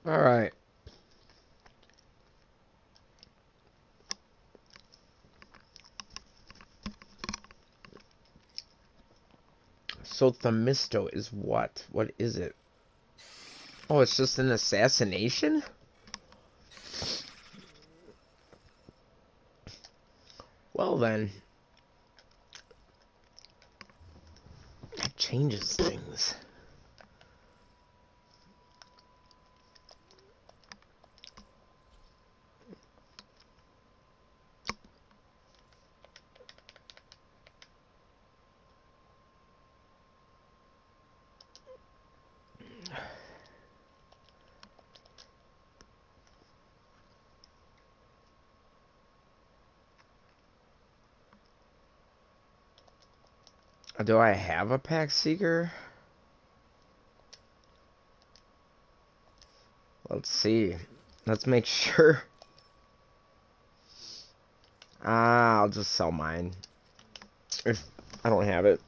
Alright. So Themisto is what? What is it? Oh, it's just an assassination? Well then. That changes things. Do I have a pack seeker? Let's see. Let's make sure. I'll just sell mine. If I don't have it.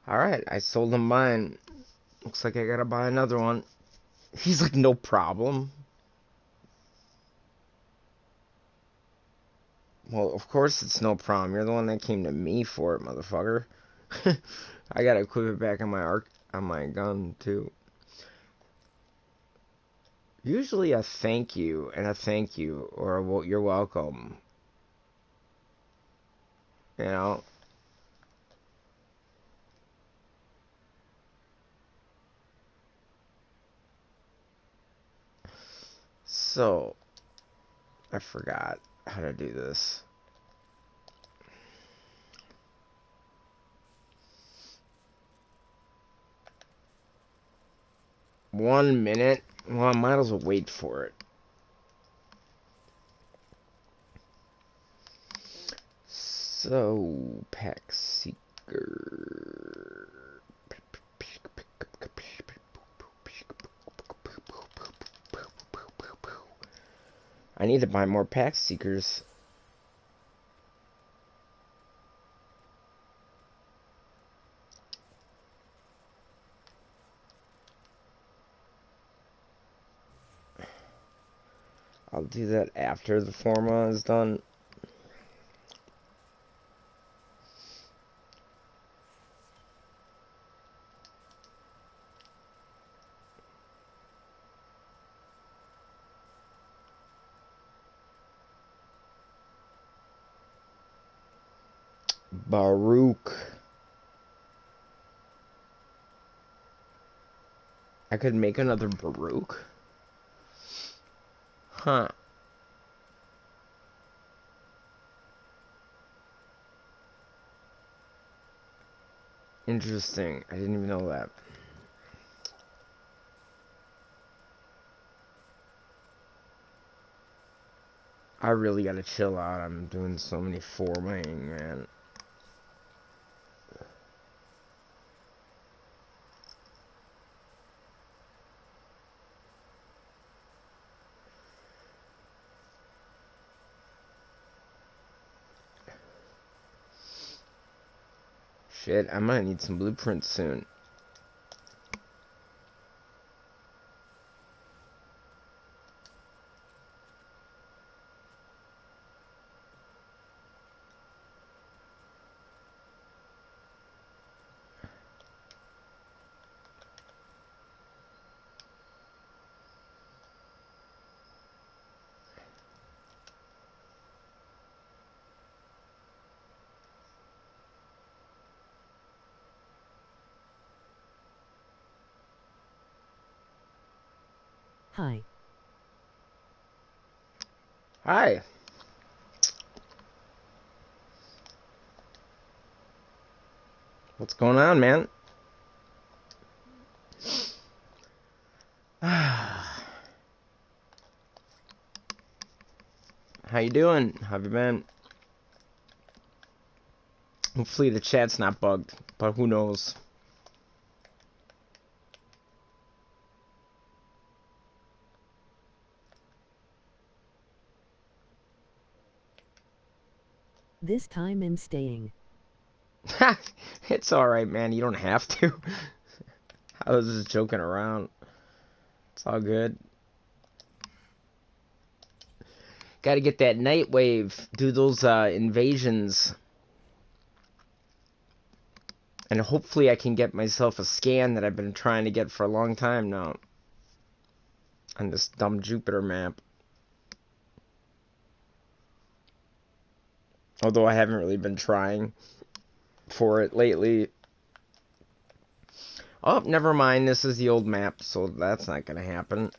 Alright, I sold him mine. Looks like I gotta buy another one. He's like, no problem. Well, of course it's no problem. You're the one that came to me for it, motherfucker. I gotta equip it back on my on my gun too. Usually a thank you and a thank you or a well, you're welcome. You know. So I forgot how to do this. 1 minute? Well, I might as well wait for it. So, pack seeker. I need to buy more pack seekers. I'll do that after the forma is done. Baruch. I could make another Baruch. Huh. Interesting. I didn't even know that. I really gotta chill out. I'm doing so many formatting, man. Shit, I'm gonna need some blueprints soon. Hi. Hi. What's going on, man? How you doing? How have you been? Hopefully the chat's not bugged, but who knows? This time I'm staying. It's alright, man. You don't have to. I was just joking around. It's all good. Gotta get that night wave. Do those invasions. And hopefully I can get myself a scan that I've been trying to get for a long time now. On this dumb Jupiter map. Although I haven't really been trying for it lately. Oh, never mind. This is the old map, so that's not gonna happen.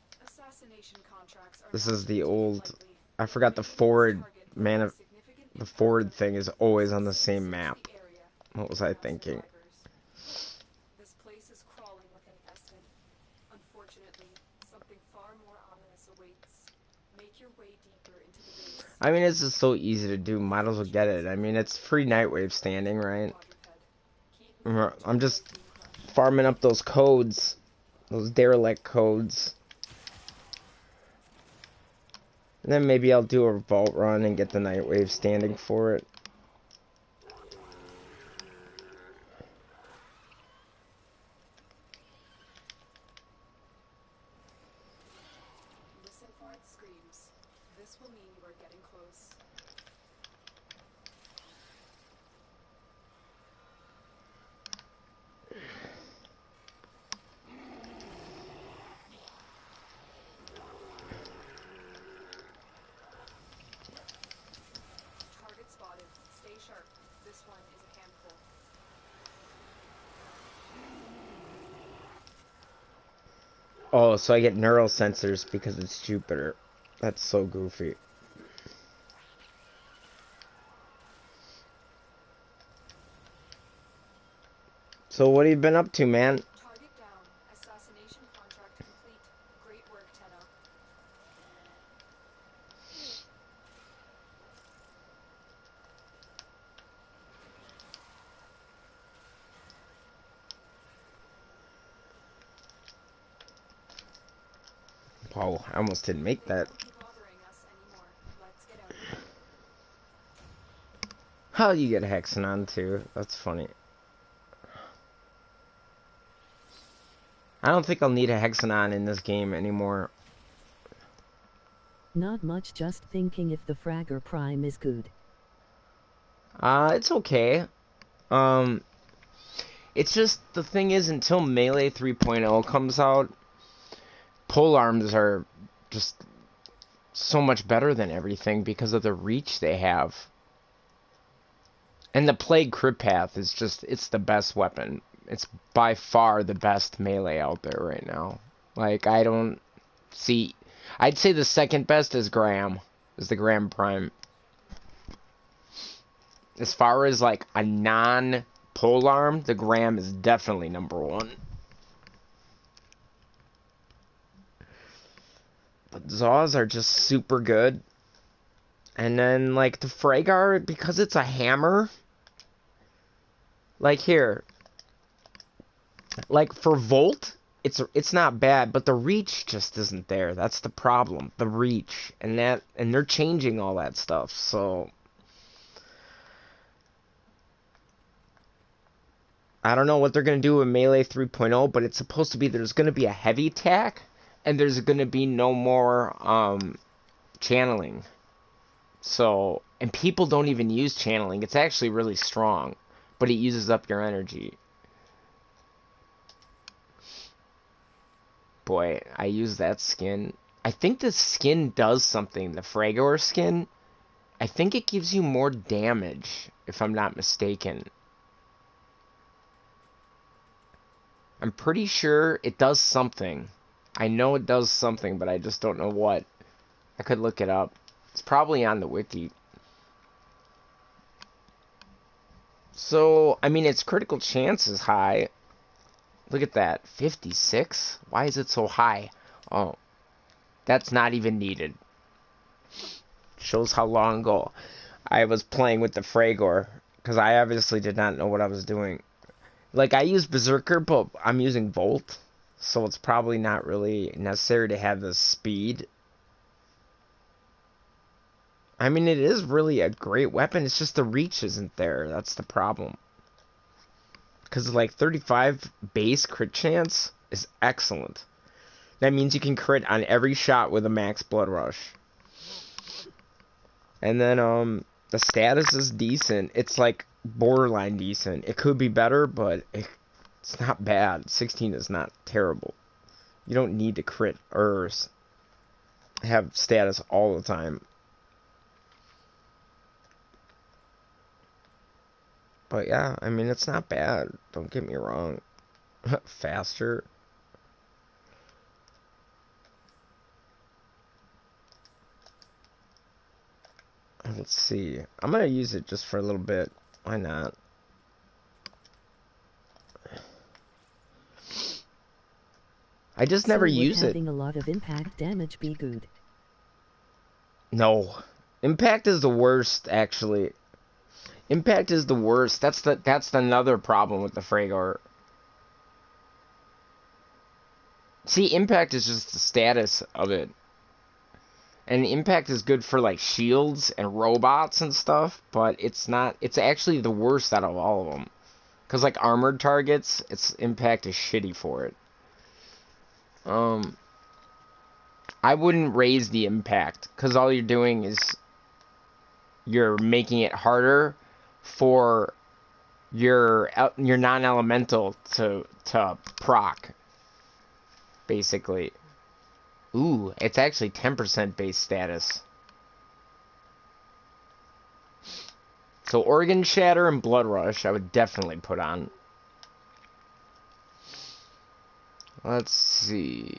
This is the old... I forgot the forward... Man, the forward thing is always on the same map. What was I thinking? This place is crawling with infested. Unfortunately, something far more ominous awaits. Make your way deeper into the base. I mean, it's just so easy to do. Might as well get it. I mean, it's free Nightwave standing, right? I'm just farming up those codes. Those derelict codes. And then maybe I'll do a vault run and get the Nightwave standing for it. Listen for its screams. This will mean you are getting close. Target spotted. Stay sharp. This one is a handful. Oh, so I get neural sensors because it's Jupiter. That's so goofy. So what have you been up to, man? Target down. Assassination contract complete. Great work, Tenno. Oh, I almost didn't make that. Don't keep bothering us anymore. Let's get out of here. How you get Hexanon too? That's funny. I don't think I'll need a Hexanon in this game anymore. Not much, just thinking if the Fragger Prime is good. It's okay. It's just, the thing is, until Melee 3.0 comes out, polearms are just so much better than everything because of the reach they have. And the Plague Crit Path is just, it's the best weapon. It's by far the best melee out there right now. Like, I don't see... I'd say the second best is Graham. Is the Graham Prime. As far as, like, a non-polearm, the Graham is definitely number one. But Zaws are just super good. And then, like, the Fraggar, because it's a hammer... Like, here... Like, for Volt, it's not bad, but the reach just isn't there. That's the problem. The reach. And they're changing all that stuff, so... I don't know what they're going to do with Melee 3.0, but it's supposed to be there's going to be a heavy attack, and there's going to be no more channeling. So, and people don't even use channeling. It's actually really strong, but it uses up your energy. Boy, I use that skin. I think the skin does something. The Fragor skin, I think it gives you more damage, if I'm not mistaken. I'm pretty sure it does something. I know it does something, but I just don't know what. I could look it up. It's probably on the wiki. So, I mean, its critical chance is high. Look at that. 56? Why is it so high? Oh, that's not even needed. Shows how long ago I was playing with the Fragor. Because I obviously did not know what I was doing. Like, I use Berserker, but I'm using Volt. So it's probably not really necessary to have the speed. I mean, it is really a great weapon. It's just the reach isn't there. That's the problem. Because, like, 35 base crit chance is excellent. That means you can crit on every shot with a max blood rush. And then, the status is decent. It's, like, borderline decent. It could be better, but it's not bad. 16 is not terrible. You don't need to crit or have status all the time. But yeah, I mean, it's not bad. Don't get me wrong. Faster. Let's see. I'm going to use it just for a little bit. Why not? I just never use it. Having a lot of impact damage be good? No. Impact is the worst, actually. Impact is the worst. That's another problem with the Fragor. See, impact is just the status of it. And impact is good for like shields and robots and stuff, but it's not. It's actually the worst out of all of them. Cause like armored targets, its impact is shitty for it. I wouldn't raise the impact, cause all you're doing is you're making it harder for your non-elemental to proc, basically. Ooh, it's actually 10% base status. So Organ Shatter and Blood Rush I would definitely put on. Let's see.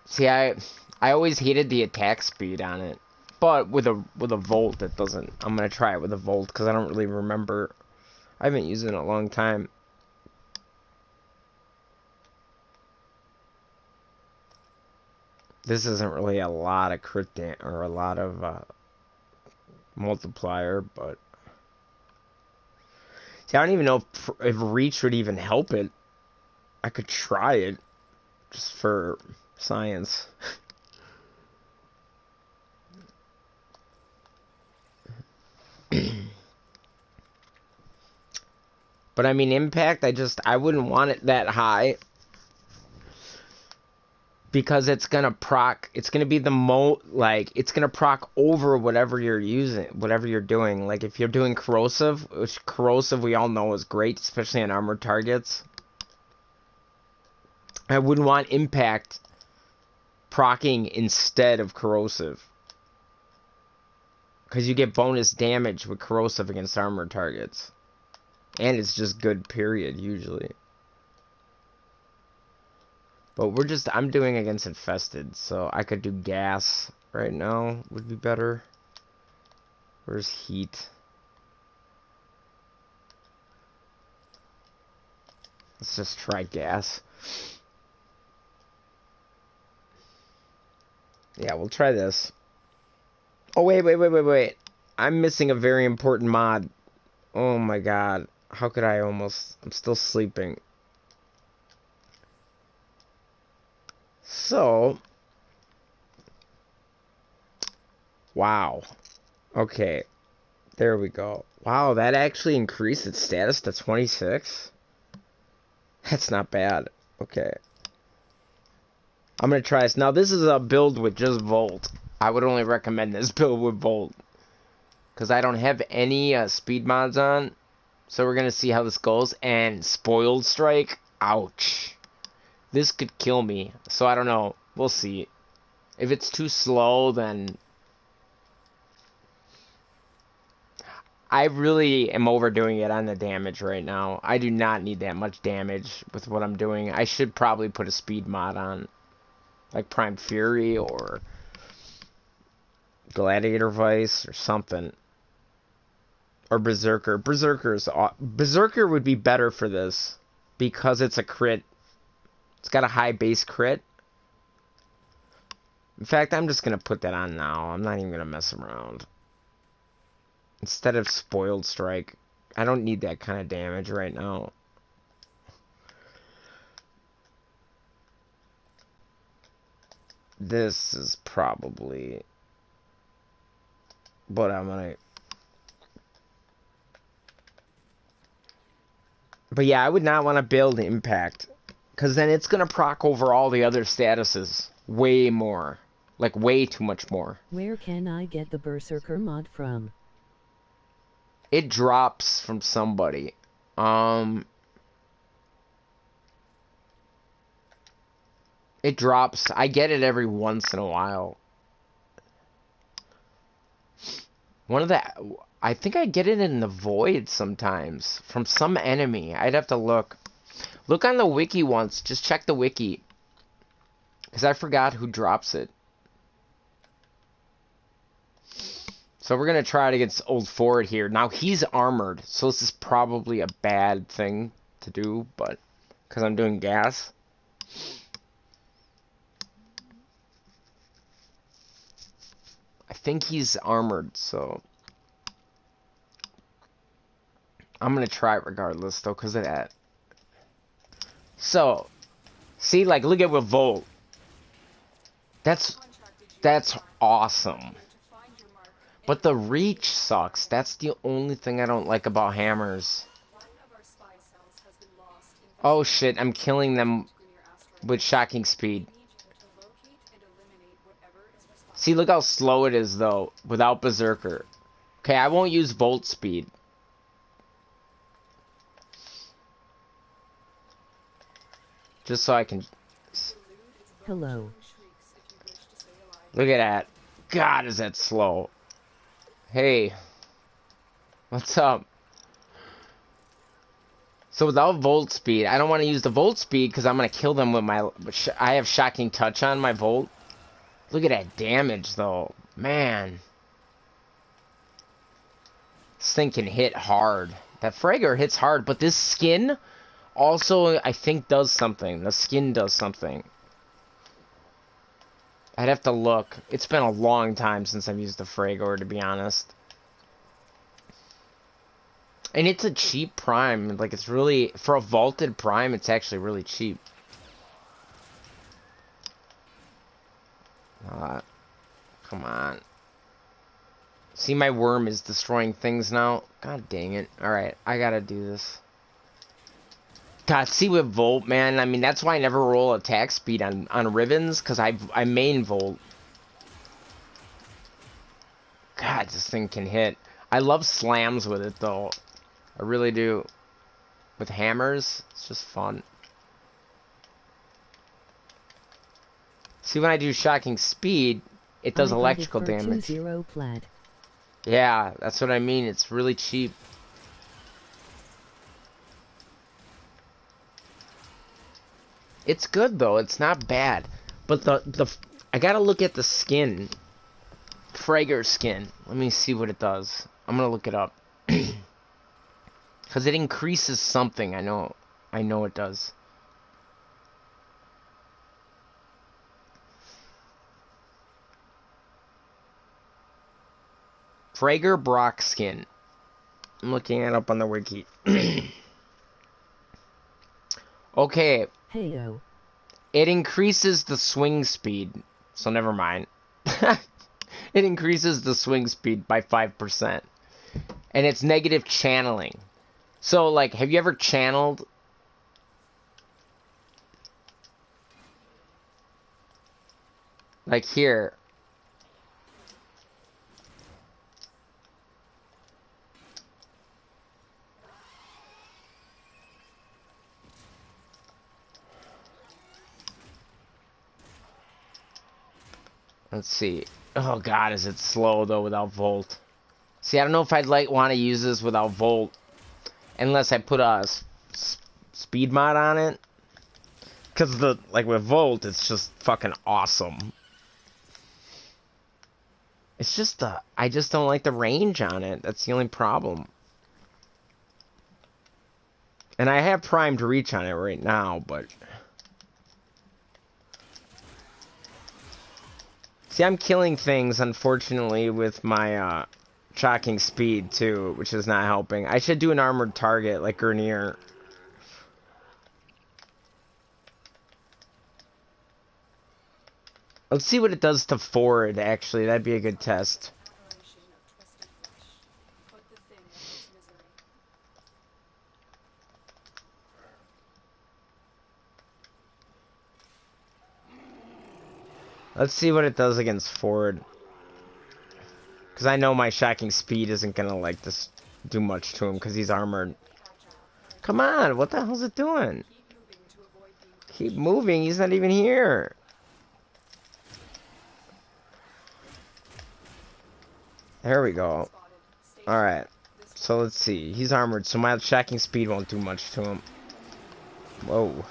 See, I always hated the attack speed on it. But with a Volt it doesn't. I'm gonna try it with a Volt because I don't really remember. I haven't used it in a long time. This isn't really a lot of crit or a lot of multiplier, but see, I don't even know if reach would even help it. I could try it just for science. But I mean, impact, I wouldn't want it that high. Because it's gonna proc, it's gonna be it's gonna proc over whatever you're using, whatever you're doing. Like if you're doing corrosive, which corrosive we all know is great, especially on armored targets. I wouldn't want impact procking instead of corrosive. Because you get bonus damage with corrosive against armored targets. And it's just good, period, usually. But I'm doing against infested, so I could do gas right now, would be better. Where's heat? Let's just try gas. Yeah, we'll try this. Oh, wait. I'm missing a very important mod. Oh my god. How could I almost... I'm still sleeping. So... Wow. Okay. There we go. Wow, that actually increased its status to 26? That's not bad. Okay. I'm going to try this. Now, this is a build with just Volt. I would only recommend this build with Volt. Because I don't have any speed mods on. So we're going to see how this goes. And Spoiled Strike. Ouch. This could kill me. So I don't know. We'll see. If it's too slow, then... I really am overdoing it on the damage right now. I do not need that much damage with what I'm doing. I should probably put a speed mod on. Like Prime Fury or Gladiator Vice or something. Or Berserker. Berserker would be better for this. Because it's a crit. It's got a high base crit. In fact, I'm just going to put that on now. I'm not even going to mess around. Instead of Spoiled Strike. I don't need that kind of damage right now. This is probably... But I'm going to... But yeah, I would not want to build Impact. Because then it's going to proc over all the other statuses. Way more. Like, way too much more. Where can I get the Berserker mod from? It drops from somebody. It drops. I get it every once in a while. I think I get it in the void sometimes. From some enemy. I'd have to look. Look on the wiki once. Just check the wiki. Because I forgot who drops it. So we're going to try to get old Ford here. Now, he's armored. So this is probably a bad thing to do. But because I'm doing gas. I think he's armored. So I'm going to try it regardless, though, because of that. So, see, like, look at what Volt. That's awesome. But the reach sucks. That's the only thing I don't like about hammers. Oh shit, I'm killing them with shocking speed. See, look how slow it is, though, without Berserker. Okay, I won't use Volt speed. Just so I can... Hello. Look at that. God, is that slow. Hey. What's up? So without Volt speed, I don't want to use the Volt speed because I'm going to kill them with my... I have Shocking Touch on my Volt. Look at that damage, though. Man. This thing can hit hard. That Fragor hits hard, but this skin also, I think, does something. The skin does something. I'd have to look. It's been a long time since I've used the Fragor, to be honest. And it's a cheap prime. Like, it's really... For a vaulted prime, it's actually really cheap. Come on. See, my worm is destroying things now. God dang it. Alright, I gotta do this. God, see with Volt, man. I mean, that's why I never roll attack speed on Ribbons, because I main Volt. God, this thing can hit. I love slams with it, though. I really do. With hammers, it's just fun. See, when I do shocking speed, it does electrical damage. Yeah, that's what I mean. It's really cheap. It's good though. It's not bad. But I gotta look at the skin. Fragor skin. Let me see what it does. I'm gonna look it up. Because it increases something. I know it does. Fragor Brock skin. I'm looking it up on the wiki. Okay. Heyo. It increases the swing speed. So never mind. It increases the swing speed by 5%. And it's negative channeling. So, like, have you ever channeled? Like here. Let's see. Oh god, is it slow though without Volt? See, I don't know if I'd want to use this without Volt, unless I put a speed mod on it. Cause with Volt, it's just fucking awesome. It's just I just don't like the range on it. That's the only problem. And I have primed reach on it right now, but see, I'm killing things, unfortunately, with my shocking speed, too, which is not helping. I should do an armored target, like Grenier. Let's see what it does to Ford, actually. That'd be a good test. Let's see what it does against Ford. Because I know my shocking speed isn't going to, like, this do much to him, because he's armored. Come on, what the hell's it doing? Keep moving, he's not even here. There we go. Alright. So let's see. He's armored, so my shocking speed won't do much to him. Whoa.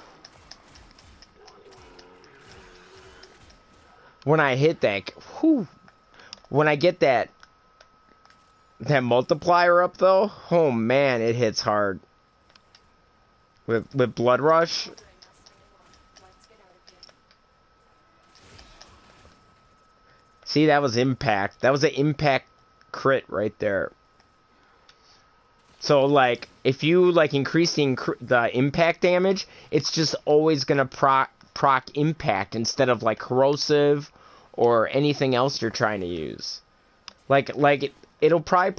When I hit that, whew, when I get that multiplier up though, oh man, it hits hard. With Blood Rush. See, that was impact. That was an impact crit right there. So, like, if you, like, increase the impact damage, it's just always gonna proc impact instead of, like, corrosive or anything else you're trying to use. It'll probably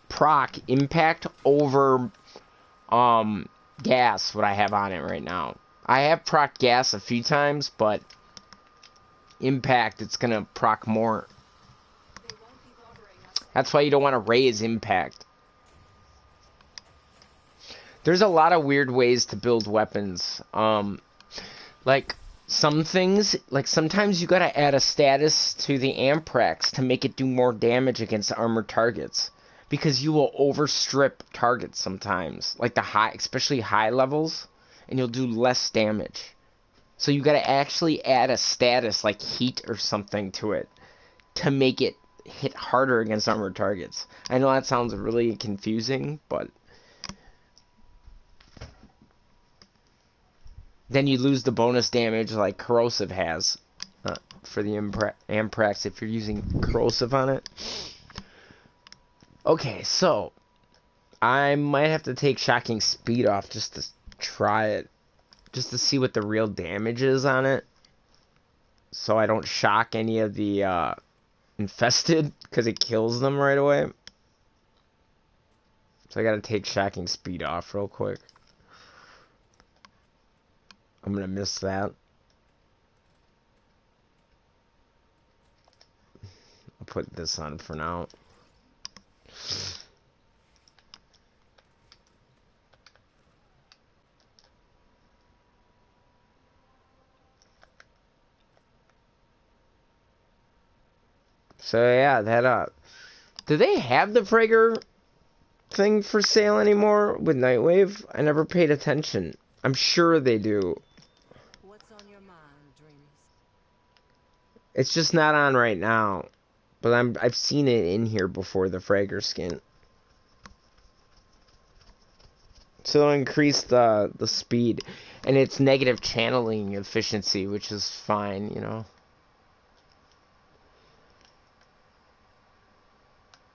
proc impact over, gas, what I have on it right now. I have proc gas a few times, but impact, it's gonna proc more. That's why you don't want to raise impact. There's a lot of weird ways to build weapons. Like, some things, like, sometimes you gotta add a status to the Amprax to make it do more damage against armored targets. Because you will overstrip targets sometimes. Like the especially high levels, and you'll do less damage. So you gotta actually add a status, like heat or something to it, to make it hit harder against armored targets. I know that sounds really confusing, but then you lose the bonus damage like corrosive has for the Amprax if you're using corrosive on it. Okay, so I might have to take shocking speed off just to try it, just to see what the real damage is on it, so I don't shock any of the infested, because it kills them right away. So I gotta take shocking speed off real quick. I'm gonna miss that. I'll put this on for now. So yeah, do they have the Fragor thing for sale anymore with Nightwave? I never paid attention. I'm sure they do. What's on your mind, dreamers? It's just not on right now. But I've seen it in here before, the Fragor skin. So it'll increase the speed. And it's negative channeling efficiency, which is fine, you know.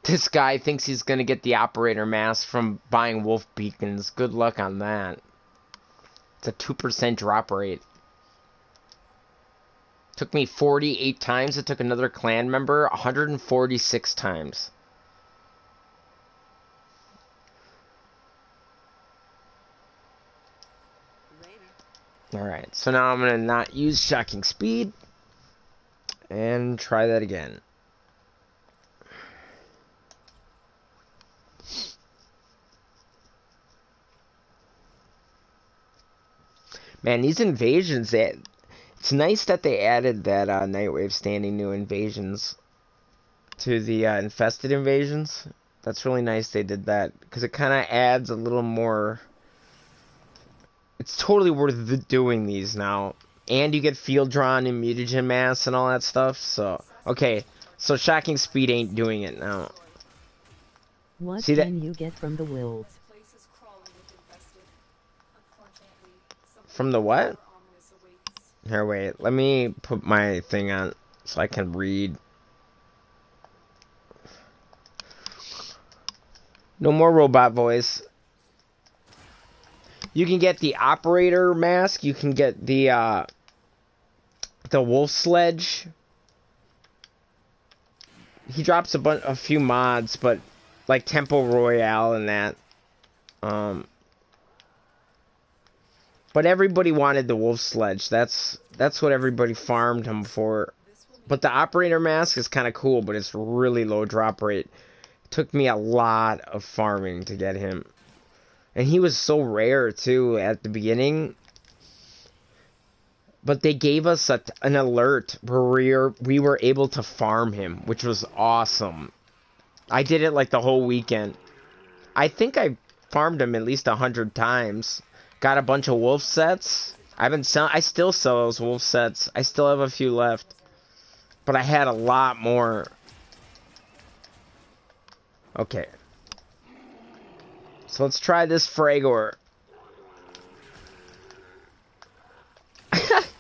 This guy thinks he's going to get the operator mask from buying wolf beacons. Good luck on that. It's a 2% drop rate. Took me 48 times. It took another clan member 146 times. Alright, so now I'm gonna not use shocking speed. And try that again. Man, these invasions, it's nice that they added that Nightwave standing new invasions to the infested invasions. That's really nice they did that, because it kind of adds a little more. It's totally worth doing these now. And you get field drawn and mutagen mass and all that stuff. So, okay. So shocking speed ain't doing it now. What See that? can you get from the wolves? From the what? Here, wait. Let me put my thing on so I can read. No more robot voice. You can get the operator mask. You can get the wolf sledge. He drops a few mods, but like Temple Royale and that. But everybody wanted the wolf sledge. That's what everybody farmed him for. But the operator mask is kind of cool, but it's really low drop rate. It took me a lot of farming to get him. And he was so rare, too, at the beginning. But they gave us an alert where we were able to farm him, which was awesome. I did it like the whole weekend. I think I farmed him at least 100 times. Got a bunch of wolf sets. I still sell those wolf sets. I still have a few left. But I had a lot more. Okay. So let's try this Fragor.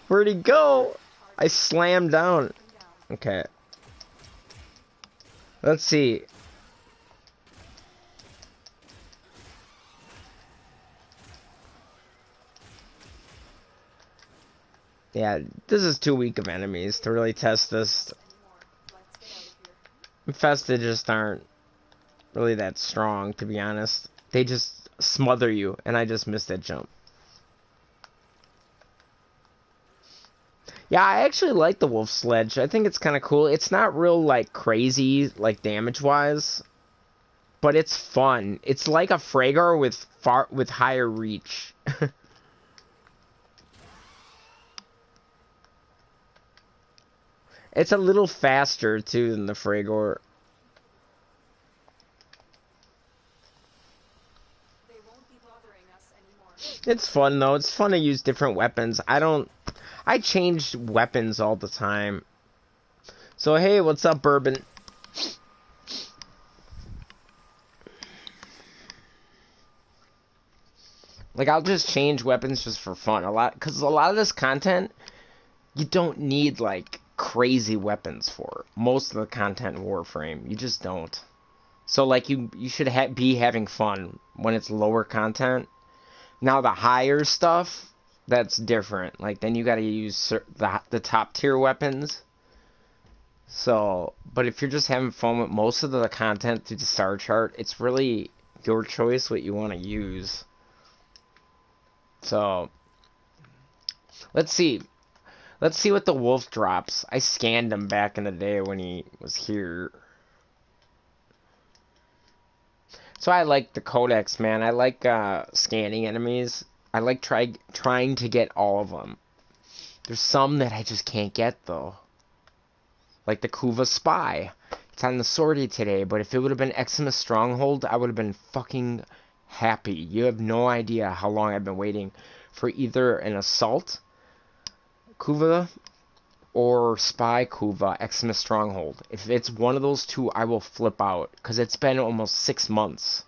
Where'd he go? I slammed down. Okay. Let's see. Yeah, this is too weak of enemies to really test this. Infested just aren't really that strong, to be honest. They just smother you, and I just missed that jump. Yeah, I actually like the wolf sledge. I think it's kind of cool. It's not real, like, crazy, like, damage-wise. But it's fun. It's like a Fragor with higher reach. It's a little faster, too, than the Fragor. It's fun, though. It's fun to use different weapons. I change weapons all the time. So, hey, what's up, Bourbon? Like, I'll just change weapons just for fun. Because a lot of this content, you don't need, like, crazy weapons for. Most of the content in Warframe, you just don't. So, like, you should be having fun when it's lower content. Now, the higher stuff, that's different. Like, then you gotta use the top tier weapons. So, but if you're just having fun with most of the content through the star chart, it's really your choice what you want to use. So, let's see. Let's see what the wolf drops. I scanned him back in the day when he was here. So I like the codex, man. I like scanning enemies. I like trying to get all of them. There's some that I just can't get, though. Like the Kuva Spy. It's on the sortie today, but if it would have been Eximus Stronghold, I would have been fucking happy. You have no idea how long I've been waiting for either an Assault Kuva or Spy Kuva Eximus Stronghold. If it's one of those two, I will flip out, because it's been almost 6 months.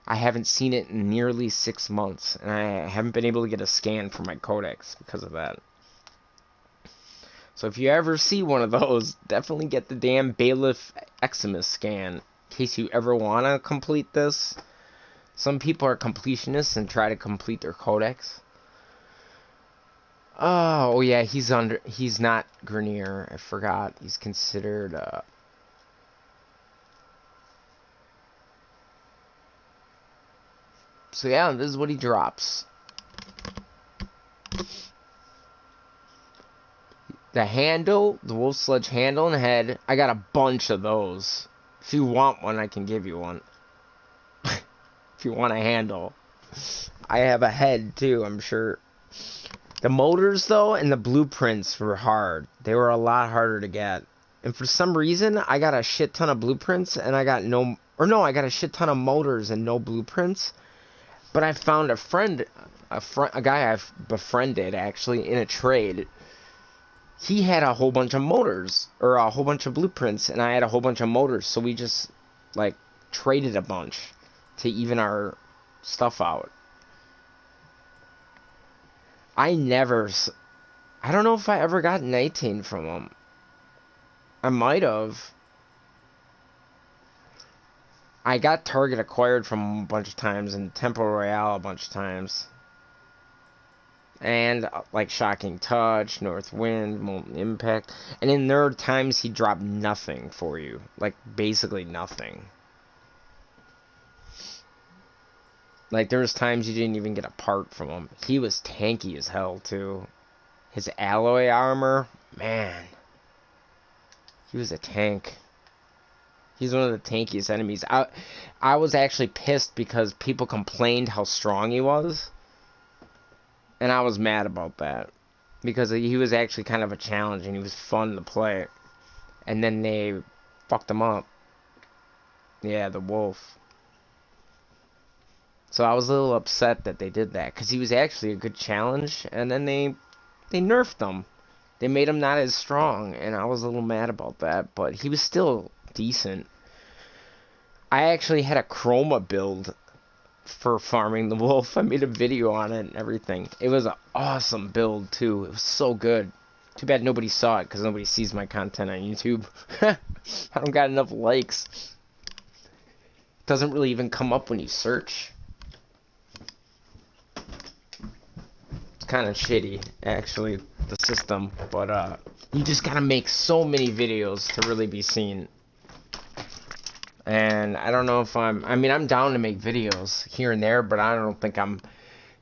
I haven't seen it in nearly 6 months, and I haven't been able to get a scan for my codex because of that. So if you ever see one of those, definitely get the damn Bailiff Eximus scan, in case you ever want to complete this. Some people are completionists and try to complete their codex. Oh yeah, he's not Grenier. I forgot. He's considered So yeah, this is what he drops. The handle, the wolf sledge handle and head, I got a bunch of those. If you want one, I can give you one. If you want a handle. I have a head too, I'm sure. The motors though and the blueprints were hard. They were a lot harder to get. And for some reason, I got a shit ton of blueprints and I got I got a shit ton of motors and no blueprints. But I found a guy I've befriended actually in a trade. He had a whole bunch of motors or a whole bunch of blueprints and I had a whole bunch of motors, so we just like traded a bunch to even our stuff out. I don't know if I ever got an 18 from him. I might have. I got Target acquired from him a bunch of times and Temple Royale a bunch of times. And like Shocking Touch, North Wind, Molten Impact. And in there are times he dropped nothing for you. Like basically nothing. Like there was times you didn't even get a part from him. He was tanky as hell too. His alloy armor, man. He was a tank. He's one of the tankiest enemies. I was actually pissed because people complained how strong he was. And I was mad about that. Because he was actually kind of a challenge and he was fun to play. And then they fucked him up. Yeah, the wolf. So I was a little upset that they did that. Because he was actually a good challenge. And then they nerfed him. They made him not as strong. And I was a little mad about that. But he was still decent. I actually had a chroma build for farming the wolf. I made a video on it and everything. It was an awesome build too. It was so good. Too bad nobody saw it because nobody sees my content on YouTube. I don't got enough likes. It doesn't really even come up when you search. It's kind of shitty, actually, the system. But you just gotta make so many videos to really be seen. And I don't know if I'm down to make videos here and there, but I don't think I'm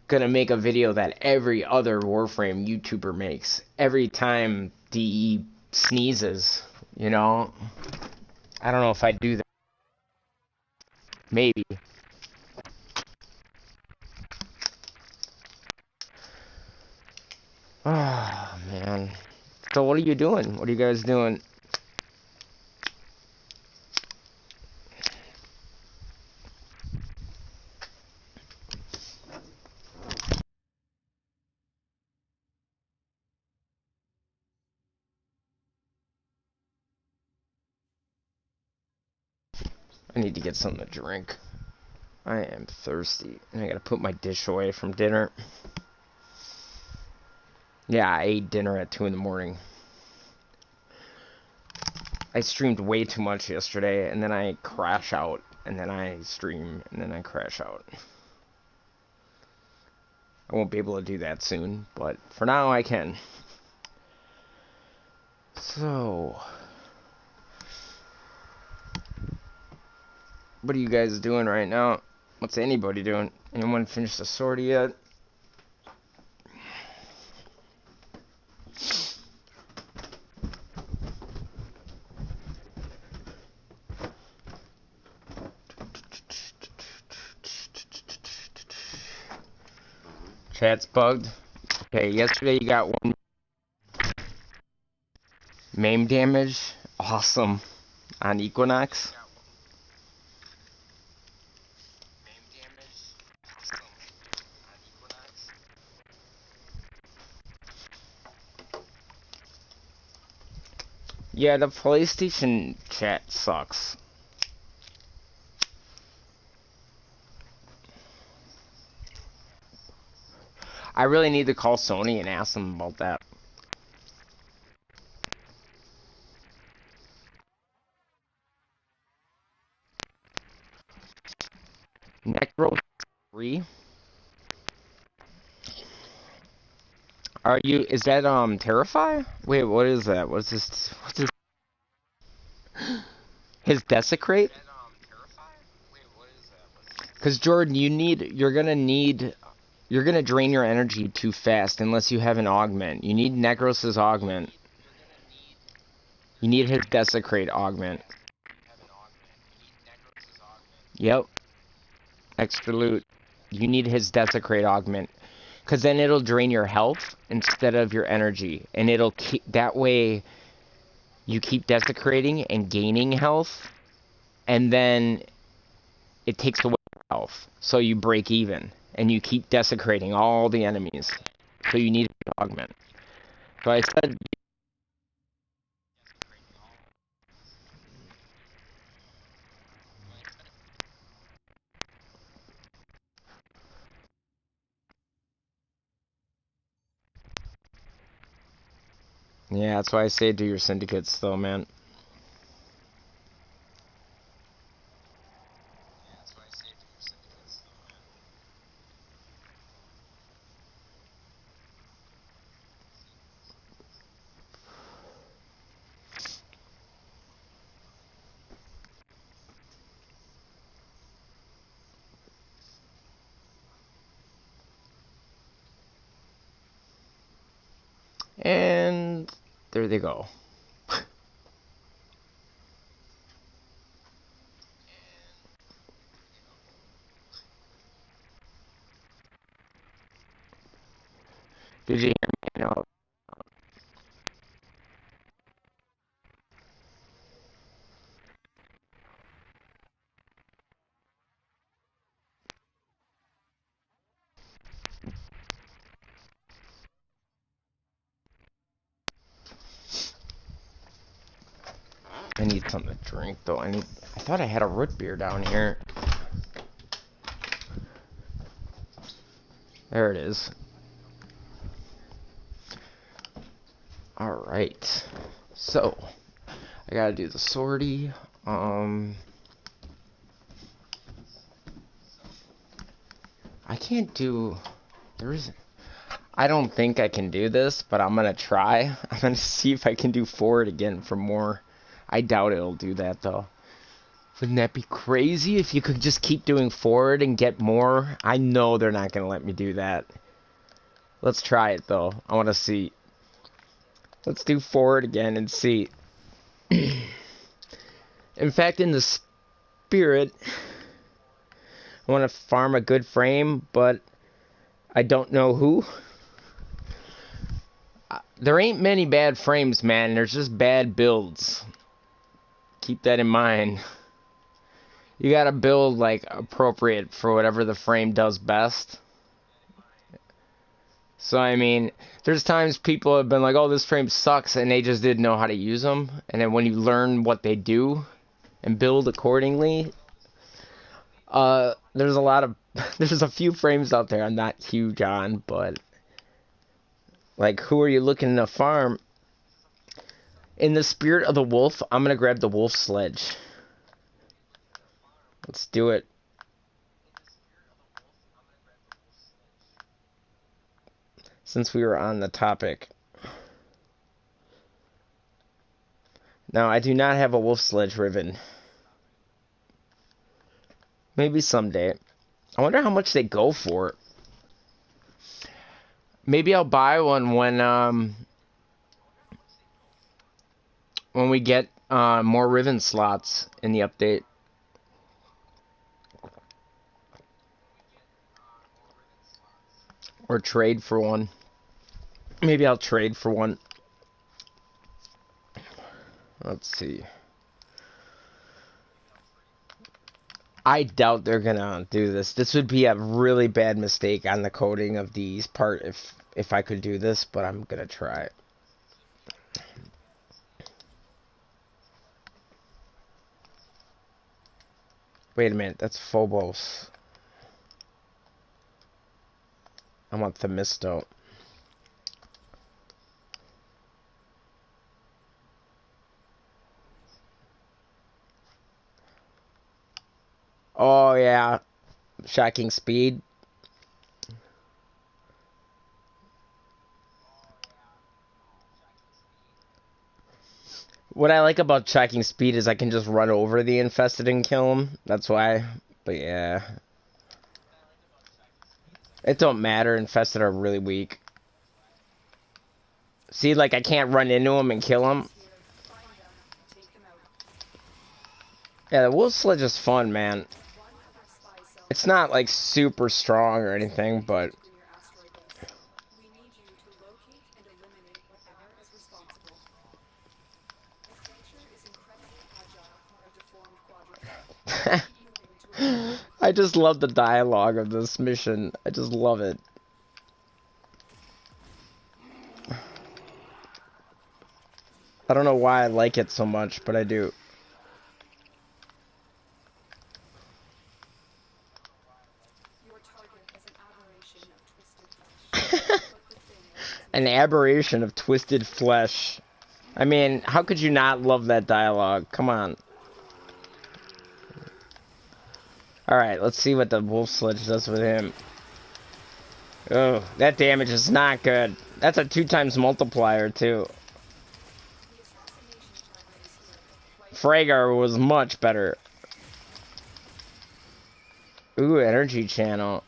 gonna make a video that every other Warframe YouTuber makes. Every time DE sneezes, you know? I don't know if I'd do that. Maybe. Oh, man. So what are you doing? What are you guys doing? I need to get something to drink. I am thirsty. And I gotta put my dish away from dinner. Yeah, I ate dinner at 2 in the morning. I streamed way too much yesterday, and then I crash out, and then I stream, and then I crash out. I won't be able to do that soon, but for now I can. So, what are you guys doing right now? What's anybody doing? Anyone finished the sortie yet? Chat's bugged. Okay, yesterday you got 1 maim damage. Awesome. On Equinox. Yeah, the PlayStation chat sucks. I really need to call Sony and ask them about that. Necro 3? Is that, Terrify? Wait, what is that? What's this, his Desecrate? Because, Jordan, you're gonna need You're gonna drain your energy too fast unless you have an augment. You need Negros's augment. You need his Desecrate augment. Yep. Extra loot. You need his Desecrate augment. Because then it'll drain your health instead of your energy. And it'll keep... That way, you keep Desecrating and gaining health. And then it takes away your health. So you break even. And you keep Desecrating all the enemies. So you need an augment. So I said... Yeah, that's why I say do your syndicates though, man. And there they go. Did you hear me? No. I need something to drink though. I thought I had a root beer down here. There it is. Alright. So I gotta do the sortie. I can't do... There isn't... I don't think I can do this, but I'm gonna try. I'm gonna see if I can do forward again for more. I doubt it'll do that though. Wouldn't that be crazy if you could just keep doing forward and get more? I know they're not gonna let me do that. Let's try it though. I wanna see. Let's do forward again and see. In fact, in the spirit, I want to farm a good frame, but I don't know who. There ain't many bad frames, man. There's just bad builds. Keep that in mind. You gotta build, like, appropriate for whatever the frame does best. So, I mean, there's times people have been like, oh, this frame sucks, and they just didn't know how to use them. And then when you learn what they do and build accordingly, there's a lot of... There's a few frames out there I'm not huge on, but... Like, who are you looking to farm? In the spirit of the wolf, I'm gonna grab the wolf sledge. Let's do it. Since we were on the topic. Now, I do not have a wolf sledge ribbon. Maybe someday. I wonder how much they go for. Maybe I'll buy one when we get more ribbon slots in the update. Or trade for one. Maybe I'll trade for one. Let's see. I doubt they're gonna do this. This would be a really bad mistake on the coding of these part if I could do this, but I'm gonna try it. Wait a minute, that's Phobos. I want Themisto. Oh yeah, shocking speed. What I like about shocking speed is I can just run over the infested and kill them. That's why. But yeah. It don't matter. Infested are really weak. See, like, I can't run into them and kill them. Here, find them, take them out. Yeah, the wolf sledge is fun, man. One of our spy cells It's not, like, super strong or anything, but... in your asteroid base. We need you to locate and eliminate whatever is responsible. The creature is incredibly agile for a deformed quadruped. Keep moving to avoid the I just love the dialogue of this mission. I just love it. I don't know why I like it so much, but I do. Your target is an aberration of twisted flesh. Put the thing where it's An meant. aberration of twisted flesh. I mean, how could you not love that dialogue? Come on. Alright, let's see what the wolf sledge does with him. Oh, that damage is not good. That's a 2 times multiplier, too. The assassination charter is here. Right. Fragar was much better. Ooh, energy channel.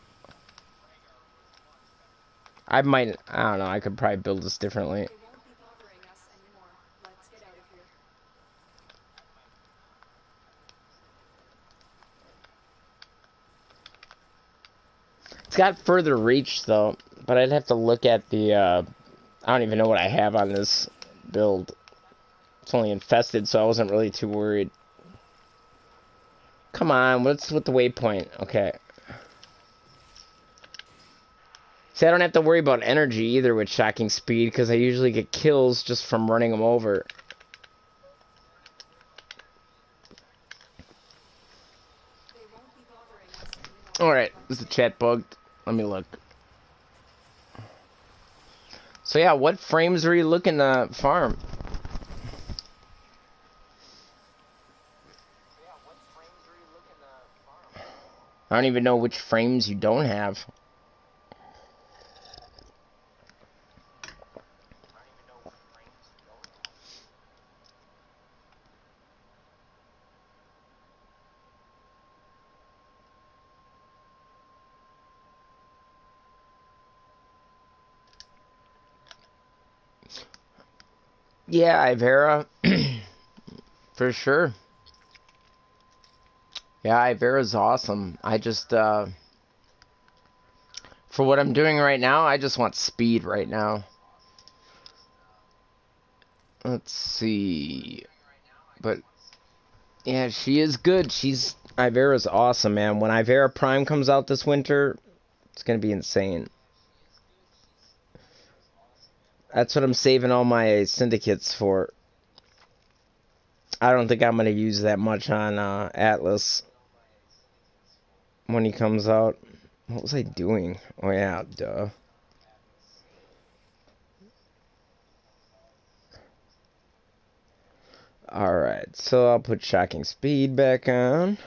I don't know, I could probably build this differently. They won't be bothering us anymore. Let's get out of here. It's got further reach, though, but I'd have to look at the, I don't even know what I have on this build. It's only infested, so I wasn't really too worried. Come on, what's with the waypoint? Okay. See, I don't have to worry about energy either with shocking speed, because I usually get kills just from running them over. They won't be bothering us anymore. Alright, is the chat bugged? Let me look. So yeah, what frames are you looking to farm? I don't even know which frames you don't have. Yeah, Ivera. For sure. Yeah, Ivera's awesome. I just, for what I'm doing right now, I just want speed right now. Let's see. But, yeah, she is good. Ivera's awesome, man. When Ivera Prime comes out this winter, it's gonna be insane. That's what I'm saving all my syndicates for. I don't think I'm gonna use that much on Atlas when he comes out. What was I doing? Oh yeah, duh. Alright, so I'll put shocking speed back on.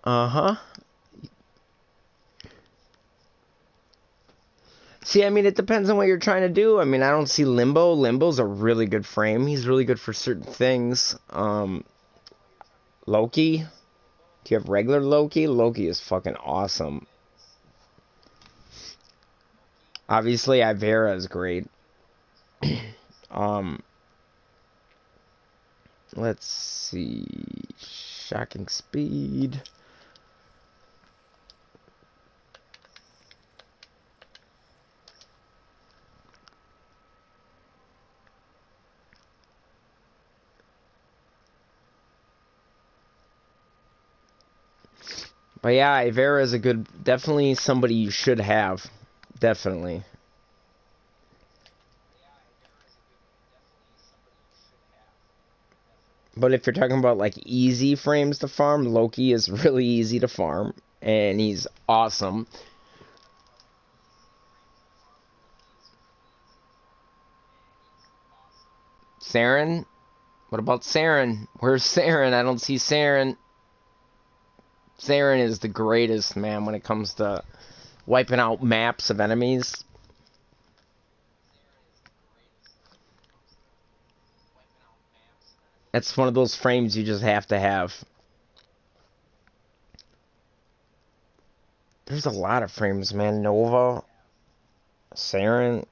Uh-huh. See, I mean, it depends on what you're trying to do. I mean, I don't see Limbo. Limbo's a really good frame. He's really good for certain things. Loki. Do you have regular Loki? Loki is fucking awesome. Obviously, Ivera is great. Let's see. Shocking speed. But yeah, Ivera is a good, definitely somebody you should have. Definitely. But if you're talking about like easy frames to farm, Loki is really easy to farm. And he's awesome. Saren? What about Saren? Where's Saren? I don't see Saren. Saren is the greatest, man, when it comes to wiping out maps of enemies. That's one of those frames you just have to have. There's a lot of frames, man. Nova, Saren.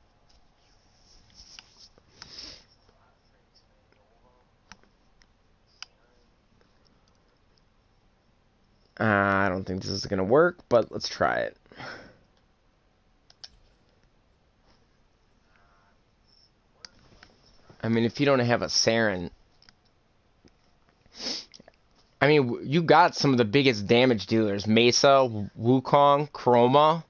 I don't think this is gonna work, but let's try it. I mean, if you don't have a Saren, I mean, you got some of the biggest damage dealers: Mesa, Wukong, Chroma.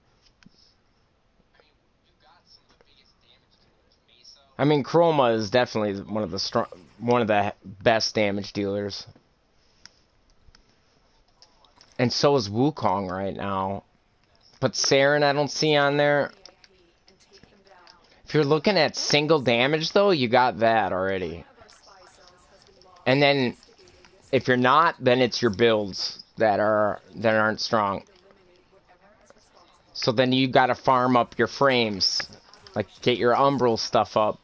I mean, Chroma is definitely one of the best damage dealers, and so is Wukong right now. But Saren, I don't see on there. If you're looking at single damage, though, you got that already. And then, if you're not, then it's your builds that aren't strong. So then you gotta farm up your frames, like get your Umbral stuff up.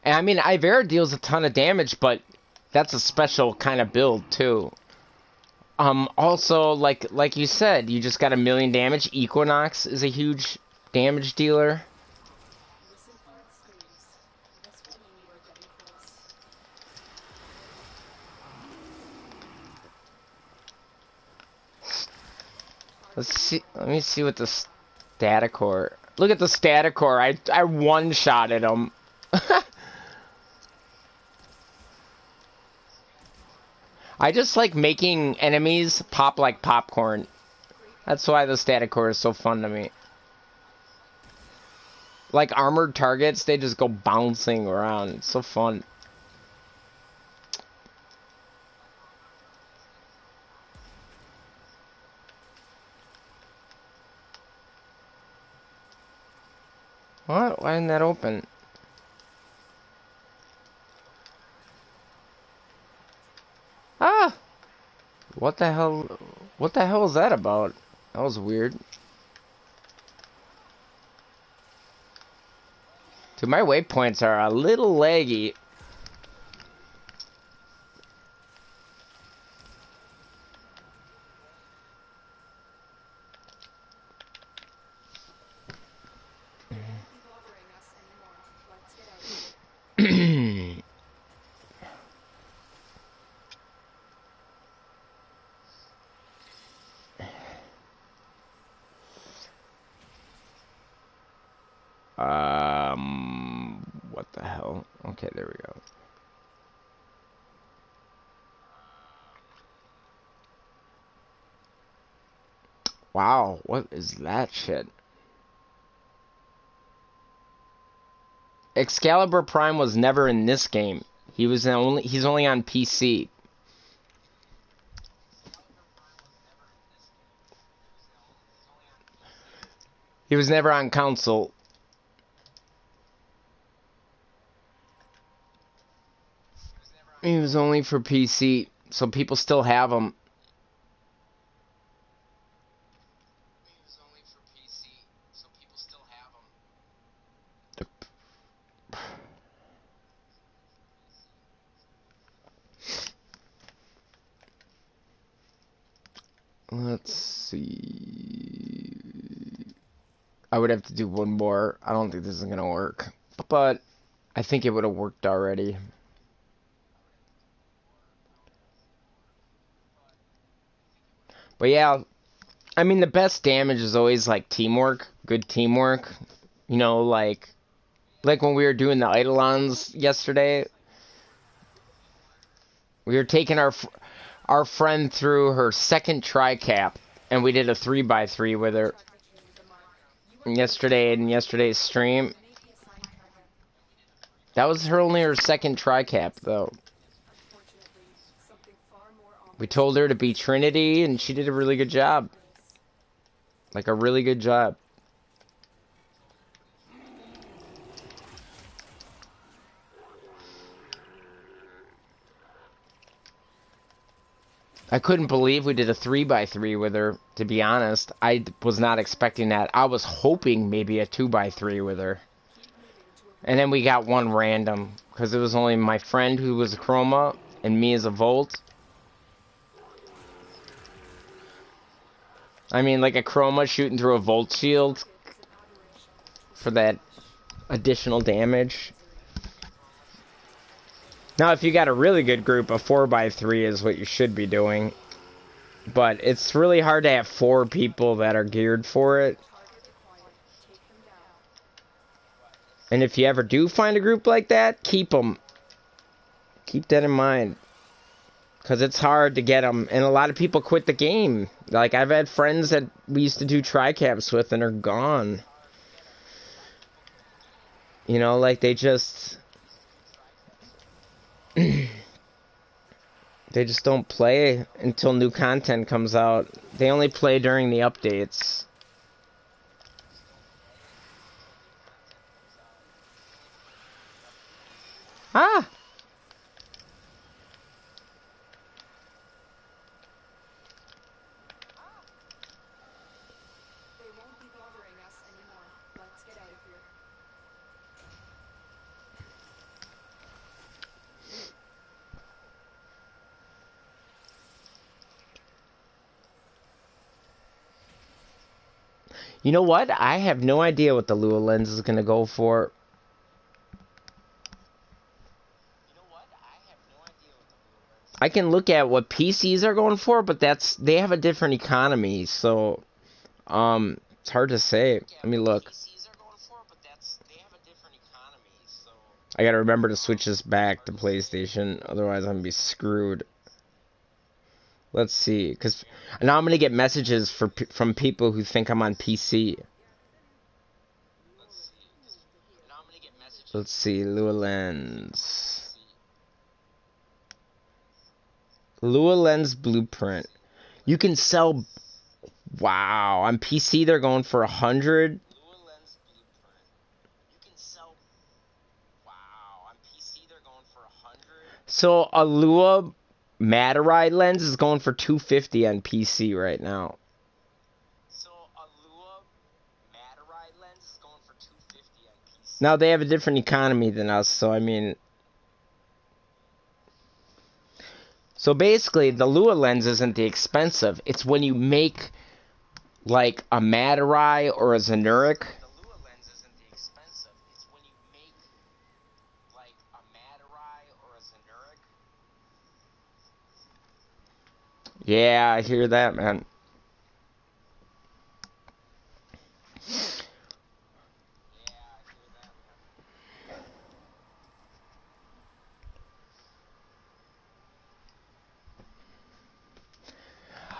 And I mean, Ivera deals a ton of damage, but that's a special kind of build too. Also, like you said, you just got 1,000,000 damage. Equinox is a huge damage dealer. Let's see. Let me see what the Staticore. Look at the Staticore. I one-shotted him. I just like making enemies pop like popcorn. That's why the Staticore is so fun to me. Like armored targets, they just go bouncing around. It's so fun. What? Why isn't that open? Ah! What the hell? What the hell is that about? That was weird. Dude, my waypoints are a little laggy. What the hell? Okay, there we go. Wow, what is that shit? Excalibur Prime was never in this game. He's only on PC. He was never on console. He was only for PC, so people still have him. Let's see. I would have to do one more. I don't think this is gonna work, but I think it would have worked already. But yeah, I mean, the best damage is always like teamwork, good teamwork. You know, like when we were doing the Eidolons yesterday, we were taking our friend through her second tri-cap, and we did a 3x3 with her yesterday in yesterday's stream. That was her second tri-cap, though. We told her to be Trinity, and she did a really good job. Like, a really good job. I couldn't believe we did a 3x3 with her, to be honest. I was not expecting that. I was hoping maybe a 2x3 with her. And then we got one random, because it was only my friend who was a Chroma, and me as a Volt. I mean, like a Chroma shooting through a Volt shield for that additional damage. Now, if you got a really good group, a 4x3 is what you should be doing. But it's really hard to have 4 people that are geared for it. And if you ever do find a group like that, keep them. Keep that in mind. Because it's hard to get them. And a lot of people quit the game. Like, I've had friends that we used to do tri-caps with and are gone. You know, like they just... they just don't play until new content comes out. They only play during the updates. Ah! They won't be bothering us anymore. Let's get out of here. You know what? I have no idea what the Lua lens is going to go for. I can look at what PCs are going for, but they have a different economy, so it's hard to say. Let me look. I gotta remember to switch this back to PlayStation, otherwise I'm gonna be screwed. Let's see, because now I'm gonna get messages from people who think I'm on PC. Let's see, Lua lens. Lua lens blueprint. You can sell. Wow, on PC they're going for 100. So a Lua Matarai lens is going for 250 on PC right now. Now they have a different economy than us, so I mean. So basically, the Lua lens isn't the expensive. It's when you make like a Matarai or a Zenuric. Yeah, I hear that, man.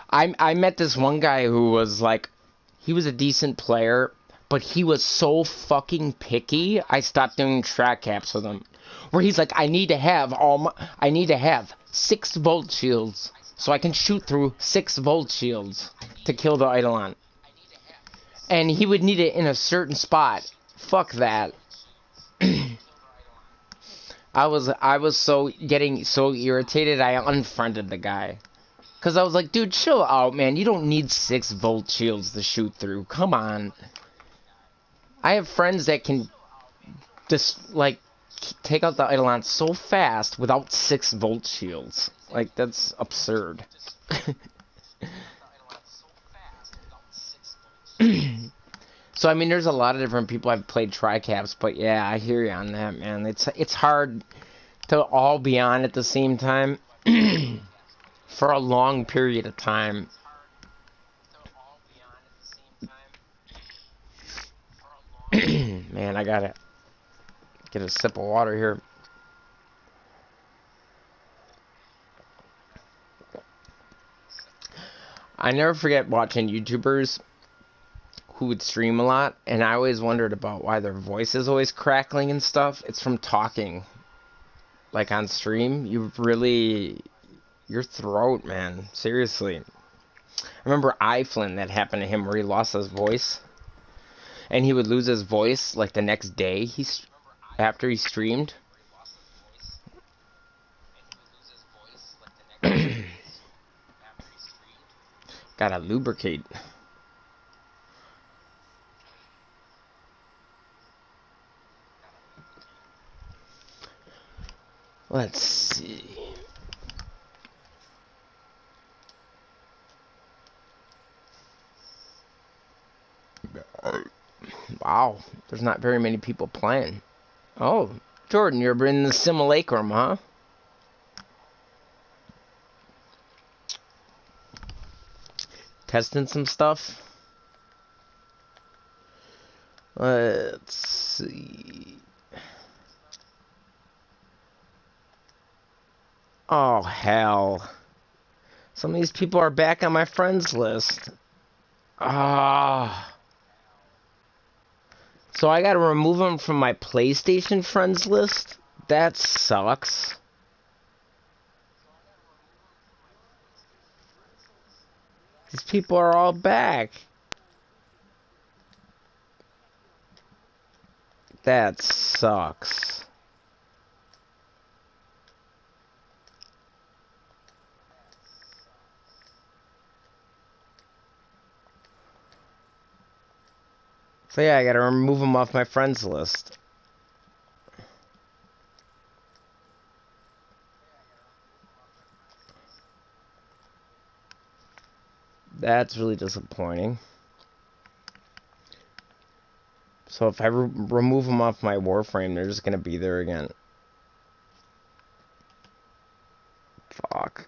I met this one guy who was like, he was a decent player, but he was so fucking picky. I stopped doing track caps with him, where he's like, I need to have 6 volt shields so I can shoot through 6 volt shields to kill the Eidolon, and he would need it in a certain spot. Fuck that. I was getting so irritated. I unfriended the guy. Because I was like, dude, chill out, man. You don't need 6 volt shields to shoot through. Come on. I have friends that can just, like, take out the Eidolon so fast without 6 volt shields. Like, that's absurd. So, I mean, there's a lot of different people I've played tri-caps, but yeah, I hear you on that, man. It's hard to all be on at the same time. For a long period of time. Man, I gotta get a sip of water here. I never forget watching YouTubers who would stream a lot, and I always wondered about why their voice is always crackling and stuff. It's from talking. Like on stream, your throat, man. Seriously. I remember Iflin, that happened to him, where he lost his voice. And he would lose his voice, like, the next day after he streamed. Gotta lubricate. Let's see. Wow, there's not very many people playing. Oh, Jordan, you're in the simulacrum, huh? Testing some stuff. Let's see. Oh, hell. Some of these people are back on my friends list. Ah. So I gotta remove them from my PlayStation friends list? That sucks. These people are all back. That sucks. So yeah, I gotta remove them off my friends list. That's really disappointing. So if I remove them off my Warframe, they're just gonna be there again. Fuck.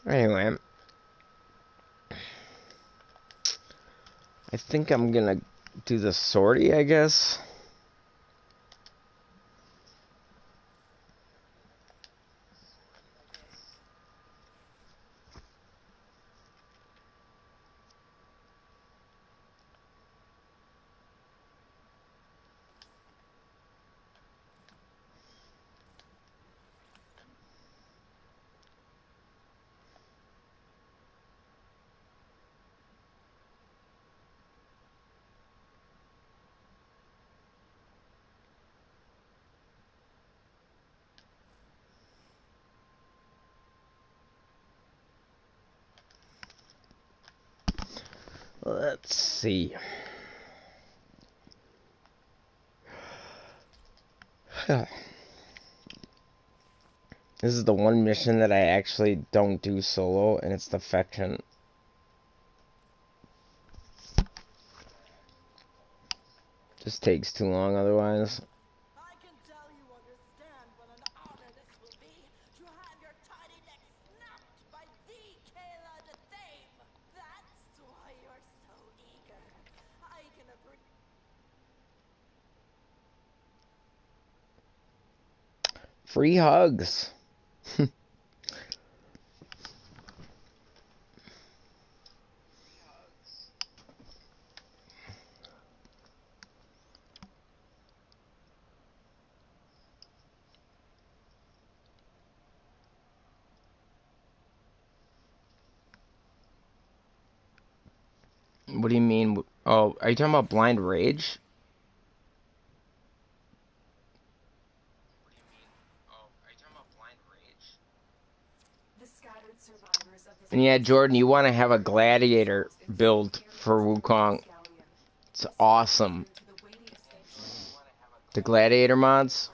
Anyway, I think I'm gonna do the sortie, I guess. Let's see. This is the one mission that I actually don't do solo, and it's defection. Just takes too long otherwise. I can tell you understand what an honor this will be to have your tiny neck snapped by the Kayla de Thame. That's why you're so eager. I can appreciate. Free hugs. What do you mean? Oh, are you talking about Blind Rage? And yeah, Jordan, you want to have a gladiator build for Wukong. It's awesome. The gladiator mods?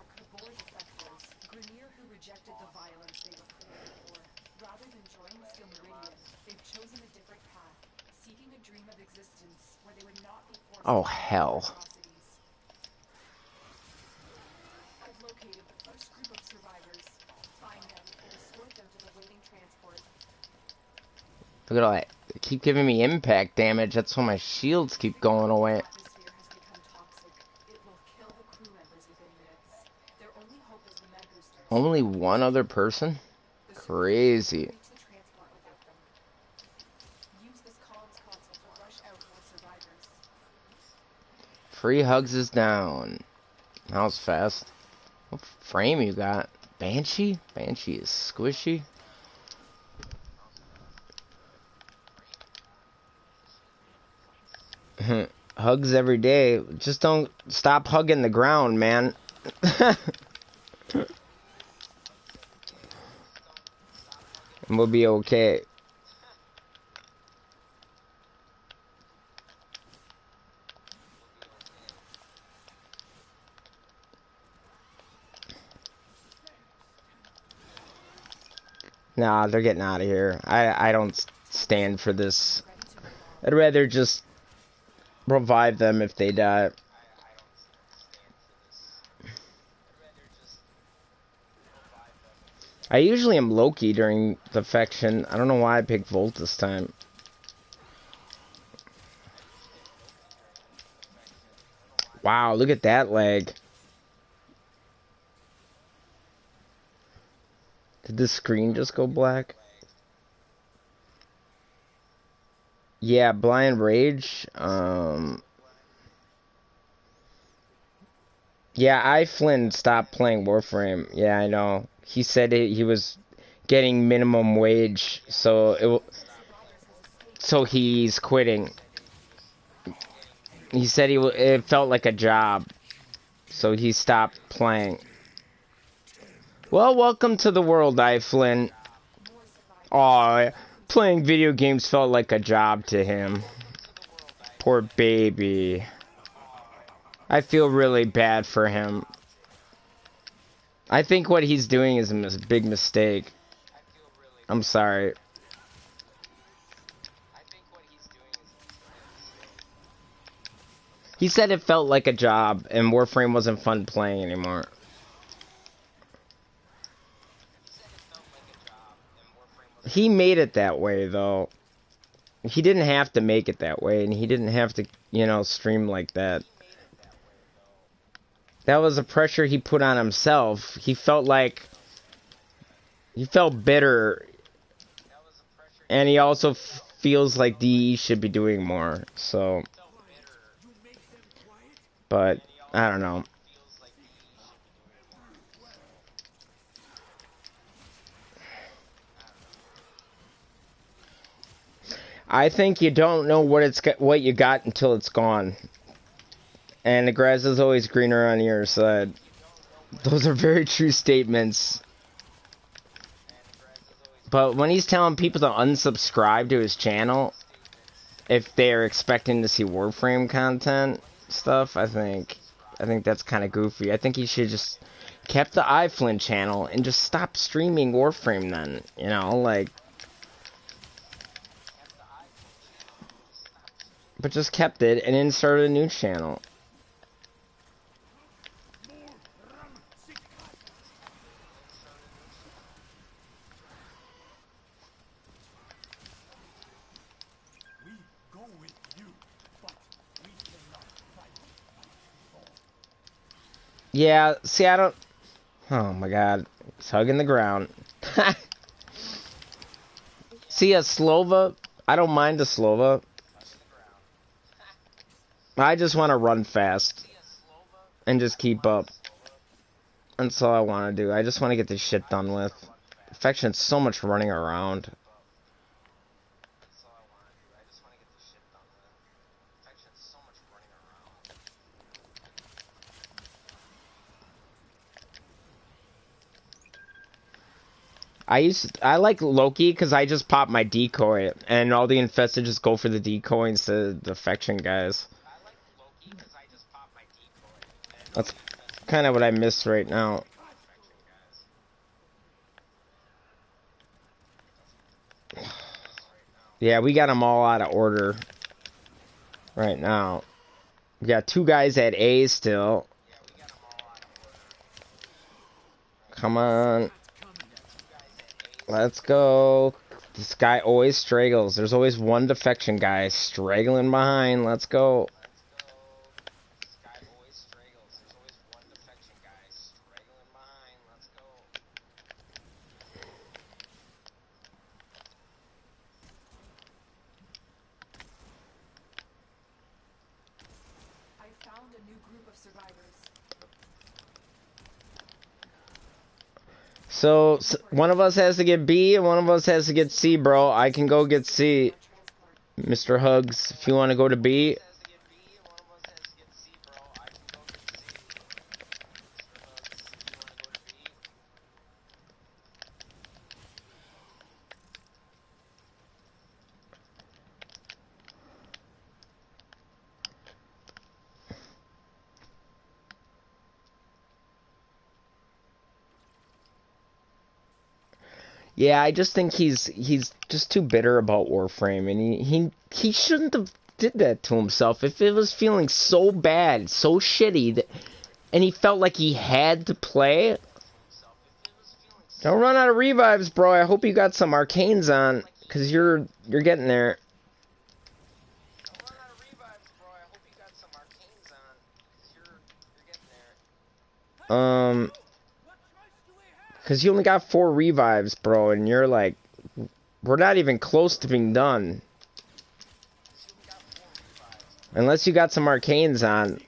Oh, hell. I've located the first group of survivors. Find them and escort them to the waiting transport. Look at all that. They keep giving me impact damage. That's why my shields keep going away. The atmosphere has become toxic. It will kill the crew members within minutes. Their only hope is the med boosters. Only one other person? Crazy. Reach the transport without them. Use this comms console to rush out more survivors. Free hugs is down. That was fast. What frame you got? Banshee? Banshee is squishy. Hugs every day. Just don't stop hugging the ground, man. And we'll be okay. Nah, they're getting out of here. I don't stand for this. I'd rather just revive them if they die. I usually am Loki during the faction. I don't know why I picked Volt this time. Wow, look at that lag. Did the screen just go black? Yeah, Blind Rage. Yeah, Flynn stopped playing Warframe. Yeah, I know. He said he was getting minimum wage, so he's quitting. He said it felt like a job, so he stopped playing. Well, welcome to the world, Flynn. Aw, playing video games felt like a job to him. Poor baby. I feel really bad for him. I think what he's doing is a big mistake. I'm sorry. He said it felt like a job, and Warframe wasn't fun playing anymore. He made it that way, though. He didn't have to make it that way, and he didn't have to, stream like that. That was a pressure he put on himself. He felt bitter, and he also feels like DE should be doing more, so. But, I don't know. I think you don't know what you got until it's gone. And the grass is always greener on your side. Those are very true statements. But when he's telling people to unsubscribe to his channel, if they're expecting to see Warframe content stuff, I think that's kind of goofy. I think he should just kept the iFlynn channel and just stop streaming Warframe then. But just kept it and then started a new channel. Yeah, see, I don't... Oh my god. He's hugging the ground. See, a Slova? I don't mind a Slova. I just want to run fast. And just keep up. That's all I want to do. I just want to get this shit done with. Affection's so much running around. I like Loki because I just pop my decoy and all the infested just go for the decoy instead of the affection guys. That's kind of what I miss right now. Yeah, we got them all out of order right now. We got 2 guys at A still. Come on. Let's go. This guy always straggles. There's always one defection guy straggling behind. Let's go. I found a new group of survivors. So, one of us has to get B and one of us has to get C, bro. I can go get C. Mr. Hugs, if you want to go to B. Yeah, I just think he's just too bitter about Warframe, and he shouldn't have did that to himself. If it was feeling so bad, so shitty, and he felt like he had to play. Don't run out of revives, bro. I hope you got some arcanes on, cause you're getting there. Cause you only got 4 revives, bro, and you're like, we're not even close to being done. Unless you got some arcanes on.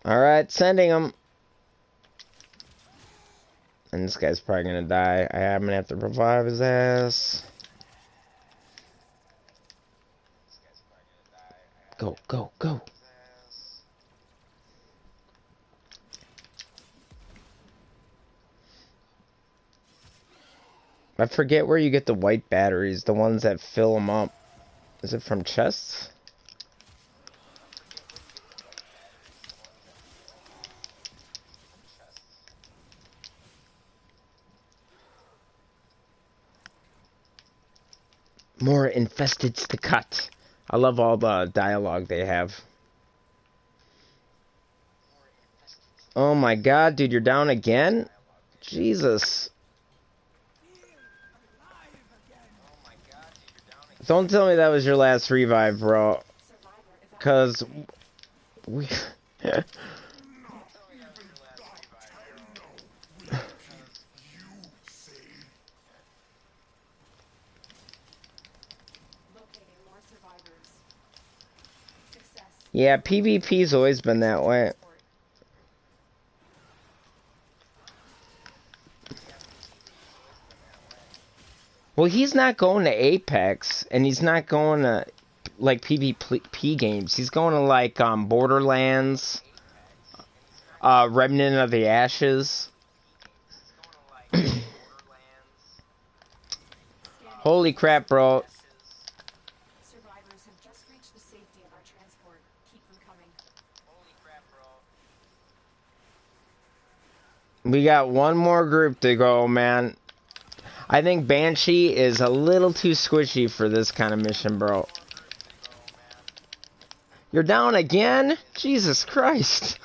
Alright, sending him. And this guy's probably gonna die. I'm gonna have to revive his ass. Go, go, go. I forget where you get the white batteries, the ones that fill them up. Is it from chests? More infesteds to cut. I love all the dialogue they have. Oh my god, dude, you're down again? Jesus. Don't tell me that was your last revive, bro. Cause we yeah, PvP's always been that way. Well, he's not going to Apex, and he's not going to, like, PvP games. He's going to, like, Borderlands, Remnant of the Ashes. Holy crap, bro. Survivors have just reached the safety of our transport. Keep them coming. We got one more group to go, man. I think Banshee is a little too squishy for this kind of mission, bro. You're down again? Jesus Christ.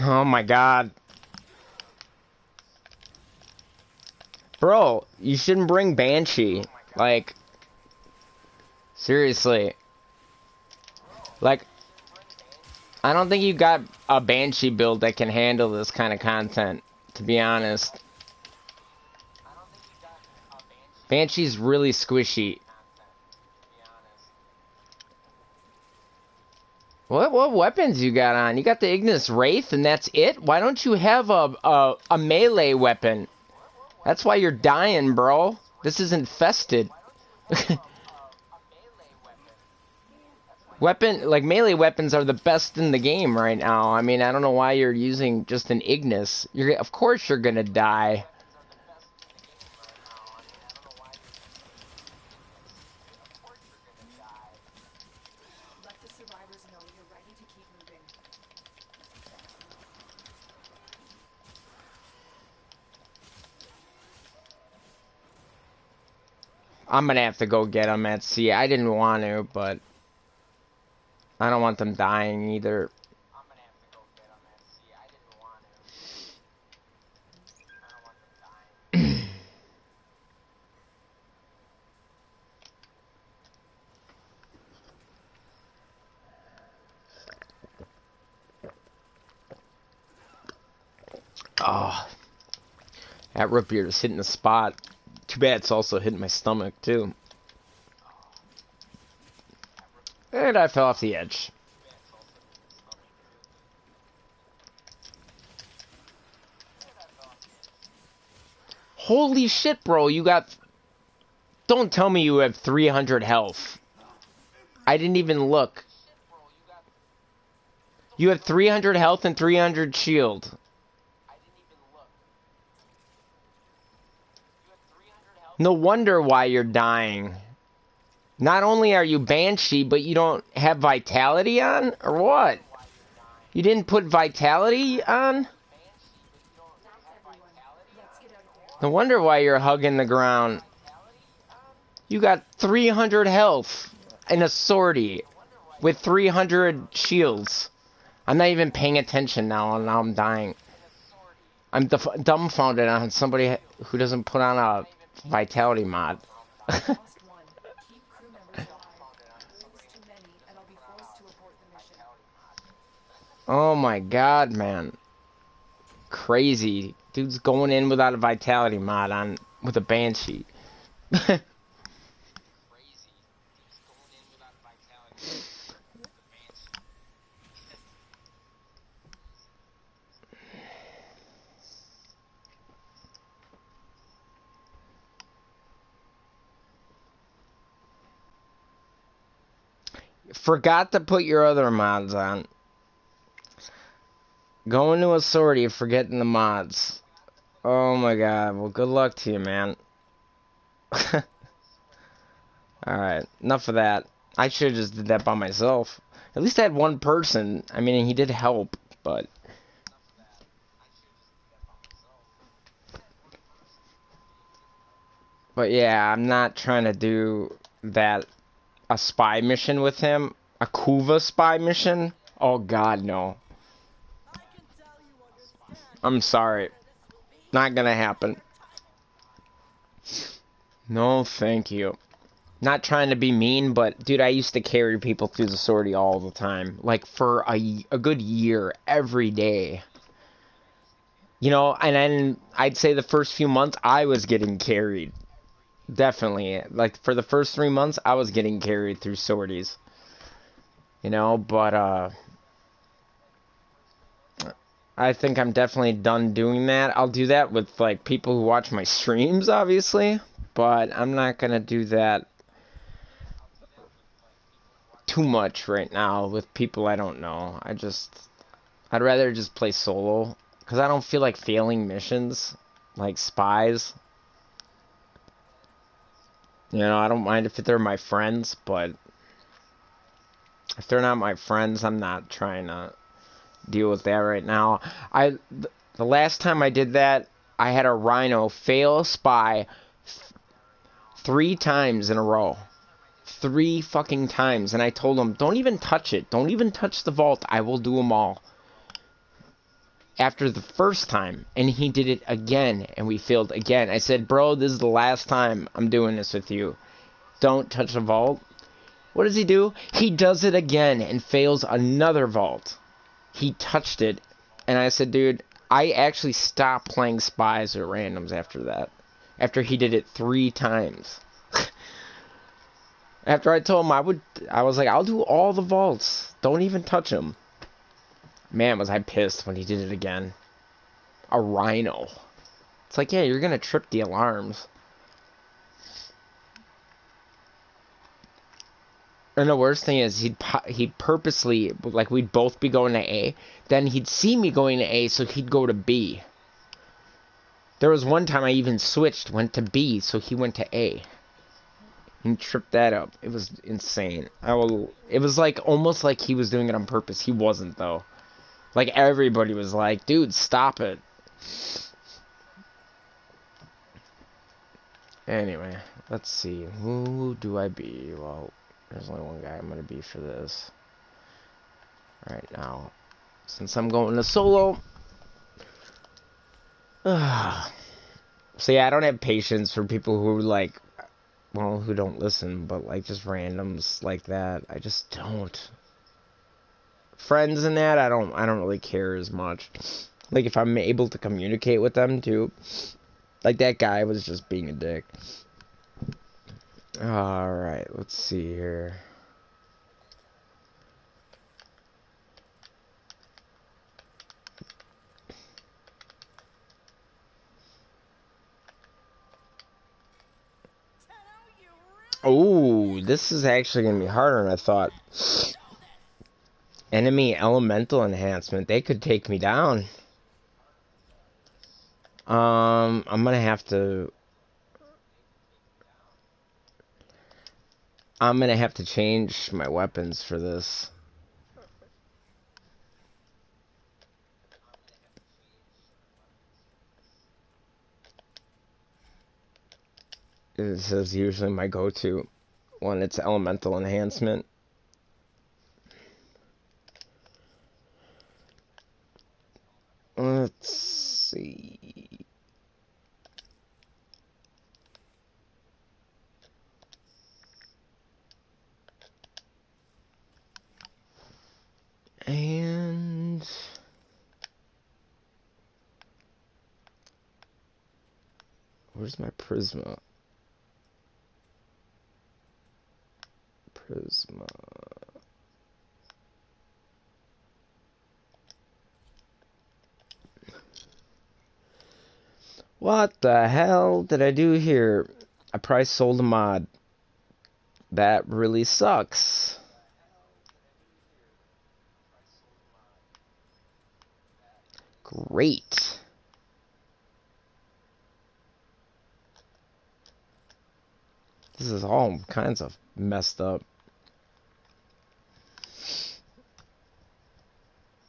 Oh my god. Bro, you shouldn't bring Banshee. Like, seriously. Like, I don't think you got a Banshee build that can handle this kind of content, to be honest. Banshee's really squishy. What weapons you got on? You got the Ignis Wraith and that's it? Why don't you have a melee weapon? That's why you're dying, bro. This is infested. Melee weapons are the best in the game right now. I mean, I don't know why you're using just an Ignis. Of course you're gonna die. Let the survivors know you're ready to keep moving. I'm gonna have to go get them at sea. I didn't want to, but I don't want them dying either. Oh, that root beer is hitting the spot. Too bad it's also hitting my stomach, too. And I fell off the edge. Holy shit, bro. You got... Don't tell me you have 300 health. I didn't even look. You have 300 health and 300 shield. No wonder why you're dying. Not only are you Banshee, but you don't have Vitality on? Or what? You didn't put Vitality on? No wonder why you're hugging the ground. You got 300 health and a sortie with 300 shields. I'm not even paying attention now, and now I'm dying. I'm dumbfounded on somebody who doesn't put on a Vitality mod. Oh my god, man. Crazy. Dude's going in without a Vitality mod on with a Banshee. Forgot to put your other mods on. Going to a sortie, forgetting the mods. Oh my god. Well, good luck to you, man. Alright, enough of that. I should have just did that by myself. At least I had one person. I mean, he did help, but... But yeah, I'm not trying to do that... A spy mission with him? A Kuva spy mission? Oh god, no. I'm sorry. Not gonna happen. No, thank you. Not trying to be mean, but dude, I used to carry people through the sortie all the time. Like for a good year, every day. You know, and then I'd say the first few months I was getting carried. Definitely. Like for the first 3 months I was getting carried through sorties. You know, but I think I'm definitely done doing that. I'll do that with like people who watch my streams, obviously, but I'm not gonna do that too much right now with people I don't know. I'd rather just play solo because I don't feel like failing missions like spies. You know, I don't mind if they're my friends, but if they're not my friends, I'm not trying to deal with that right now. The last time I did that, I had a Rhino fail a spy 3 times in a row. 3 fucking times, and I told him, don't even touch it. Don't even touch the vault. I will do them all. After the first time, and he did it again, and we failed again. I said, bro, this is the last time I'm doing this with you. Don't touch the vault. What does he do? He does it again and fails another vault. He touched it, and I said, dude, I actually stopped playing spies or randoms after that. After he did it 3 times. After I told him I was like, I'll do all the vaults. Don't even touch them. Man, was I pissed when he did it again. A Rhino. It's like, yeah, you're gonna trip the alarms. And the worst thing is, he'd purposely, like, we'd both be going to A. Then he'd see me going to A, so he'd go to B. There was one time I even switched, went to B, so he went to A. He tripped that up. It was insane. It was like, almost like he was doing it on purpose. He wasn't, though. Like, everybody was like, dude, stop it. Anyway, let's see. Who do I be? Well, there's only one guy I'm going to be for this. Right now. Since I'm going to solo. So yeah, I don't have patience for people who like, well, who don't listen, but like just randoms like that. I just don't. Friends and that, I don't really care as much. Like, if I'm able to communicate with them, too. Like, that guy was just being a dick. Alright, let's see here. Oh, this is actually going to be harder than I thought. Enemy elemental enhancement. They could take me down. I'm going to have to... I'm going to have to change my weapons for this. This is usually my go-to when it's elemental enhancement. Let's see. And where's my Prisma? Prisma. What the hell did I do here? I probably sold a mod. That really sucks. Great. This is all kinds of messed up.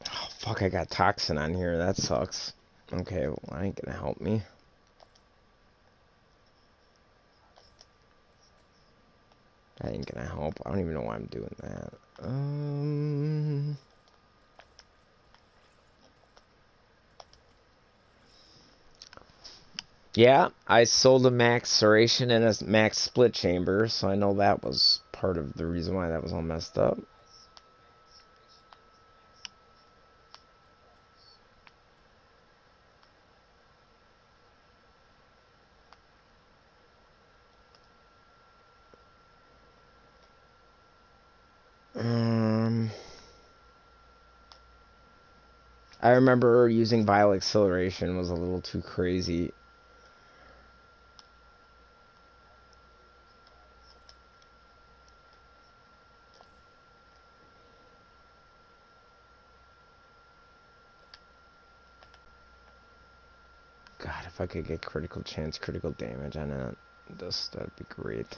Oh, fuck, I got toxin on here. That sucks. Okay, well, that ain't gonna help me. That ain't gonna help. I don't even know why I'm doing that. Yeah, I sold a max serration and a max split chamber, so I know that was part of the reason why that was all messed up. I remember using Vile Acceleration was a little too crazy. God, if I could get critical chance, critical damage on it, that'd be great.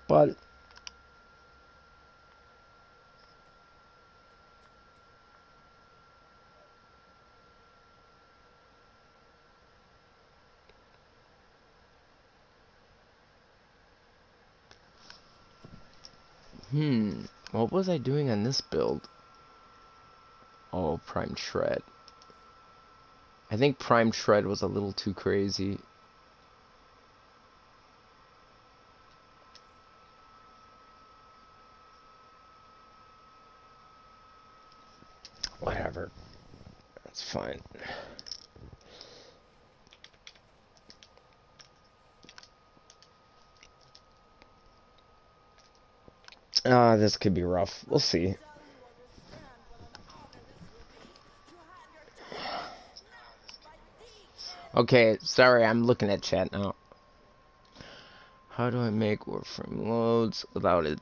But what was I doing on this build? Oh, Prime Shred. I think Prime Shred was a little too crazy. Whatever. That's fine. This could be rough. We'll see. Okay, sorry, I'm looking at chat now. How do I make Warframe loads without it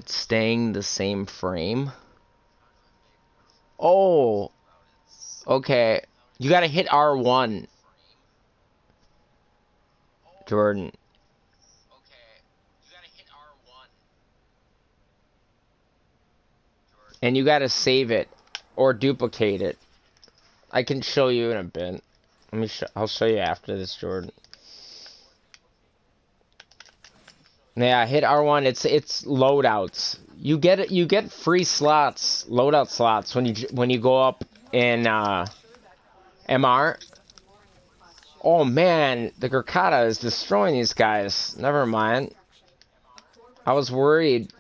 staying the same frame? Oh, okay. You gotta hit R1, Jordan. And you gotta save it or duplicate it. I can show you in a bit. I'll show you after this, Jordan. Yeah, hit R1. It's loadouts. You get free slots, loadout slots when you go up in MR. Oh man, the Gurkata is destroying these guys. Never mind. I was worried.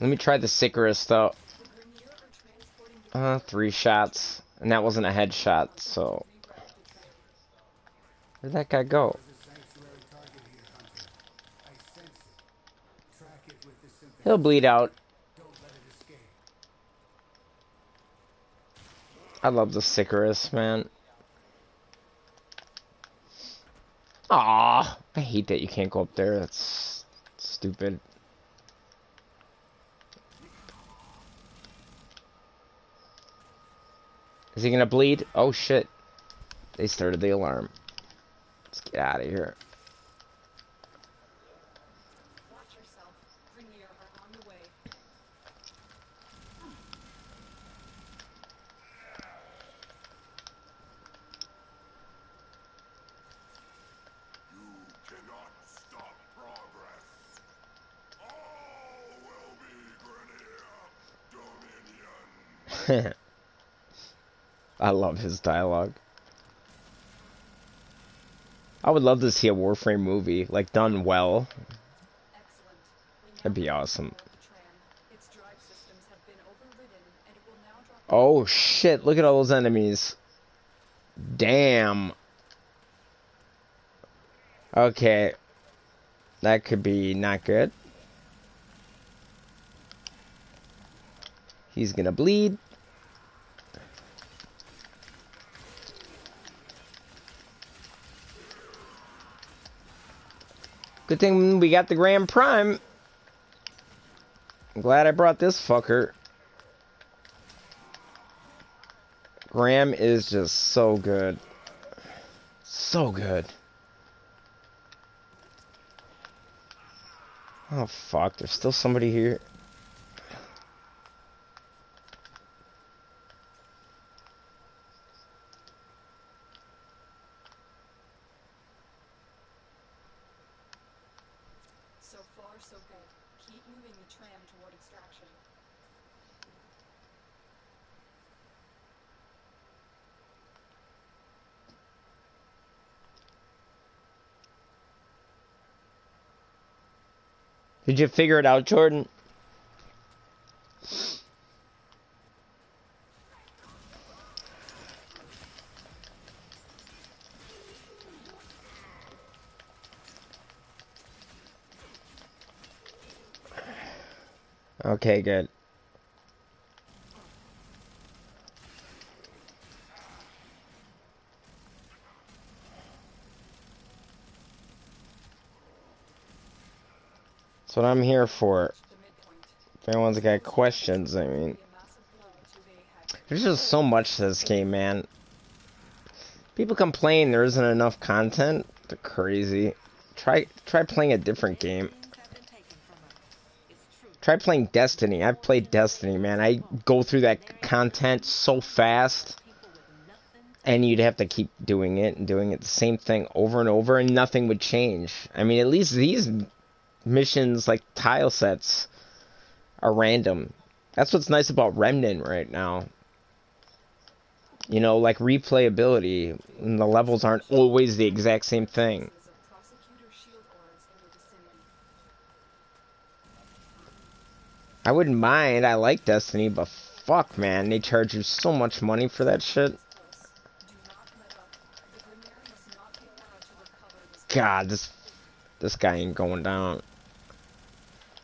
Let me try the Sicarus though. 3 shots. And that wasn't a headshot, so... Where'd that guy go? He'll bleed out. I love the Sicarus, man. Aww. I hate that you can't go up there. That's stupid. Is he gonna bleed? Oh shit. They started the alarm. Let's get out of here. Watch yourself. Rainier are on the way. Cannot stop progress. All will be Grenier Dominion. I love his dialogue. I would love to see a Warframe movie, like, done well. Excellent. We now That'd be have awesome. control of the tram. Its drive systems have been overridden, and it will now drop. Oh shit, look at all those enemies. Damn. Okay. That could be not good. He's gonna bleed. Good thing we got the Grand Prime. I'm glad I brought this fucker. Graham is just so good. So good. Oh fuck, there's still somebody here. So far, so good. Keep moving the tram toward extraction. Did you figure it out, Jordan? Okay, good. That's what I'm here for. The midpoint. If anyone's got questions, I mean... Be a massive blow to Ahab. There's just so much to this game, man. People complain there isn't enough content. They're crazy. Try playing a different game. Try playing Destiny. I've played Destiny, man. I go through that content so fast. And you'd have to keep doing it and doing it the same thing over and over, and nothing would change. I mean, at least these missions, like tile sets, are random. That's what's nice about Remnant right now. You know, like replayability, and the levels aren't always the exact same thing. Of prosecutor shield auras in your vicinity. I wouldn't mind, I like Destiny, but fuck, man, they charge you so much money for that shit. Close. Do not let up. The Grenier must not be allowed to recover this. God, this guy ain't going down.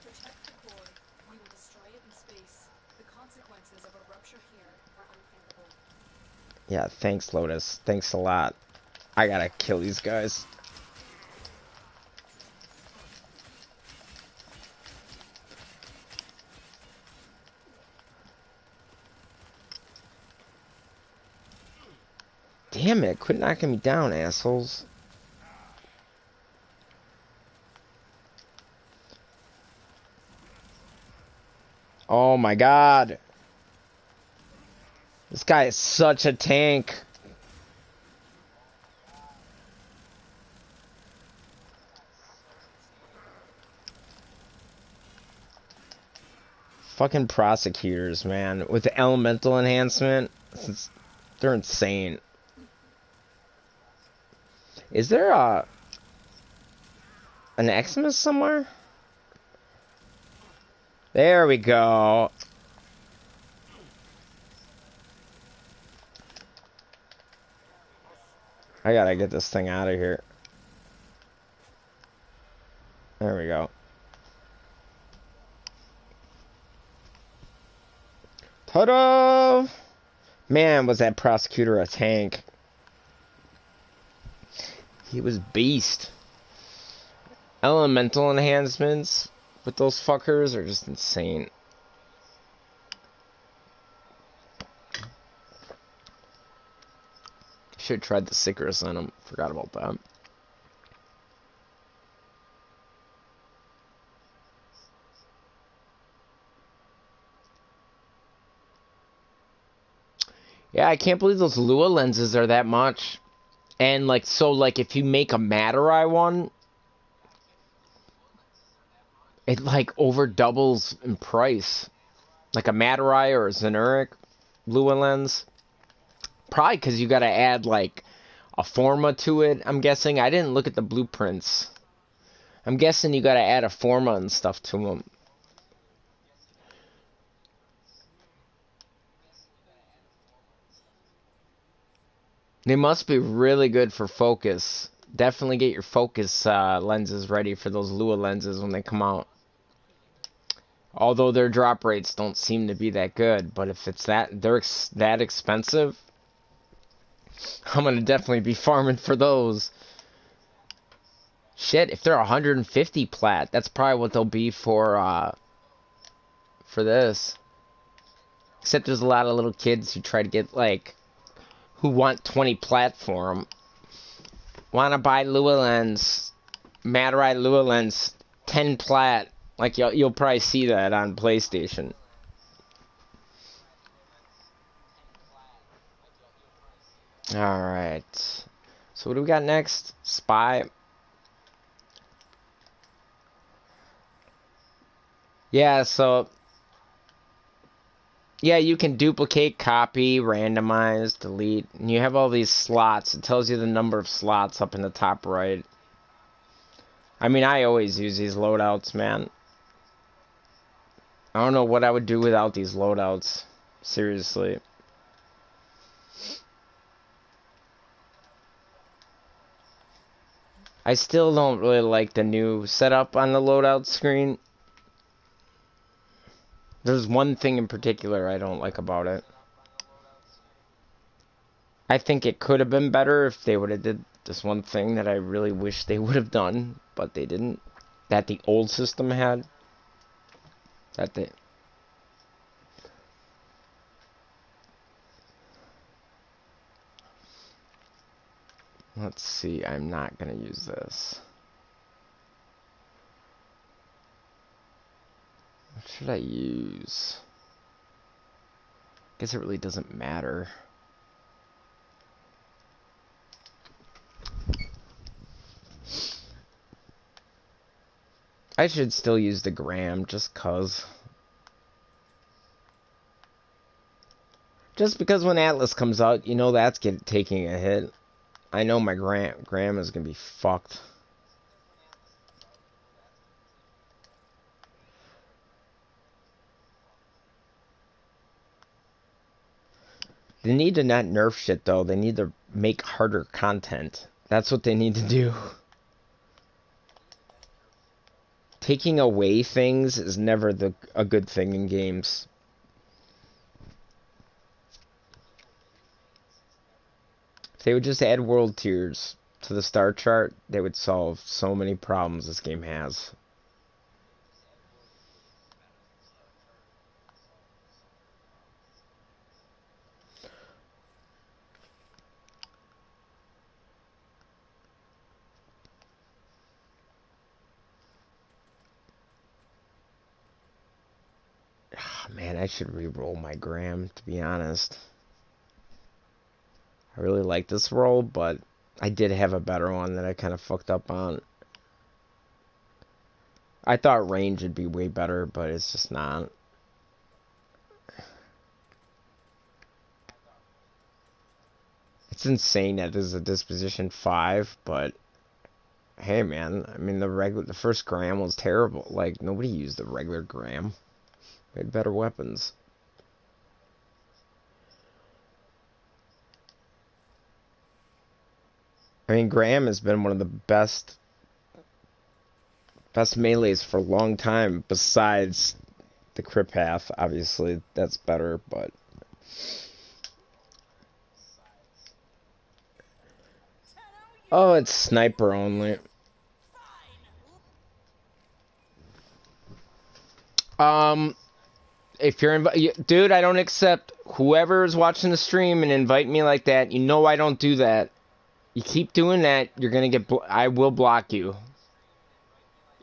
Protect the core. We will destroy it in space. The consequences of a rupture here are unthinkable. Yeah, thanks, Lotus. Thanks a lot. I gotta kill these guys. Damn it, quit knocking me down, assholes. Oh my god. This guy is such a tank. Fucking prosecutors, man. With the elemental enhancement, they're insane. Is there an Xmas somewhere? There we go. I gotta get this thing out of here. There we go. Ta-da! Man, was that prosecutor a tank. He was beast. Elemental enhancements with those fuckers are just insane. Should have tried the Sickers on him. Forgot about that. Yeah, I can't believe those Lua lenses are that much. And like, so like if you make a Matter Eye one, it like over doubles in price. Like a Matter Eye or a Zenuric Lua lens. Probably because you gotta add like a Forma to it, I'm guessing. I didn't look at the blueprints. I'm guessing you gotta add a Forma and stuff to them. They must be really good for focus. Definitely get your focus lenses ready for those Lua lenses when they come out. Although their drop rates don't seem to be that good, but if it's that that expensive, I'm gonna definitely be farming for those. Shit, if they're 150 plat, that's probably what they'll be for this. Except there's a lot of little kids who try to get like who want 20 plat for them. Wanna buy Lua lens, Matter Eye Lua lens, 10 plat. Like you'll probably see that on PlayStation. All right. So what do we got next? Spy. Yeah. So yeah, you can duplicate, copy, randomize, delete, and you have all these slots. It tells you the number of slots up in the top right. I mean, I always use these loadouts, man. I don't know what I would do without these loadouts. Seriously. I still don't really like the new setup on the loadout screen. There's one thing in particular I don't like about it. I think it could have been better if they would have did this one thing that I really wish they would have done, but they didn't. That the old system had. That they... Let's see, I'm not going to use this. What should I use? I guess it really doesn't matter. I should still use the gram, just cause. Just because when Atlas comes out, you know that's taking a hit. I know my gram is gonna be fucked. They need to not nerf shit though. They need to make harder content. That's what they need to do. Taking away things is never a good thing in games. If they would just add world tiers to the star chart, they would solve so many problems this game has. Man, I should re-roll my gram, to be honest. I really like this roll, but I did have a better one that I kind of fucked up on. I thought range would be way better, but it's just not. It's insane that this is a disposition 5, but hey man, I mean the first gram was terrible. Like nobody used the regular gram. We had better weapons. I mean, Graham has been one of the best melees for a long time, besides the Crip Path. Obviously, that's better, but... Oh, it's sniper only. If you're dude, I don't accept whoever's watching the stream and invite me like that. You know I don't do that. You keep doing that, you're gonna get. I will block you.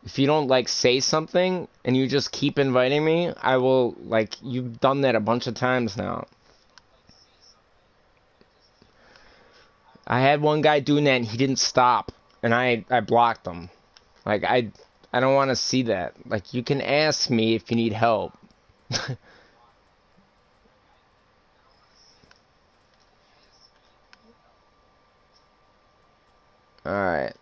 If you don't like say something and you just keep inviting me, I will like. You've done that a bunch of times now. I had one guy doing that and he didn't stop, and I blocked him. Like I don't want to see that. Like you can ask me if you need help. All right.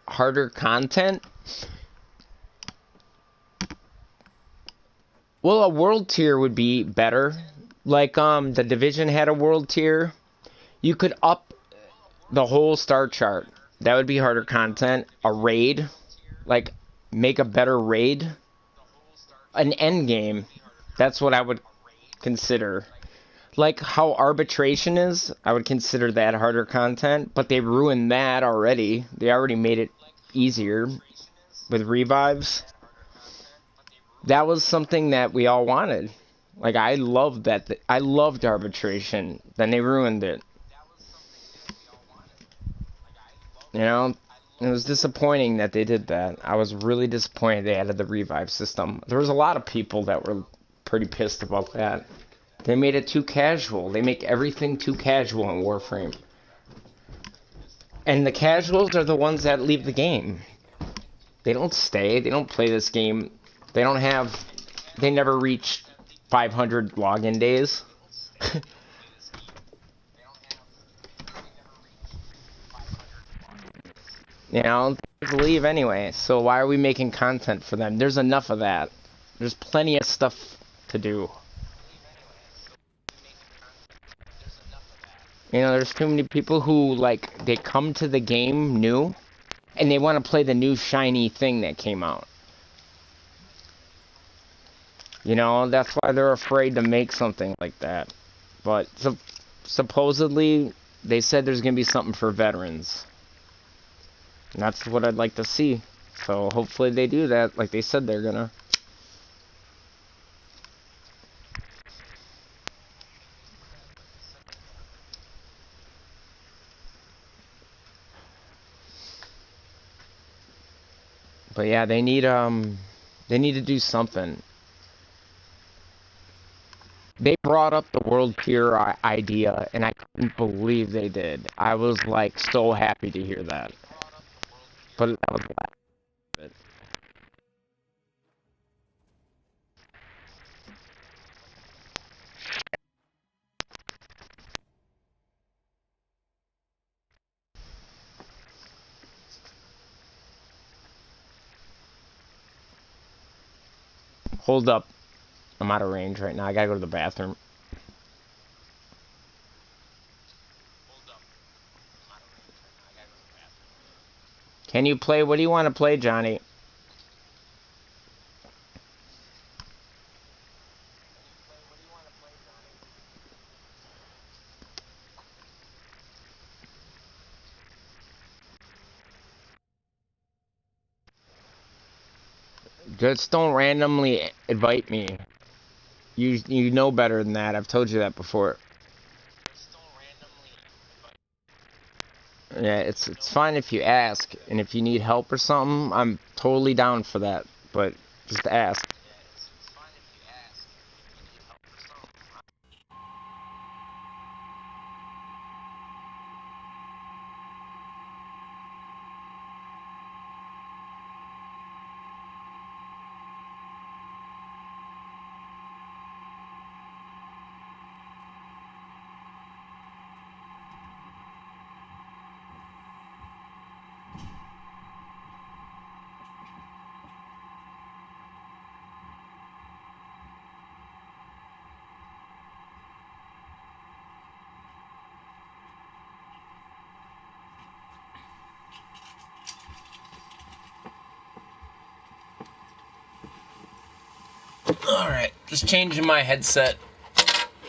Harder content. Well, a world tier would be better. Like the Division had a world tier. You could up the whole star chart. That would be harder content. A raid, like make a better raid. An end game. That's what I would consider. Like how arbitration is, I would consider that harder content, but they ruined that already. They already made it easier with revives. That was something that we all wanted. Like I loved that. I loved arbitration. Then they ruined it. You know, it was disappointing that they did that. I was really disappointed they added the revive system. There was a lot of people that were pretty pissed about that. They made it too casual. They make everything too casual in Warframe. And the casuals are the ones that leave the game. They don't stay. They don't play this game. They don't have... They never reach 500 login days. You know, they leave anyway. So why are we making content for them? There's enough of that. There's plenty of stuff to do. You know, there's too many people who, like, they come to the game new, and they want to play the new shiny thing that came out. You know, that's why they're afraid to make something like that. But supposedly, they said there's going to be something for veterans. And that's what I'd like to see. So hopefully they do that like they said they're going to. But yeah, they need to do something. They brought up the world peer idea, and I couldn't believe they did. I was like so happy to hear that. But that was it. Hold up. I'm out of range right now. I gotta go to the bathroom. Can you play? What do you want to play, Johnny? Just don't randomly invite me. You know better than that. I've told you that before. Yeah, it's fine if you ask, and if you need help or something, I'm totally down for that. But just ask. Alright, just changing my headset.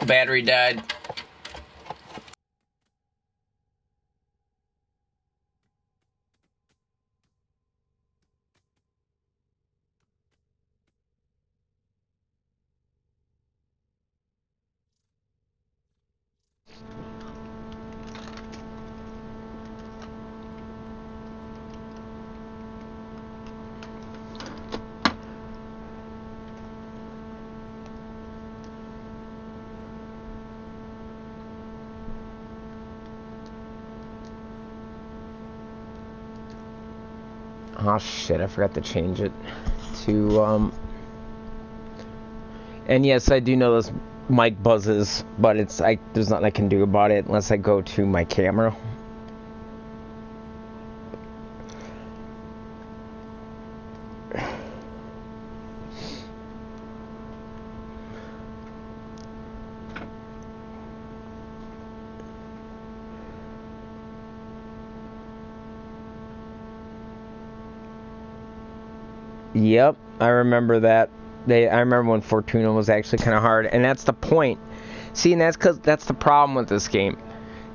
Battery died. Oh shit, I forgot to change it to, and yes, I do know this mic buzzes, but there's nothing I can do about it unless I go to my camera. Yep, I remember that. I remember when Fortuna was actually kind of hard, and that's the point. See, and that's the problem with this game.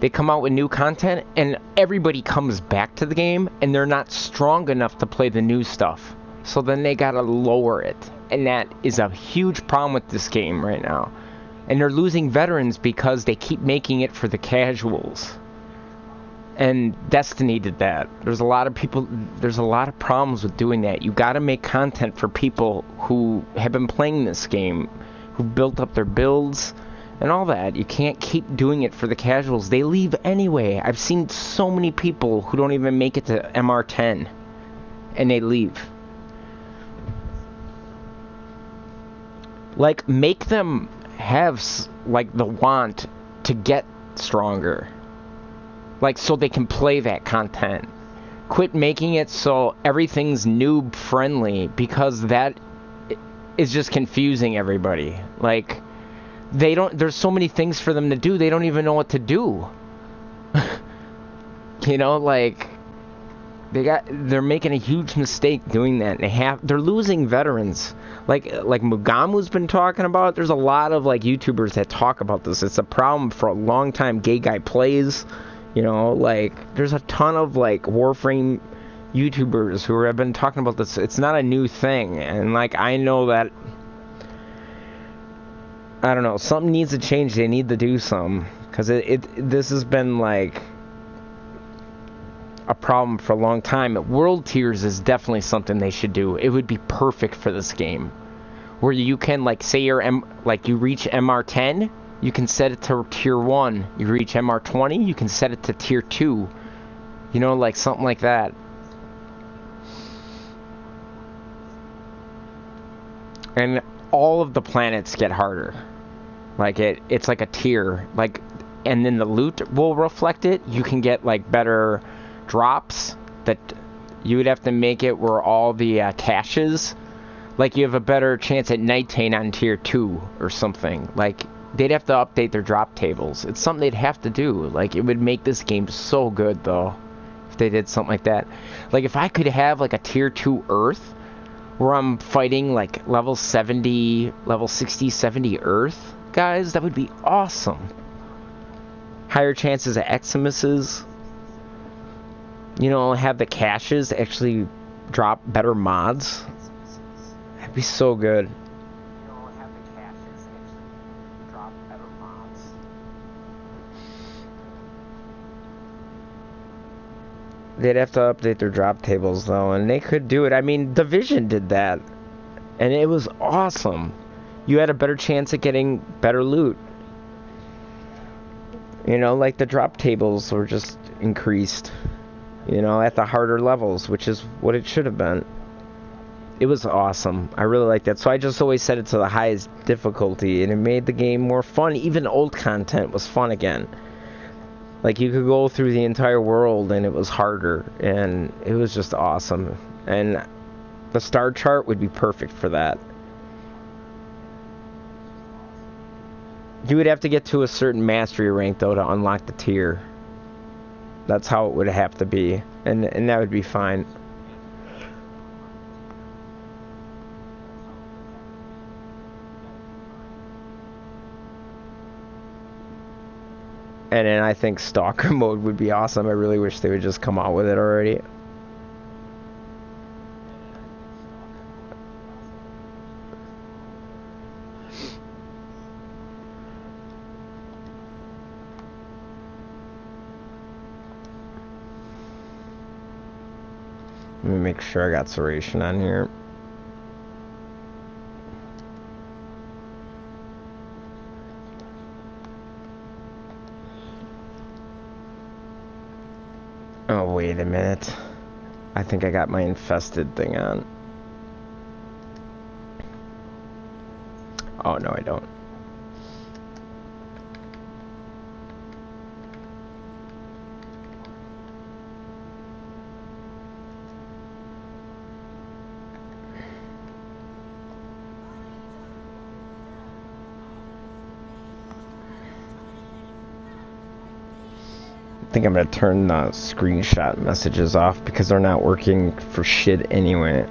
They come out with new content, and everybody comes back to the game, and they're not strong enough to play the new stuff. So then they gotta lower it, and that is a huge problem with this game right now. And they're losing veterans because they keep making it for the casuals. And Destiny did that. There's a lot of problems with doing that. You gotta make content for people who have been playing this game, who built up their builds, and all that. You can't keep doing it for the casuals. They leave anyway. I've seen so many people who don't even make it to MR10, and they leave. Like, make them have, like, the want to get stronger. Like, so they can play that content. Quit making it so everything's noob friendly, because that is just confusing everybody. Like, there's so many things for them to do, they don't even know what to do. You know, like, they're making a huge mistake doing that. They're losing veterans. Like Mugamu's been talking about. There's a lot of, like, YouTubers that talk about this. It's a problem for a long time. Gay Guy Plays. You know, like, there's a ton of, like, Warframe YouTubers who have been talking about this. It's not a new thing. And, like, I know that, I don't know, something needs to change. They need to do something. Because this has been, like, a problem for a long time. World tiers is definitely something they should do. It would be perfect for this game. Where you can, like, say you reach MR10, you can set it to tier 1. You reach MR20, you can set it to tier 2. You know, like, something like that. And all of the planets get harder. Like, it's like a tier. Like, and then the loot will reflect it. You can get, like, better drops. That you would have to make it where all the caches, like, you have a better chance at Nighttane on tier 2 or something. Like, they'd have to update their drop tables. It's something they'd have to do. Like, it would make this game so good, though, if they did something like that. Like, if I could have, like, a tier 2 Earth where I'm fighting, like, level 70, level 60, 70 Earth guys, that would be awesome. Higher chances of Eximuses. You know, have the caches actually drop better mods. That'd be so good. They'd have to update their drop tables, though, and they could do it. I mean, Division did that, and it was awesome. You had a better chance at getting better loot. You know, like, the drop tables were just increased, you know, at the harder levels, which is what it should have been. It was awesome. I really liked that. So I just always set it to the highest difficulty, and it made the game more fun. Even old content was fun again. Like, you could go through the entire world, and it was harder, and it was just awesome. And the star chart would be perfect for that. You would have to get to a certain mastery rank, though, to unlock the tier. That's how it would have to be, and that would be fine. And then I think Stalker mode would be awesome. I really wish they would just come out with it already. Let me make sure I got Serration on here. Oh, wait a minute. I think I got my infested thing on. Oh, no, I don't. I think I'm gonna turn the screenshot messages off because they're not working for shit anyway.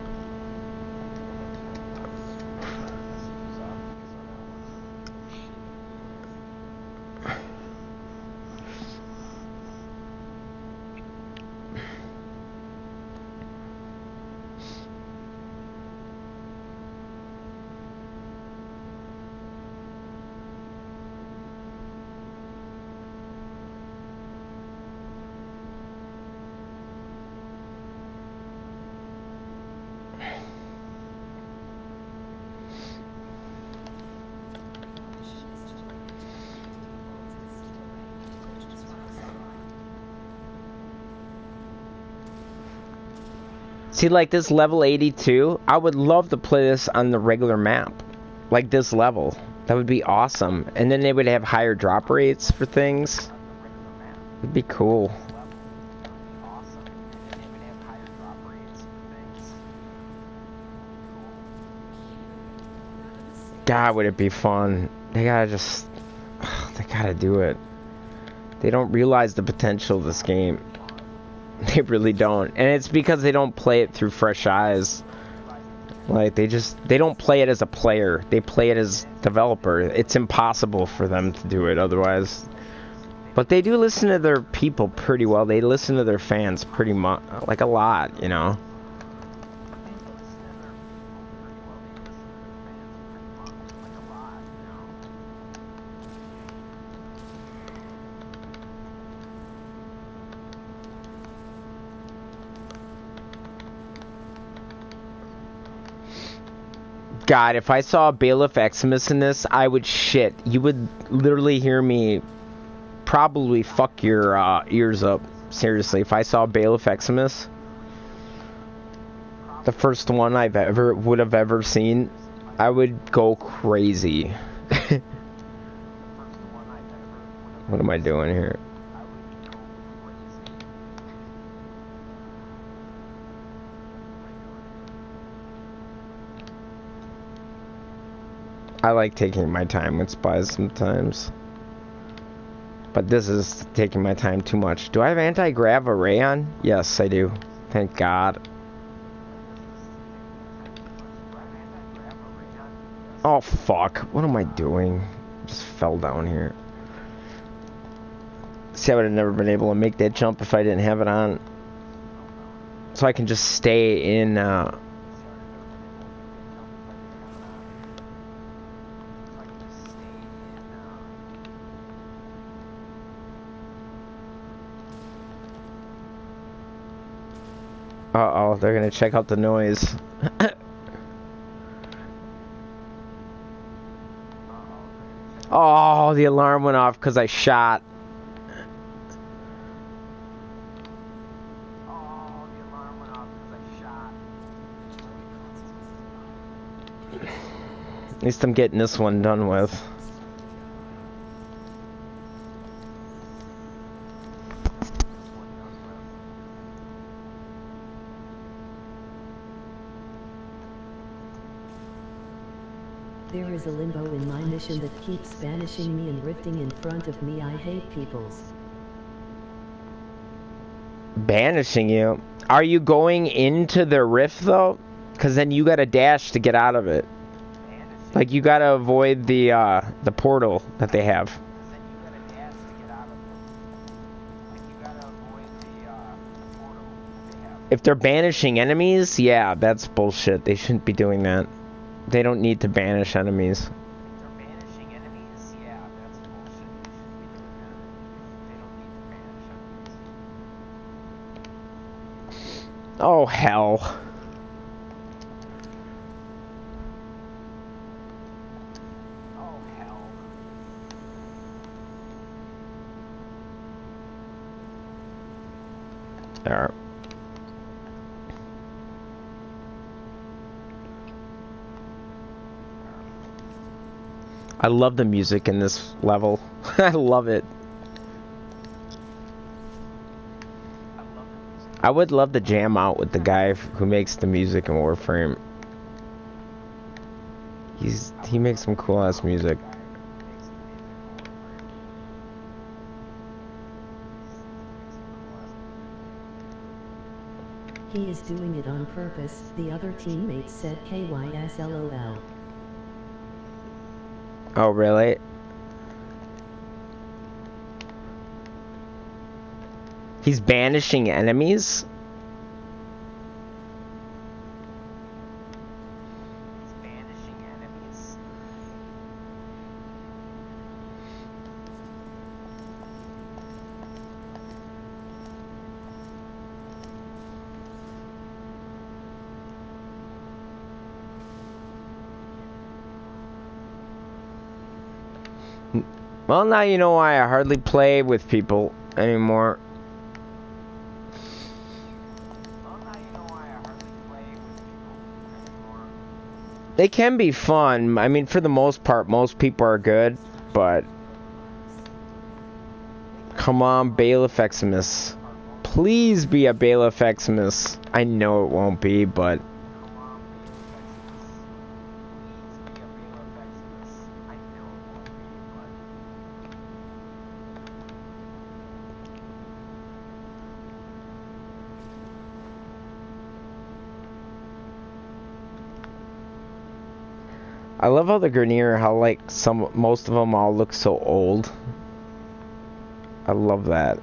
See, like this level 82, I would love to play this on the regular map. Like this level. That would be awesome. And then they would have higher drop rates for things. It'd be cool. God, would it be fun. They gotta just... they gotta do it. They don't realize the potential of this game. They really don't. And it's because they don't play it through fresh eyes. Like, they don't play it as a player. They play it as developer. It's impossible for them to do it otherwise. But they do listen to their people pretty well. They listen to their fans pretty much, like a lot, you know. God, if I saw Bailiff Eximus in this, I would shit. You would literally hear me probably fuck your ears up. Seriously, if I saw Bailiff Eximus, the first one I would have ever seen, I would go crazy. What am I doing here? I like taking my time with spies sometimes. But this is taking my time too much. Do I have anti-grav array on? Yes, I do. Thank God. Oh, fuck. What am I doing? Just fell down here. See, I would have never been able to make that jump if I didn't have it on. So I can just stay in... Uh-oh, they're gonna check out the noise. Oh, the alarm went off because I shot. At least I'm getting this one done with. There is a limbo in my mission that keeps banishing me and rifting in front of me. I hate peoples. Banishing you? Are you going into their rift though? Because then you gotta dash to get out of it. Like you gotta avoid the portal that they have. If they're banishing enemies, yeah, that's bullshit. They shouldn't be doing that. They don't need to banish enemies. Oh, hell. There. I love the music in this level. I love it. I would love to jam out with the guy who makes the music in Warframe. He makes some cool ass music. He is doing it on purpose, the other teammates said KYSLOL. Oh, really? He's banishing enemies? Well, now you know why I hardly play with people anymore. They can be fun. I mean, for the most part, most people are good, but... Come on, Bailiff Eximus. Please be a Bailiff Eximus. I know it won't be, but... I love how the Grenier, how like most of them all look so old. I love that.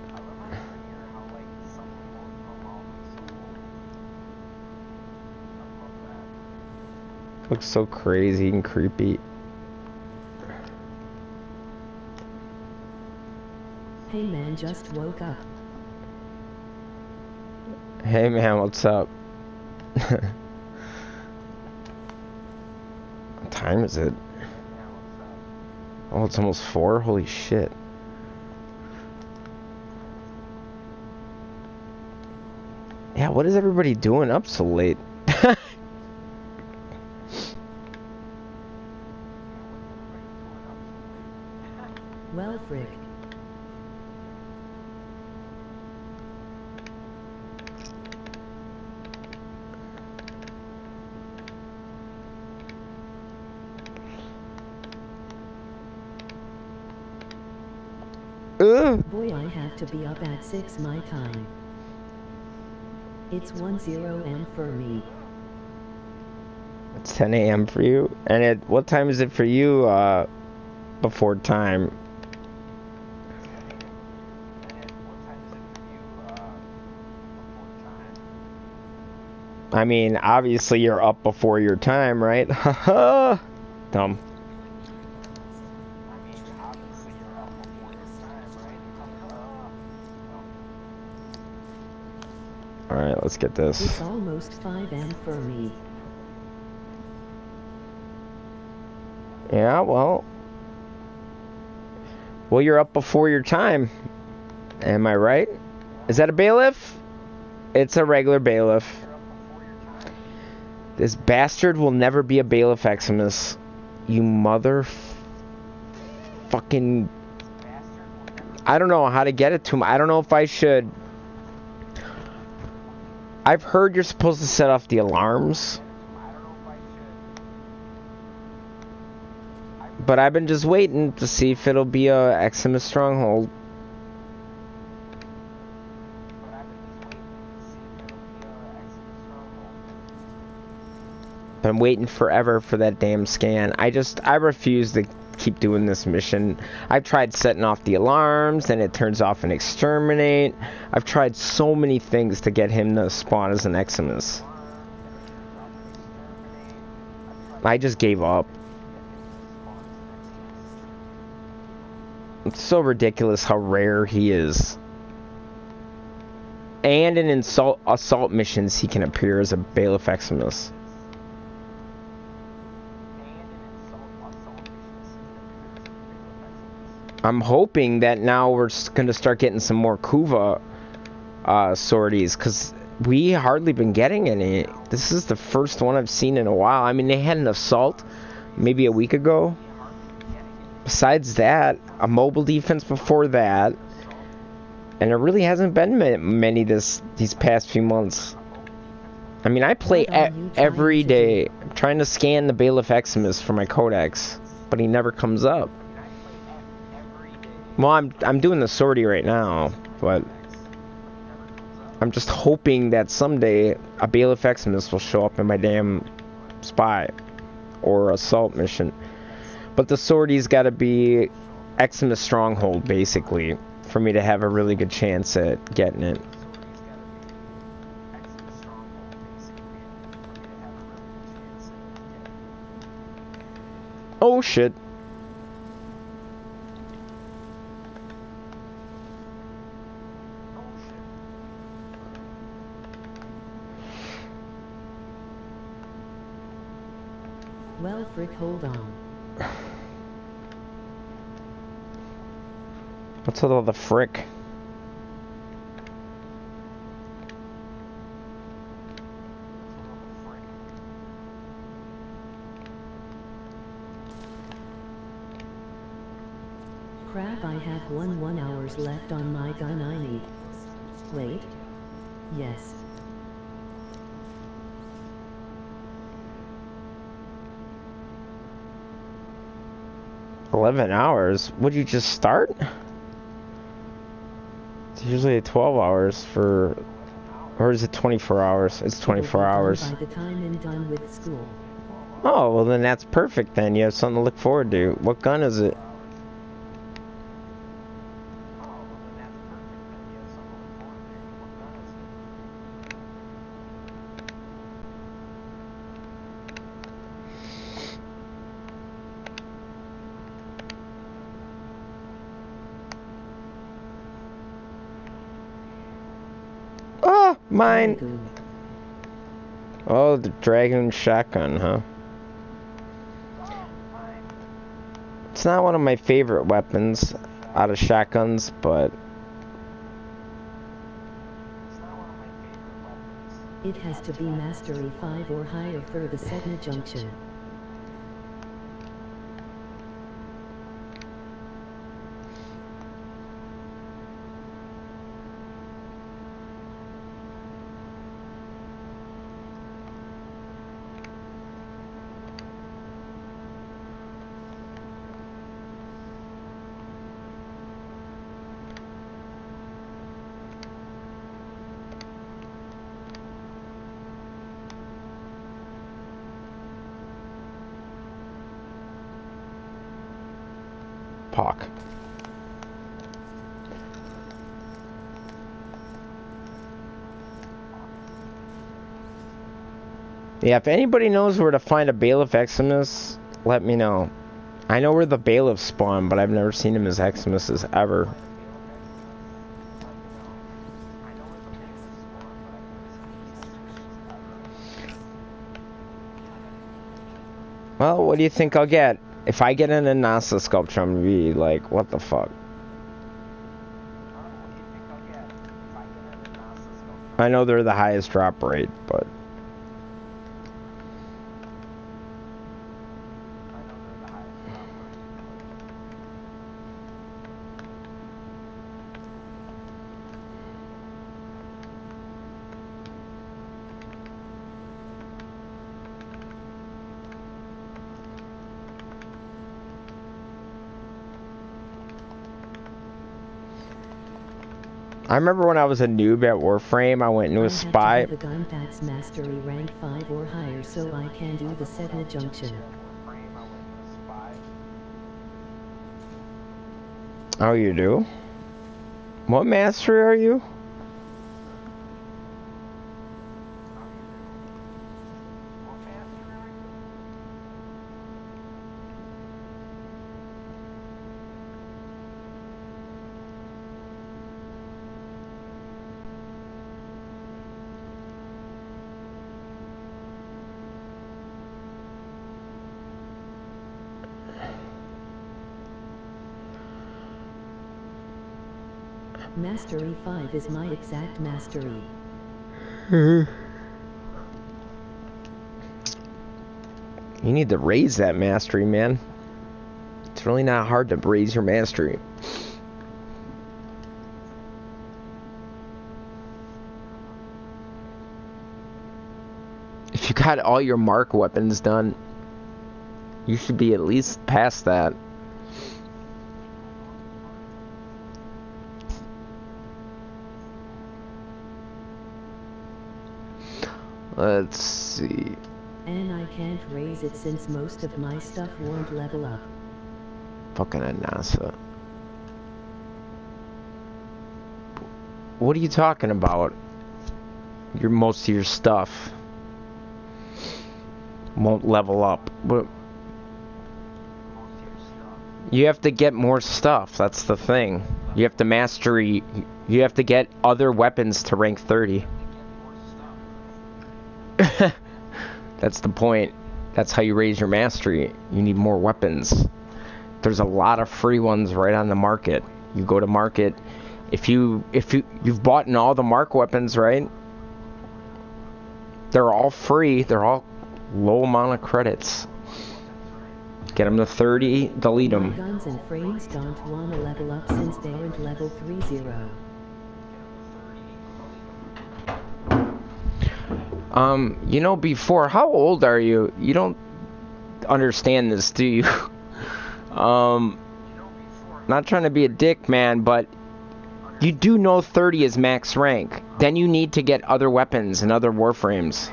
Looks so crazy and creepy. Hey man, just woke up. Hey man, what's up? What time is it? Oh, it's almost 4? Holy shit. Yeah, what is everybody doing up so late? Well, frick. Boy, I have to be up at 6 my time. It's 10 am for me. It's 10 a.m. for you? And what time is it for you, before time? I mean, obviously you're up before your time, right? Haha! Dumb. Alright, let's get this. It's almost 5 am for me. Yeah, well, you're up before your time. Am I right? Is that a bailiff? It's a regular bailiff. This bastard will never be a Bailiff Eximus. You mother... fucking... I don't know how to get it to him. I don't know if I should... I've heard you're supposed to set off the alarms. But I've been just waiting to see if it'll be a Eximus stronghold. Been waiting forever for that damn scan. I refuse to keep doing this mission. I've tried setting off the alarms, and it turns off an exterminate. I've tried so many things to get him to spawn as an Eximus. I just gave up. It's so ridiculous how rare he is. And in assault missions, he can appear as a Bailiff Eximus. I'm hoping that now we're going to start getting some more Kuva sorties, because we hardly been getting any. This is the first one I've seen in a while. I mean, they had an assault maybe a week ago. Besides that, a mobile defense before that. And there really hasn't been many these past few months. I mean, I play every day. I'm trying to scan the Bailiff Eximus for my codex, but he never comes up. Well, I'm doing the sortie right now, but I'm just hoping that someday a Bailiff Eximus will show up in my damn spy or assault mission. But the sortie's got to be Eximus Stronghold, basically, for me to have a really good chance at getting it. Oh shit. Well, frick, hold on. What's with all the frick? Crap, I have 1 hours left on my gun. I need... Wait. Yes. $11? Would you just start? It's usually 12 hours for... Or is it 24 hours? It's 24 hours. By the time I'm done with school. Oh, well then that's perfect then. You have something to look forward to. What gun is it? Mine. Dragoon. Oh, the Dragoon shotgun, huh? It's not one of my favorite weapons out of shotguns, but It has to be Mastery 5 or higher for the Sedna Junction. Pock. Yeah, if anybody knows where to find a Bailiff Eximus, let me know. I know where the bailiffs spawn, but I've never seen him as Eximuses ever. Well, what do you think I'll get? If I get an Anasa sculpture, I'm gonna be like, what the fuck? I know they're the highest drop rate, but... I remember when I was a noob at Warframe, I went into a spy. I have to have a gun that's Mastery rank 5 or higher so I can do the Sedna Junction. Oh, you do? What mastery are you? Mastery 5 is my exact mastery. You need to raise that mastery, man. It's really not hard to raise your mastery. If you got all your mark weapons done, you should be at least past that. Let's see. And I can't raise it since most of my stuff won't level up. Fucking Anasa. What are you talking about? Most of your stuff won't level up. But you have to get more stuff. That's the thing. You have to mastery. You have to get other weapons to rank 30. That's the point. That's how you raise your mastery. You need more weapons. There's a lot of free ones right on the market. You go to market. If you've bought in all the mark weapons, right? They're all free. They're all low amount of credits. Get them to 30, delete them. Guns and frames don't wanna level up since they aren't level 30. You know, before, how old are you? You don't understand this, do you? Not trying to be a dick, man, but you do know 30 is max rank. Then you need to get other weapons and other warframes.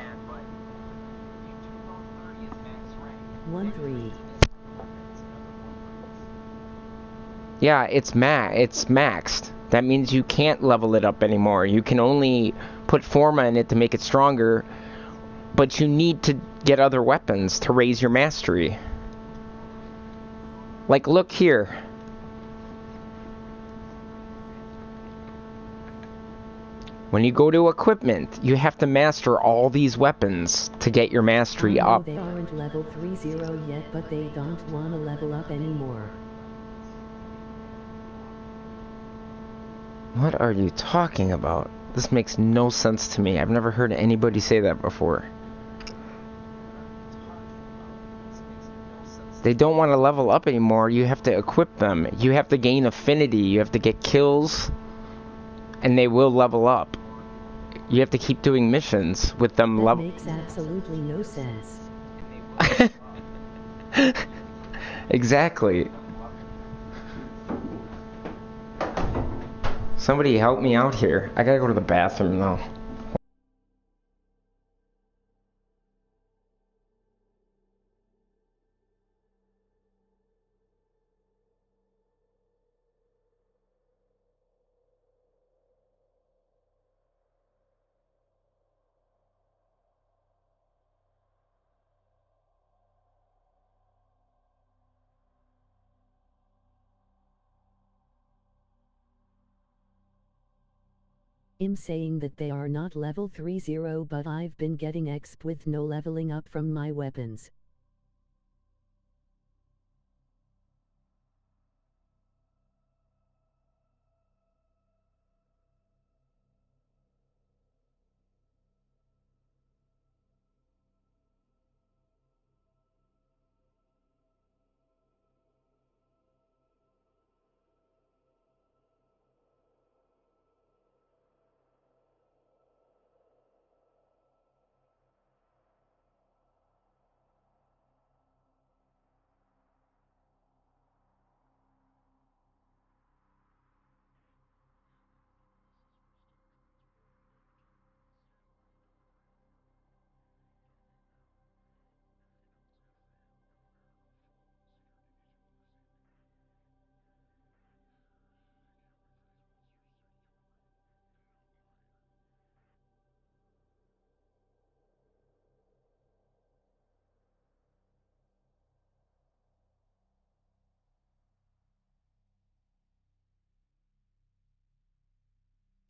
1-3. Yeah, it's maxed. That means you can't level it up anymore. You can only put Forma in it to make it stronger, but you need to get other weapons to raise your mastery. Like, look here. When you go to equipment, you have to master all these weapons to get your mastery up. They aren't level 30 yet, but they don't wanna level up anymore. What are you talking about? This makes no sense to me. I've never heard anybody say that before. They don't want to level up anymore. You have to equip them. You have to gain affinity. You have to get kills. And they will level up. You have to keep doing missions with them That level. makes absolutely no sense. Exactly. Somebody help me out here. I gotta go to the bathroom now. I'm saying that they are not level 30, but I've been getting exp with no leveling up from my weapons.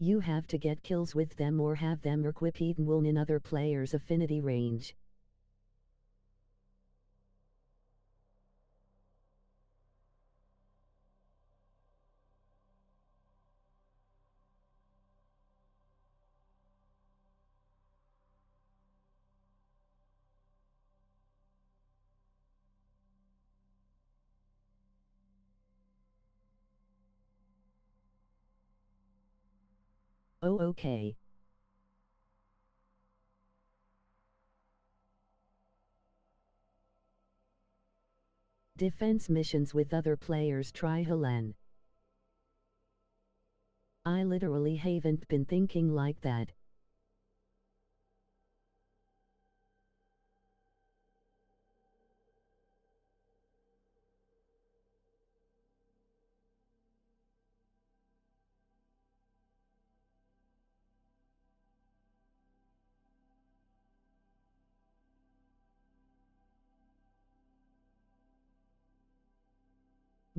You have to get kills with them or have them equipped will in other players' affinity range. Oh, okay. Defense missions with other players. Try Helen. I literally haven't been thinking like that.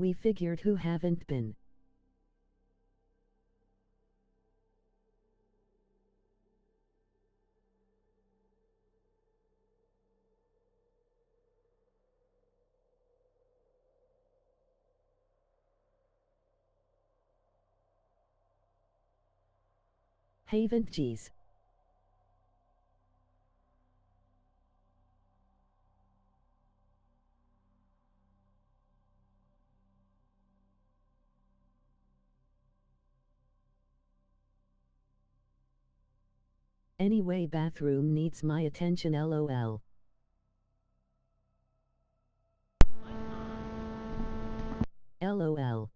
We figured who haven't been. Haven't geez. Anyway, bathroom needs my attention, lol. LOL.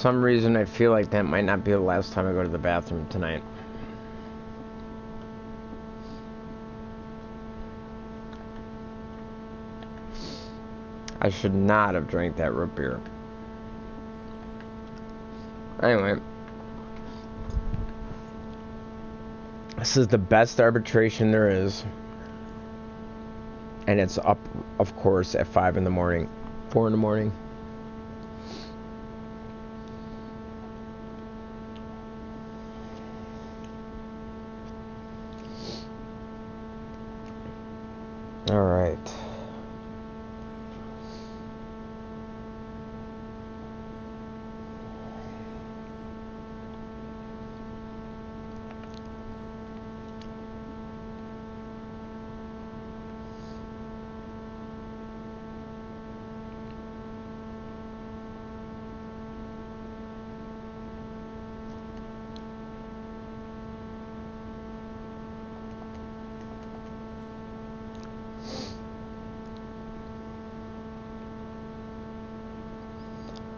some reason I feel like that might not be the last time I go to the bathroom tonight. I should not have drank that root beer. Anyway. This is the best arbitration there is. And it's up, of course, at 5 in the morning. 4 in the morning. All right.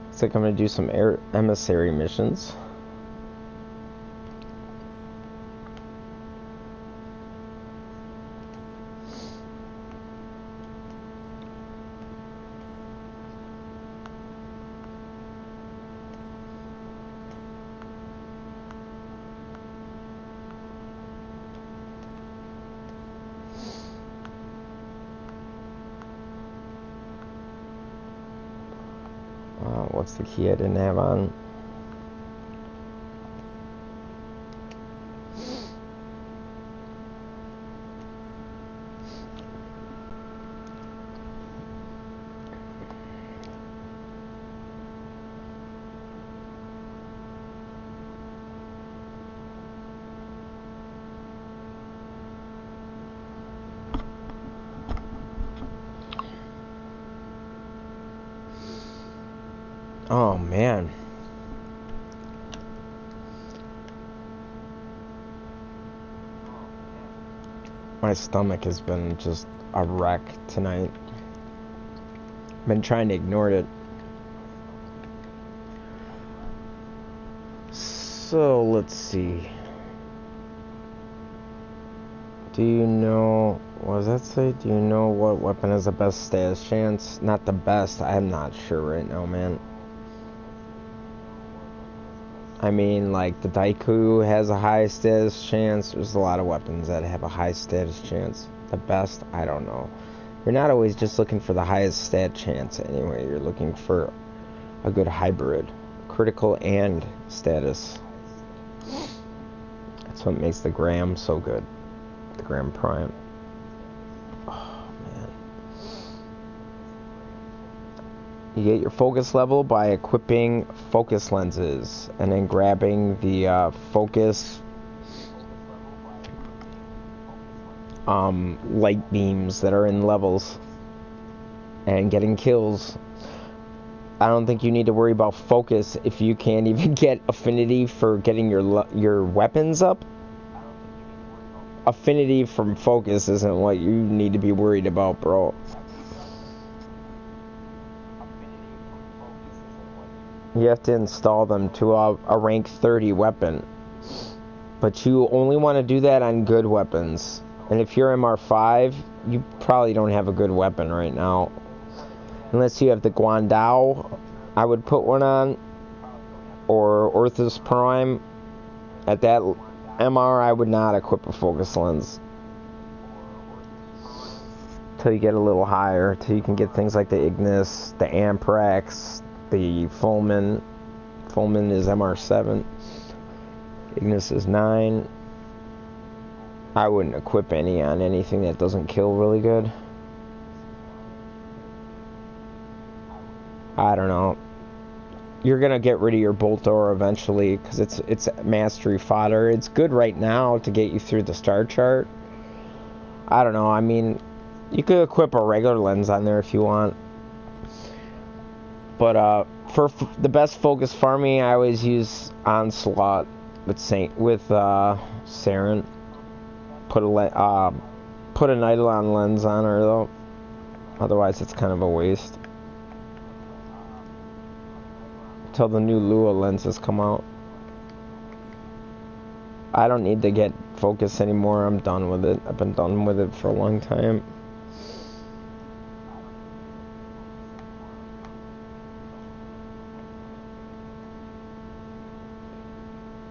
Looks like I'm gonna do some emissary missions. What's the key I didn't have on? Oh man. My stomach has been just a wreck tonight. Been trying to ignore it. So let's see. Do you know, what does that say? Do you know what weapon has the best status chance? Not the best, I'm not sure right now, man. I mean, like, the Daiku has a high status chance. There's a lot of weapons that have a high status chance. The best, I don't know. You're not always just looking for the highest stat chance anyway. You're looking for a good hybrid. Critical and status. That's what makes the Gram so good. The Gram Prime. You get your focus level by equipping focus lenses and then grabbing the focus light beams that are in levels and getting kills. I don't think you need to worry about focus if you can't even get affinity for getting your weapons up. Affinity from focus isn't what you need to be worried about, bro. You have to install them to a rank 30 weapon. But you only want to do that on good weapons. And if you're MR5, you probably don't have a good weapon right now. Unless you have the Guandao, I would put one on. Or Orthus Prime. At that MR, I would not equip a focus lens. Till you get a little higher. Till you can get things like the Ignis, the Amprax, the Fulman. Fulman is MR7. Ignis is 9. I wouldn't equip any on anything that doesn't kill really good. I don't know. You're gonna get rid of your Boltor eventually because it's mastery fodder. It's good right now to get you through the star chart. I don't know. I mean, you could equip a regular lens on there if you want. But for the best focus farming, I always use Onslaught with Saren. Put an Eidolon lens on her though. Otherwise, it's kind of a waste. till the new Lua lenses come out. I don't need to get focus anymore. I'm done with it. I've been done with it for a long time.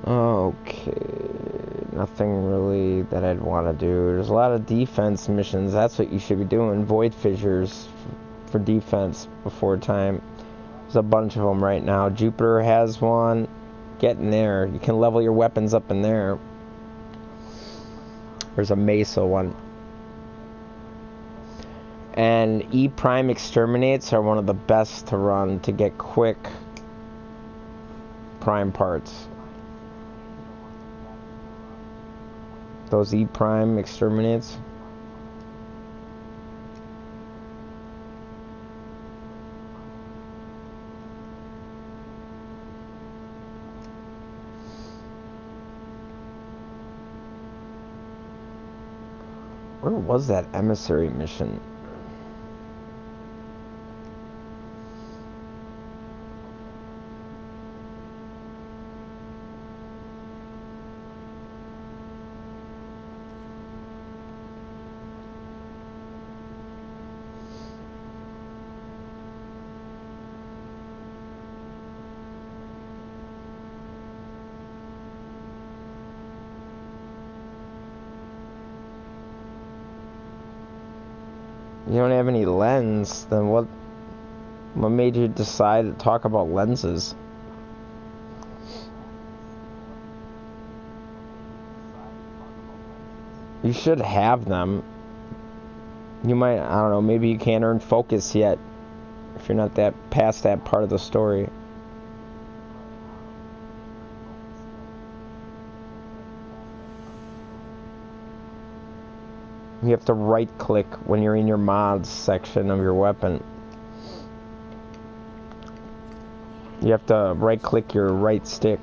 Okay, nothing really that I'd want to do. There's a lot of defense missions. That's what you should be doing. Void fissures for defense before time. There's a bunch of them right now. Jupiter has one. Get in there. You can level your weapons up in there. There's a Mesa one. And E Prime Exterminates are one of the best to run to get quick prime parts. Those E Prime Exterminates. Where was that emissary mission? You don't have any lens, then what made you decide to talk about lenses? You should have them. You might, I don't know, maybe you can't earn focus yet if you're not that past that part of the story. You have to right click when you're in your mods section of your weapon. You have to right click your right stick.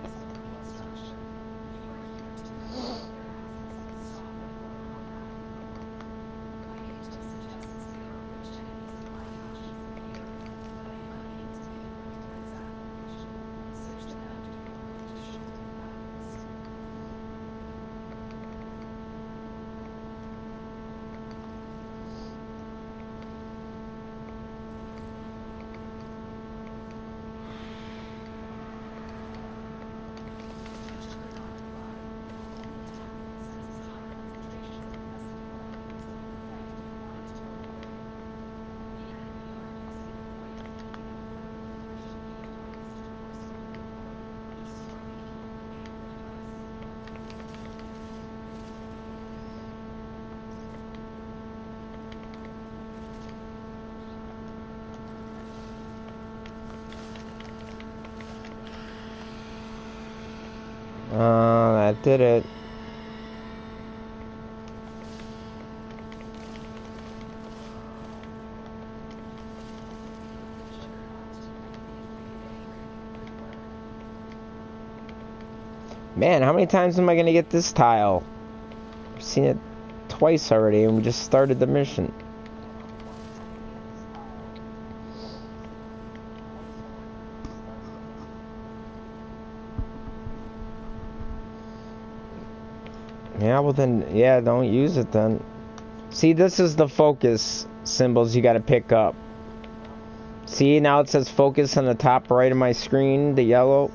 That did it. Man, how many times am I gonna get this tile? I've seen it twice already and we just started the mission. Yeah, well then, yeah, don't use it then. See, this is the focus symbols you gotta pick up. See, now it says focus on the top right of my screen, the yellow.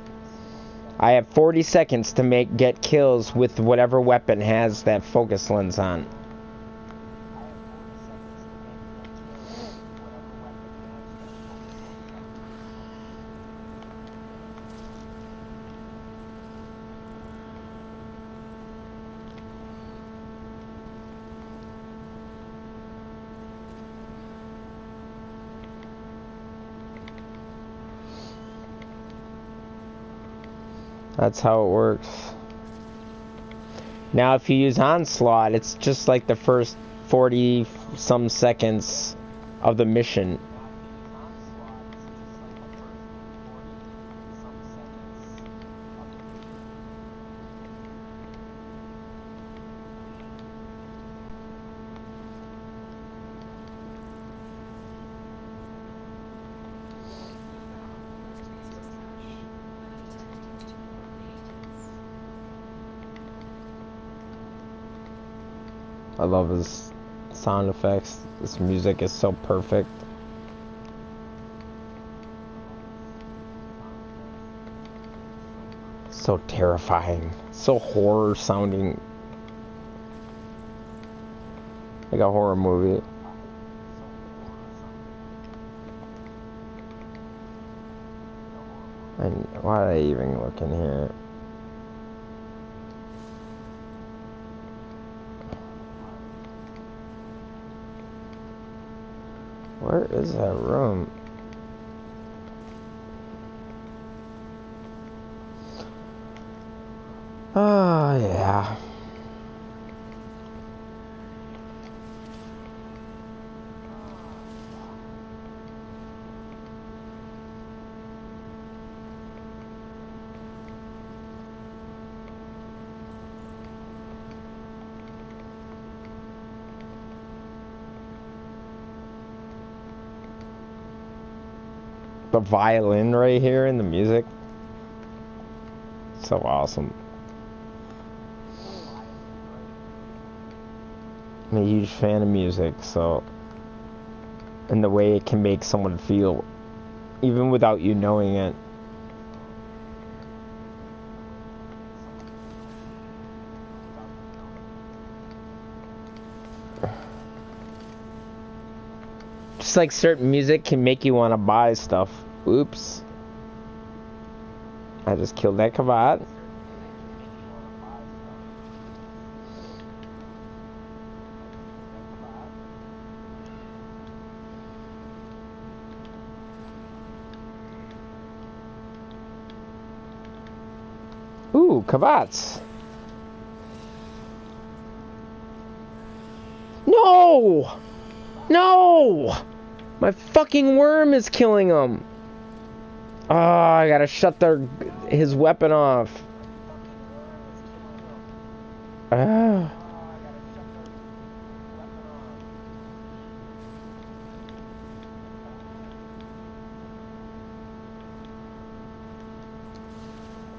I have 40 seconds to get kills with whatever weapon has that focus lens on. That's how it works. Now if you use Onslaught, it's just like the first 40 some seconds of the mission. I love his sound effects. This music is so perfect. So terrifying. So horror sounding. Like a horror movie. And why did I even look in here? Where is that room? Oh, yeah. The violin right here in the music. So awesome. I'm a huge fan of music, so, and the way it can make someone feel, even without you knowing it. Just like certain music can make you want to buy stuff. Oops. I just killed that kavat. Ooh, kavats. No! No! My fucking worm is killing him. Oh, I gotta shut his weapon off. Ah.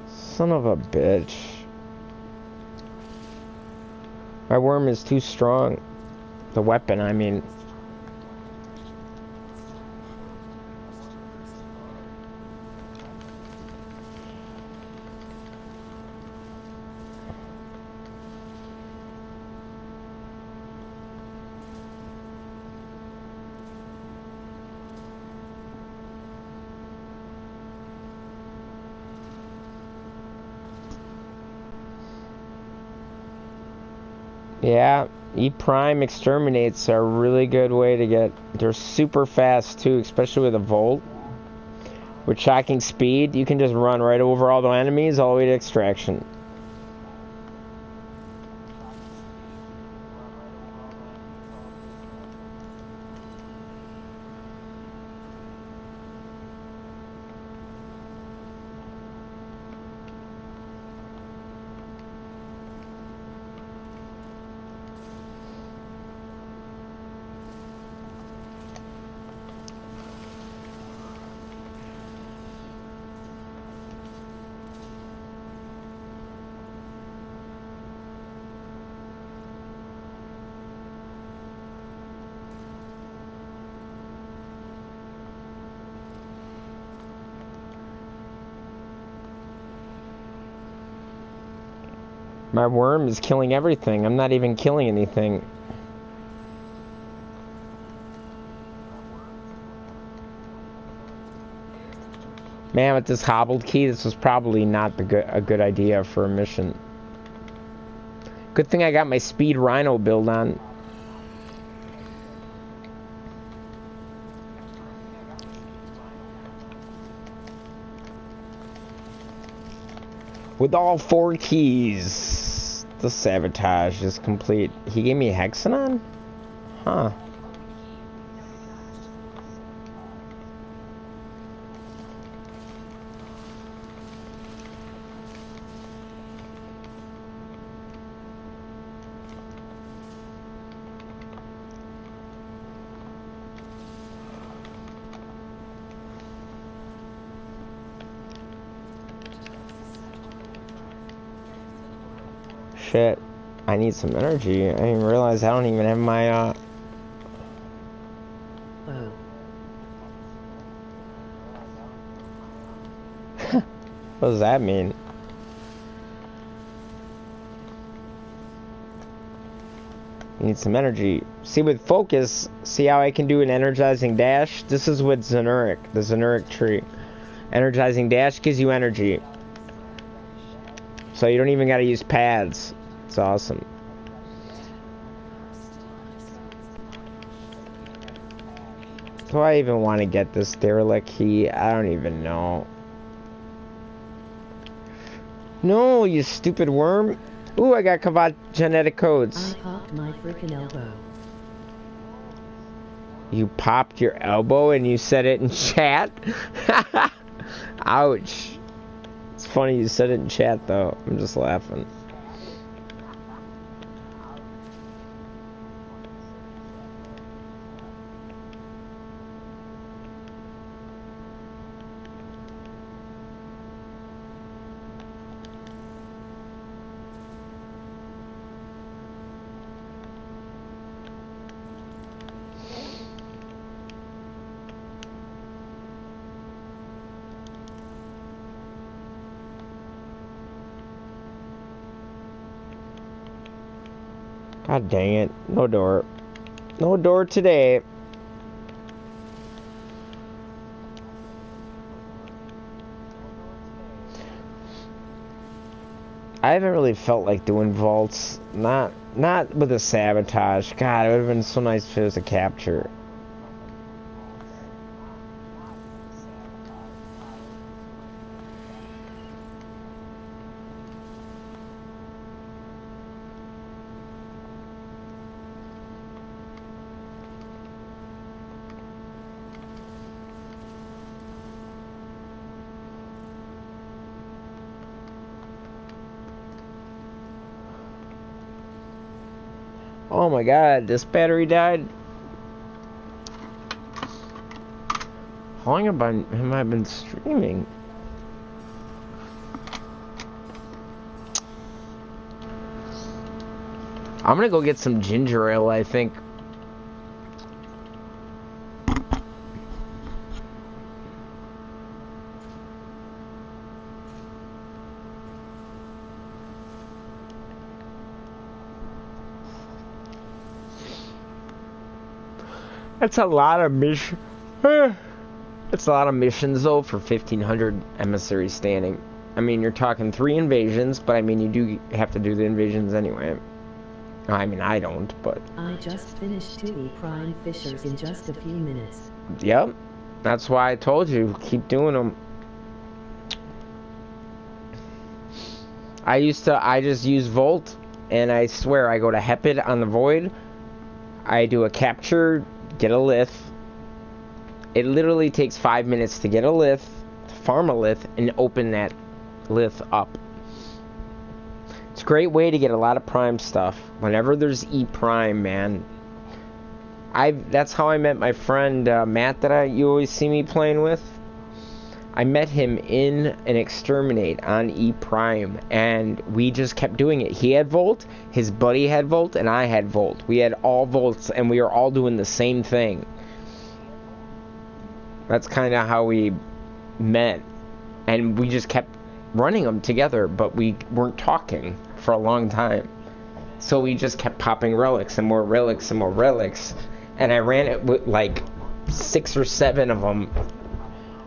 Son of a bitch. My worm is too strong. The weapon, I mean. Yeah, E Prime exterminates are a really good way to get. They're super fast too, especially with a Volt. With shocking speed, you can just run right over all the enemies all the way to extraction. My worm is killing everything. I'm not even killing anything. Man, with this hobbled key, this was probably not a good idea for a mission. Good thing I got my speed rhino build on. With all 4 keys, the sabotage is complete. He gave me a hexagon? Huh. Shit. I need some energy. I didn't realize I don't even have my, Oh. What does that mean? Need some energy. See, with focus, see how I can do an energizing dash? This is with Zenuric, the Zenuric tree. Energizing dash gives you energy. So you don't even gotta use pads. It's awesome. Do I even want to get this derelict key? I don't even know. No, you stupid worm. Ooh, I got Kavat genetic codes. I popped my frickin' elbow. You popped your elbow and you said it in chat? Ouch. It's funny you said it in chat though. I'm just laughing. God dang it. No door. No door today. I haven't really felt like doing vaults. Not with a sabotage. God, it would have been so nice if it was a capture. Oh my god, this battery died. How long have I been streaming? I'm gonna go get some ginger ale, I think. That's a lot of mission. That's a lot of missions though for 1,500 emissaries standing. I mean, you're talking 3 invasions, but I mean, you do have to do the invasions anyway. I mean, I don't, but... I just finished 2 prime fishers in just a few minutes. Yep. That's why I told you, keep doing them. I just use Volt, and I swear, I go to Hepid on the Void, I do a capture, get a lith. It literally takes 5 minutes to get a lith, farm a lith, and open that lith up. It's a great way to get a lot of prime stuff. Whenever there's E prime, man. That's how I met my friend Matt that you always see me playing with. I met him in an exterminate on E prime, and we just kept doing it. He had Volt, his buddy had Volt, and I had Volt. We had all Volts, and we were all doing the same thing. That's kind of how we met, and we just kept running them together, but we weren't talking for a long time. So we just kept popping relics and more relics and more relics, and I ran it with like 6 or 7 of them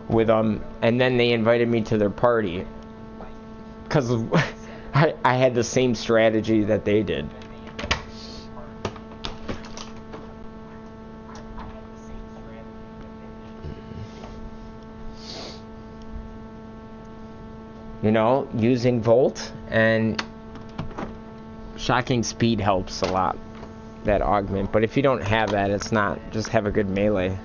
with them, and then they invited me to their party because I had the same strategy that they did. You know, using Volt and shocking speed helps a lot, that augment. But if you don't have that, it's not. Just have a good melee.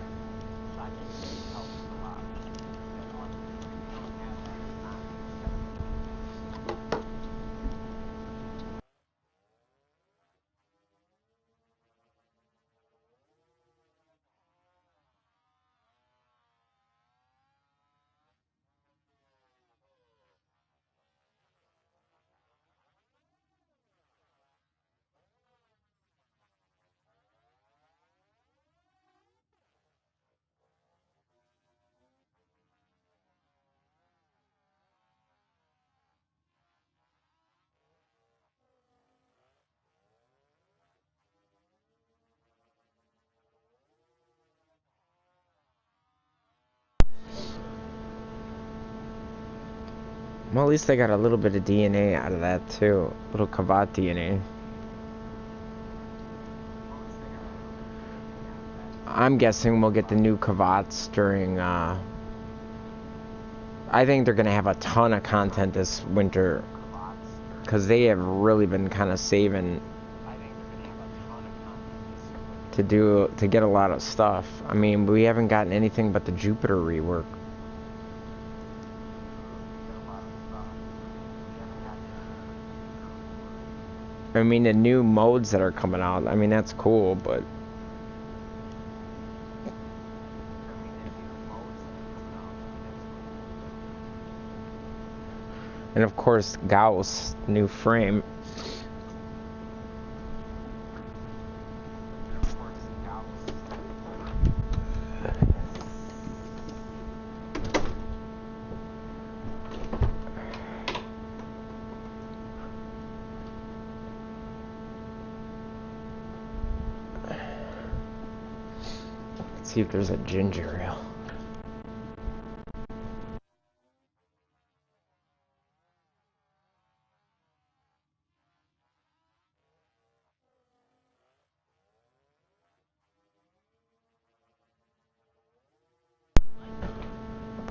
Well, at least they got a little bit of DNA out of that too. Little Kavat DNA. I'm guessing we'll get the new Kavats during, I think they're gonna have a ton of content this winter. Because they have really been kind of saving to get a lot of stuff. I mean, we haven't gotten anything but the Jupiter rework. I mean, the new modes that are coming out, I mean, that's cool, but... And of course, Gauss, new frame. Let's see if there's a ginger ale.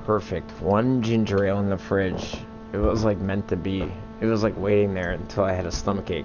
Perfect. One ginger ale in the fridge. It was like meant to be. It was like waiting there until I had a stomachache.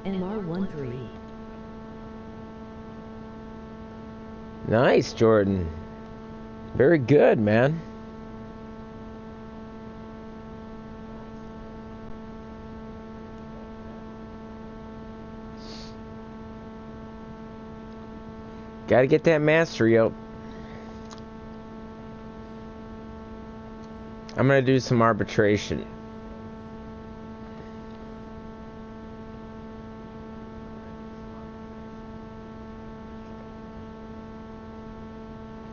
MR13. Nice, Jordan. Very good, man. Gotta get that mastery up. I'm gonna do some arbitration.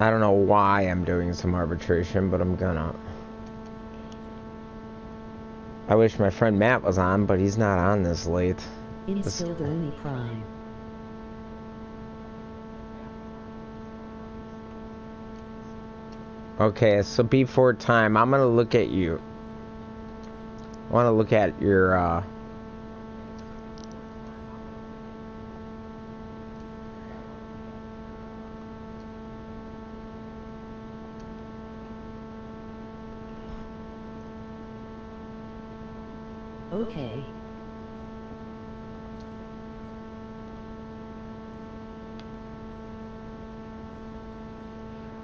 I don't know why I'm doing some arbitration, but I'm gonna. I wish my friend Matt was on, but he's not on this late. Instill the Uni Prime. Okay, so before time, I'm gonna look at you. I wanna look at your, Okay.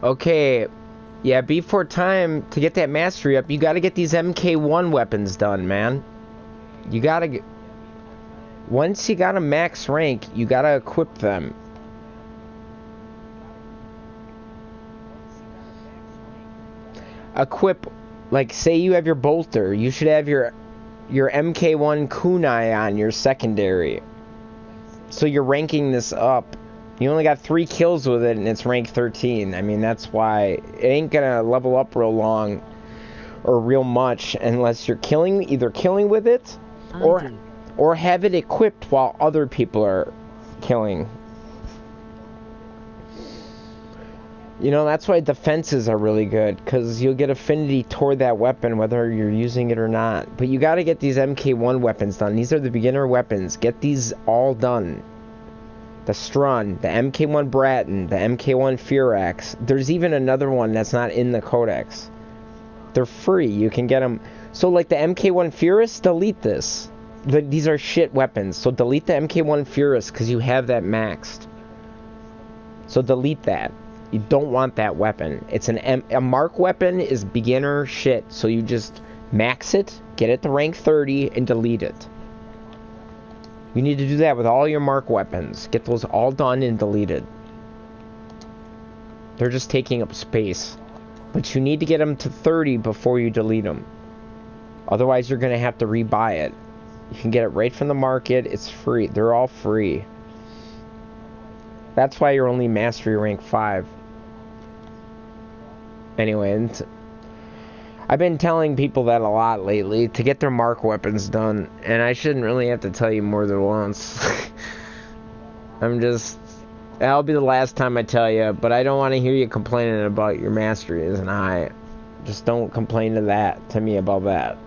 Okay, yeah, before time, to get that mastery up, you gotta get these MK1 weapons done, man. You gotta get... Once you got a max rank, you gotta equip them. Equip, like, say you have your bolter, you should have your MK1 kunai on your secondary. So you're ranking this up. You only got 3 kills with it and it's rank 13. I mean, that's why it ain't gonna level up real long or real much unless you're either killing with it or have it equipped while other people are killing. You know, that's why defenses are really good, because you'll get affinity toward that weapon whether you're using it or not. But you gotta get these MK1 weapons done. These are the beginner weapons. Get these all done. The Strun, the MK1 Bratton, the MK1 Firax. There's even another one that's not in the codex. They're free. You can get them. So, like the MK1 Firax, delete this. These are shit weapons. So delete the MK1 Furus because you have that maxed. So delete that. You don't want that weapon. It's a mark weapon is beginner shit. So you just max it, get it to rank 30, and delete it. You need to do that with all your mark weapons. Get those all done and deleted. They're just taking up space. But you need to get them to 30 before you delete them. Otherwise, you're going to have to rebuy it. You can get it right from the market. It's free. They're all free. That's why you're only mastery rank 5. Anyway, and I've been telling people that a lot lately to get their mark weapons done, and I shouldn't really have to tell you more than once. That'll be the last time I tell you, but I don't want to hear you complaining about your mastery isn't high. Just don't complain to me about that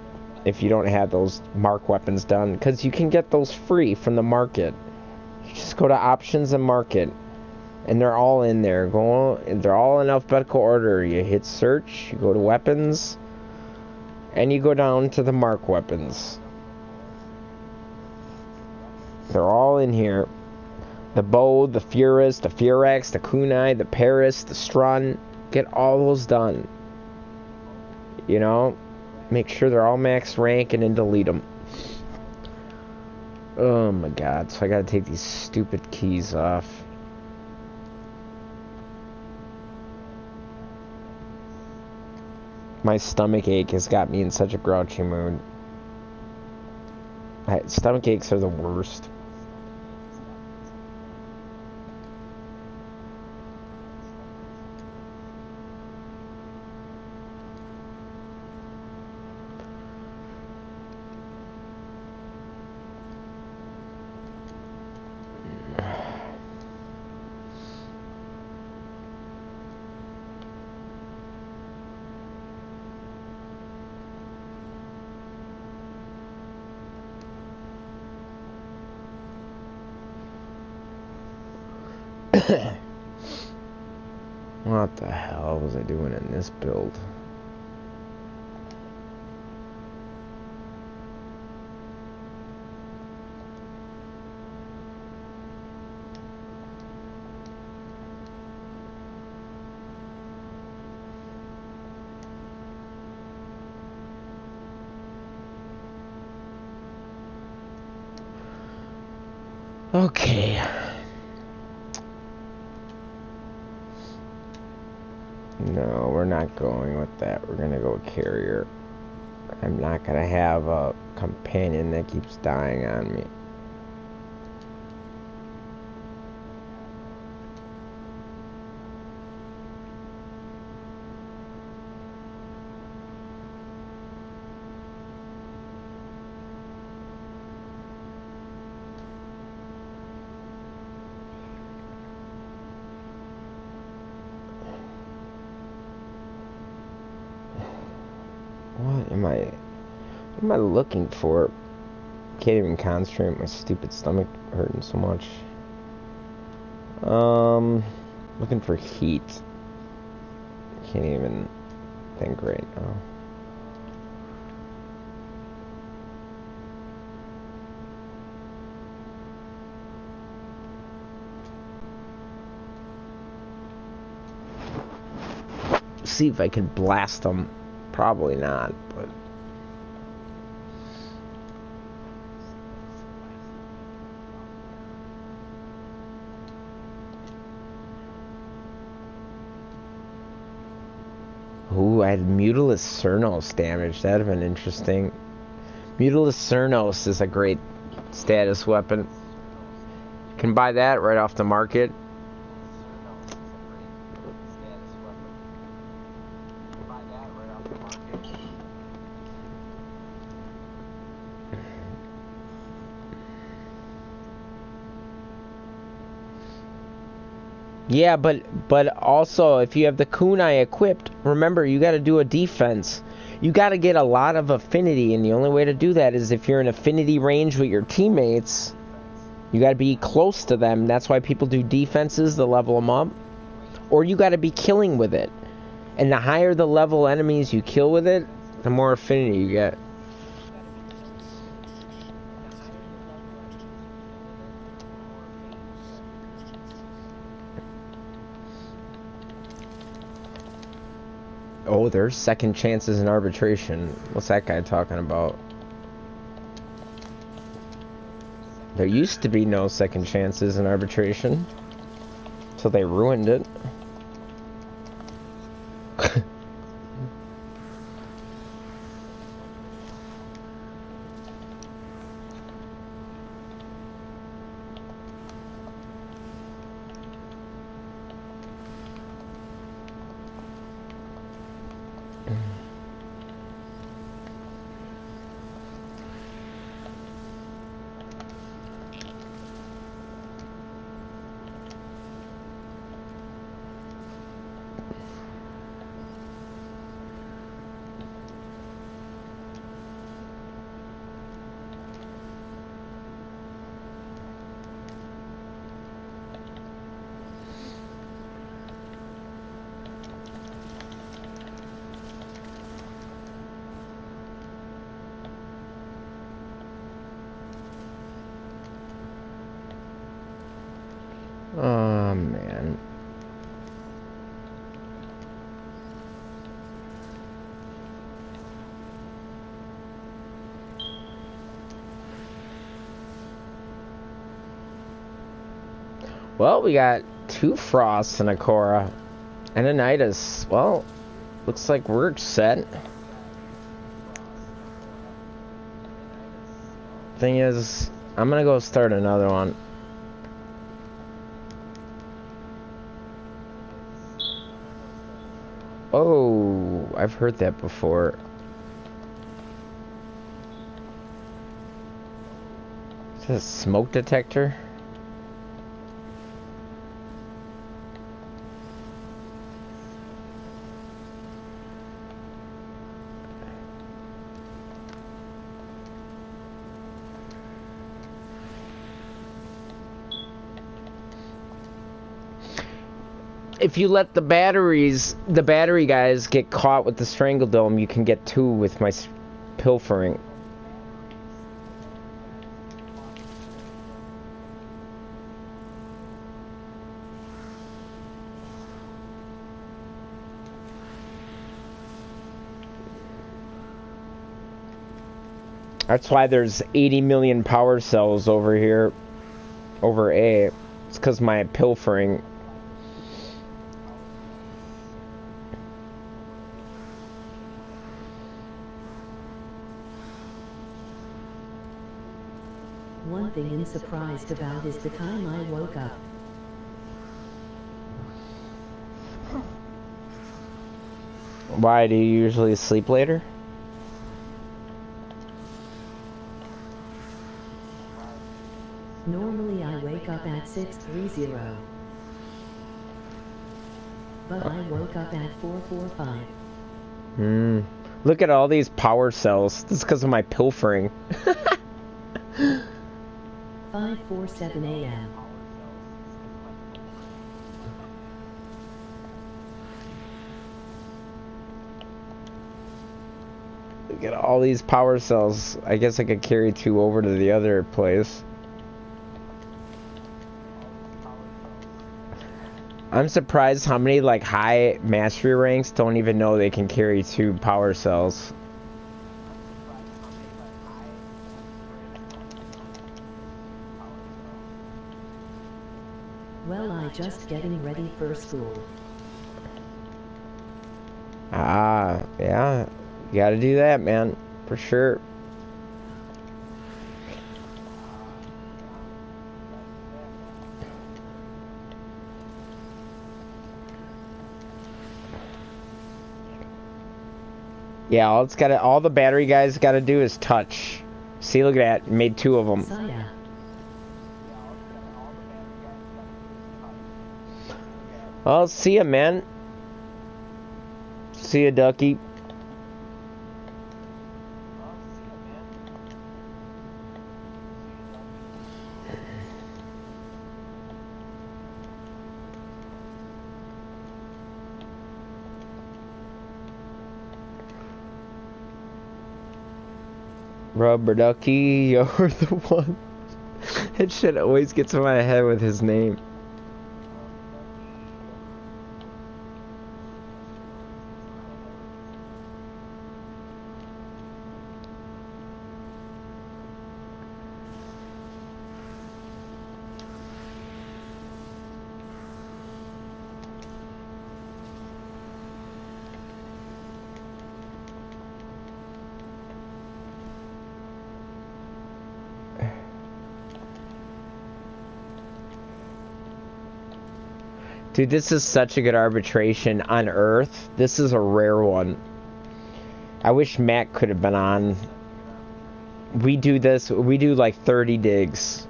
if you don't have those mark weapons done, because you can get those free from the market. You just go to options and market, and they're all in there. They're all in alphabetical order. You hit search, you go to weapons, and you go down to the mark weapons. They're all in here. The bow, the Furus, the Furex, the Kunai, the Paris, the Strun. Get all those done. You know? Make sure they're all max rank and then delete them. Oh my god. So I gotta take these stupid keys off. My stomach ache has got me in such a grouchy mood. Stomach aches are the worst. What the hell was I doing in this build? Okay. No, we're not going with that. We're gonna go carrier. I'm not gonna have a companion that keeps dying on me. What am I looking for? Can't even concentrate. My stupid stomach hurting so much. Looking for heat. Can't even think right now. See if I can blast them. Probably not, but ooh, I had Mutilus Cernos damage. That'd have been interesting. Mutilus Cernos is a great status weapon. Can buy that right off the market. Yeah, but also if you have the kunai equipped, remember you got to do a defense. You got to get a lot of affinity, and the only way to do that is if you're in affinity range with your teammates. You got to be close to them. That's why people do defenses to level them up. Or you got to be killing with it. And the higher the level enemies you kill with it, the more affinity you get. Oh, there's second chances in arbitration. What's that guy talking about? There used to be no second chances in arbitration. So they ruined it. Oh, man. Well, we got 2 Frosts and a Korra. And a Nidus. Well, looks like we're set. Thing is, I'm gonna go start another one. Oh, I've heard that before. Is this a smoke detector? If you let the battery guys get caught with the strangle dome, you can get 2 with my pilfering. That's why there's 80 million power cells over here, over A. It's because my pilfering. One thing I'm surprised about is the time I woke up. Why do you usually sleep later? Normally I wake up at 6:30. But I woke up at 4:45. Look at all these power cells. This is because of my pilfering. 5:47 a.m. Look at all these power cells. I guess I could carry 2 over to the other place. I'm surprised how many like high mastery ranks don't even know they can carry 2 power cells. Well, I just getting ready for school. Ah, yeah. You gotta do that, man. For sure. Yeah, all the battery guys gotta do is touch. See, look at that. Made 2 of them. Saya. Well, see ya, man. See ya, Ducky. Rubber Ducky, you're the one. That shit always gets in my head with his name. Dude, this is such a good arbitration on Earth. This is a rare one. I wish Matt could have been on. We do this, we do like 30 digs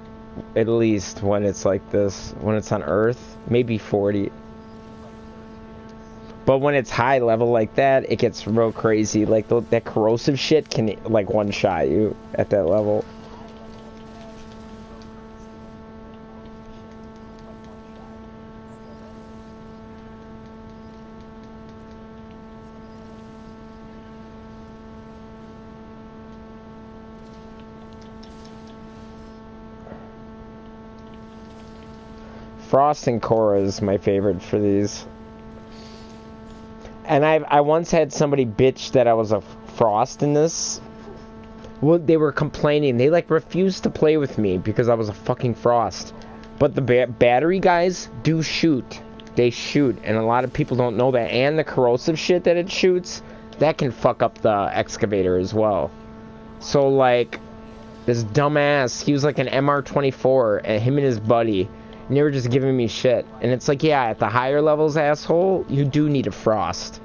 at least when it's like this, when it's on Earth, maybe 40. But when it's high level like that, it gets real crazy. Like that corrosive shit can like one-shot you at that level. Frost and Cora is my favorite for these. And I once had somebody bitch that I was a Frost in this. Well, they were complaining. They like refused to play with me because I was a fucking Frost. But the battery guys do shoot. They shoot, and a lot of people don't know that. And the corrosive shit that it shoots, that can fuck up the excavator as well. So like, this dumbass, he was like an MR-24, and him and his buddy. And they were just giving me shit. And it's like, yeah, at the higher levels, asshole, you do need a Frost.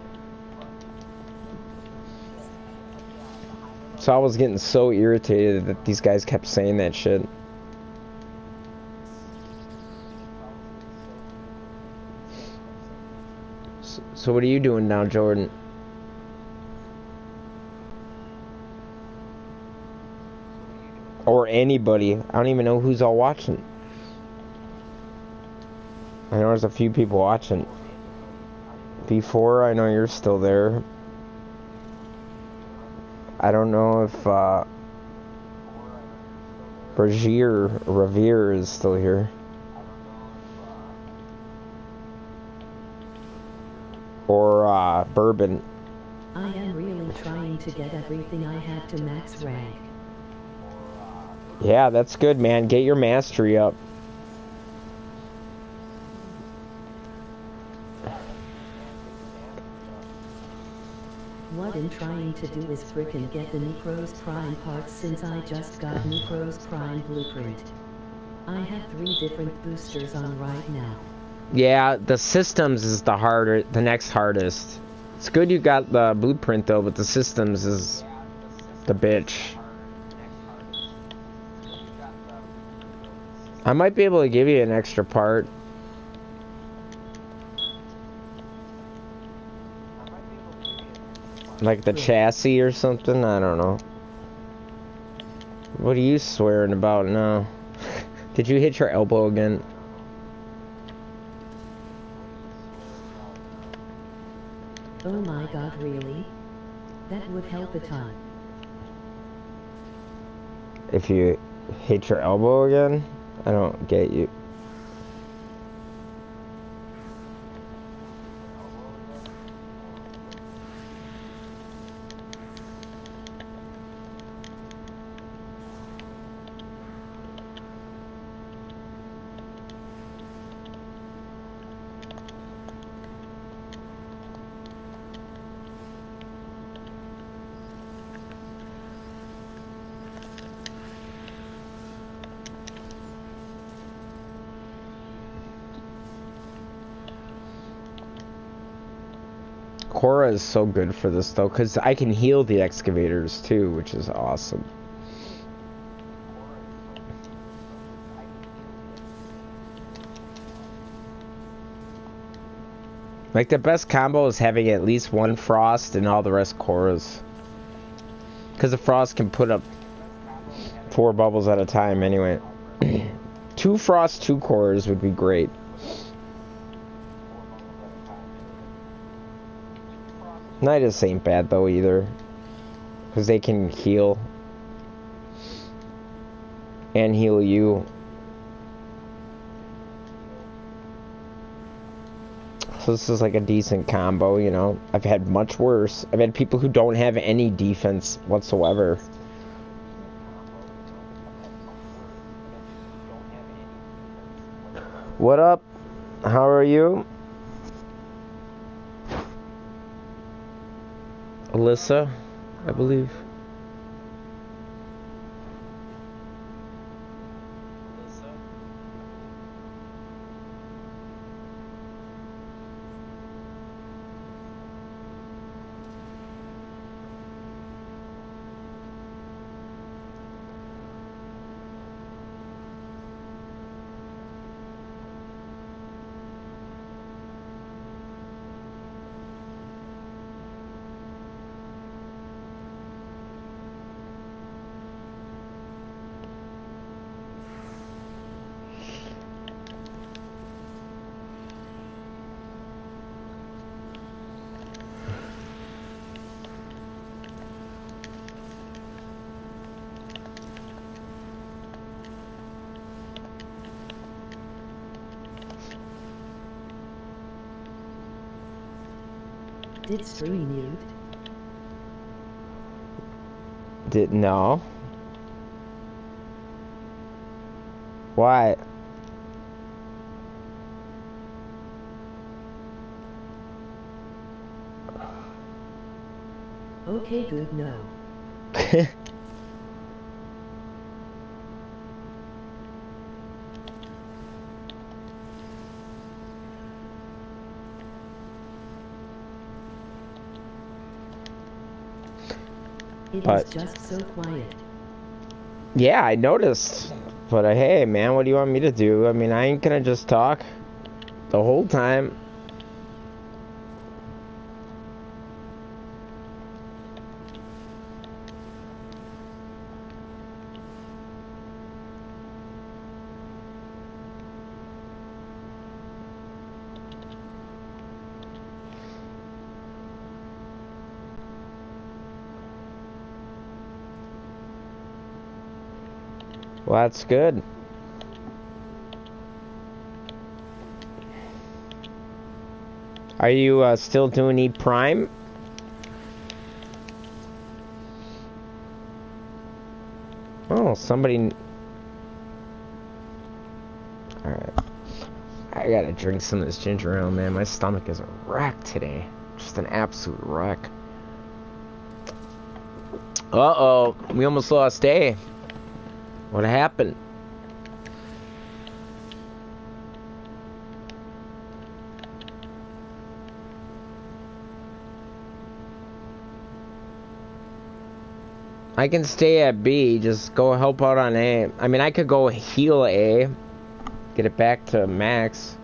So I was getting so irritated that these guys kept saying that shit. So what are you doing now, Jordan? Or anybody. I don't even know who's all watching. I know there's a few people watching. Before, I know you're still there. I don't know if Revere is still here. Or Bourbon. I am really trying to get everything I have to max rank. Yeah, that's good, man. Get your mastery up. What I'm trying to do is frickin' get the Necros Prime parts since I just got Necros Prime blueprint. I have 3 different boosters on right now. Yeah, the systems is the next hardest. It's good you got the blueprint though, but the systems is the bitch. I might be able to give you an extra part. Like the chassis or something? I don't know. What are you swearing about now? Did you hit your elbow again? Oh my god, really? That would help a ton. If you hit your elbow again? I don't get you. Cora is so good for this though, because I can heal the excavators too, which is awesome. Like the best combo is having at least one Frost and all the rest Coras. Because the Frost can put up 4 bubbles at a time anyway. 2 Frost, 2 Coras would be great. Nidus ain't bad though either, because they can heal and heal you. So this is like a decent combo, you know. I've had much worse. I've had people who don't have any defense whatsoever. What up? How are you? Alyssa, I believe. Did stream mute? Didn't know. Why? Okay, good, no. It But- is just so quiet. Yeah, I noticed. But hey, man, what do you want me to do? I mean, I ain't gonna just talk the whole time. Well, that's good. Are you still doing E Prime? Oh, somebody. Alright. I gotta drink some of this ginger ale, man. My stomach is a wreck today. Just an absolute wreck. Uh-oh. We almost lost A. What happened? I can stay at B, just go help out on A. I mean, I could go heal A, get it back to max.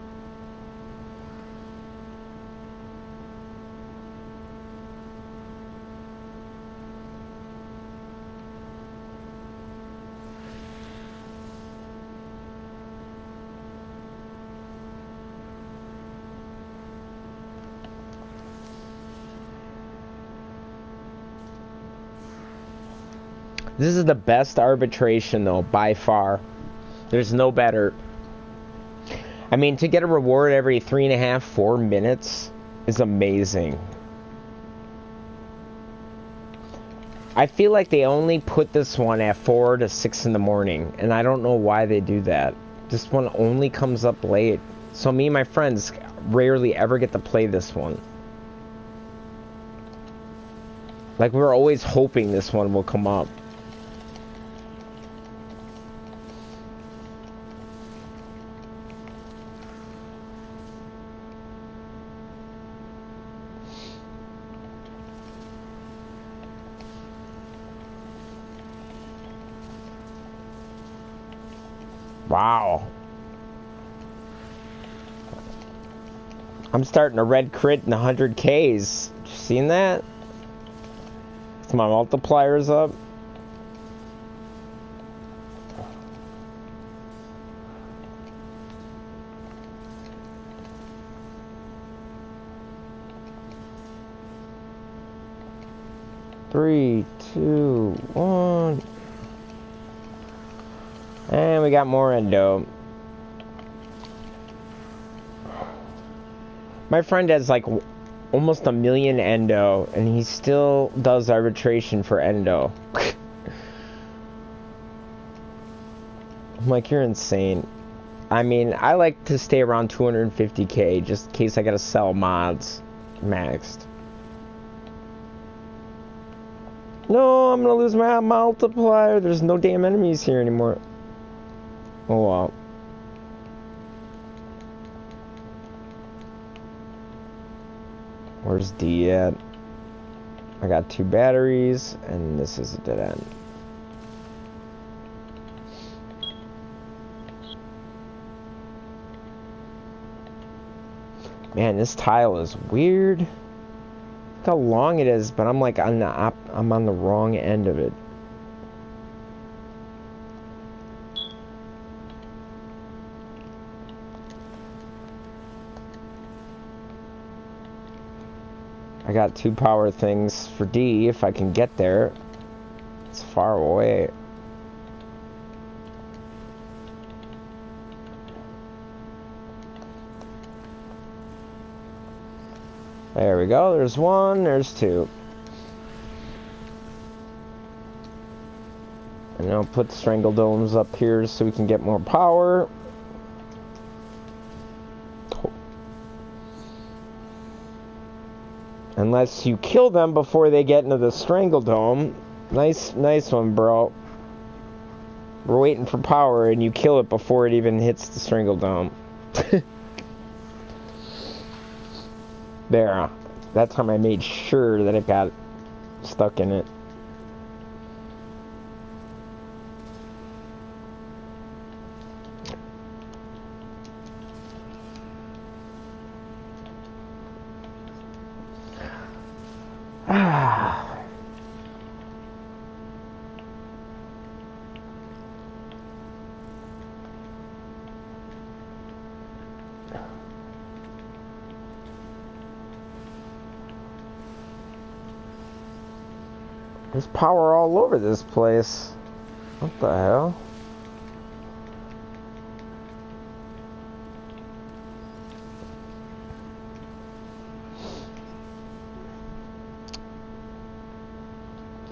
This is the best arbitration, though, by far. There's no better. I mean, to get a reward every 3.5, 4 minutes is amazing. I feel like they only put this one at 4 to 6 in the morning, and I don't know why they do that. This one only comes up late. So me and my friends rarely ever get to play this one. Like, we're always hoping this one will come up. Wow. I'm starting a red crit in 100Ks. You seen that? My multiplier's up. Three, two, one. And we got more endo. My friend has like almost 1 million endo, and he still does arbitration for endo. I'm like, you're insane. I mean, I like to stay around 250K just in case I gotta sell mods maxed. No, I'm gonna lose my multiplier. There's no damn enemies here anymore. Oh well. Where's D at? I got 2 batteries, and this is a dead end. Man, this tile is weird. Look how long it is, but I'm like on the I'm on the wrong end of it. I got 2 power things for D if I can get there. It's far away. There we go. There's one. There's two. And I'll put strangle domes up here so we can get more power. Unless you kill them before they get into the strangle dome. Nice one, bro. We're waiting for power and you kill it before it even hits the strangle dome. There. That time I made sure that it got stuck in it. There's power all over this place. What the hell?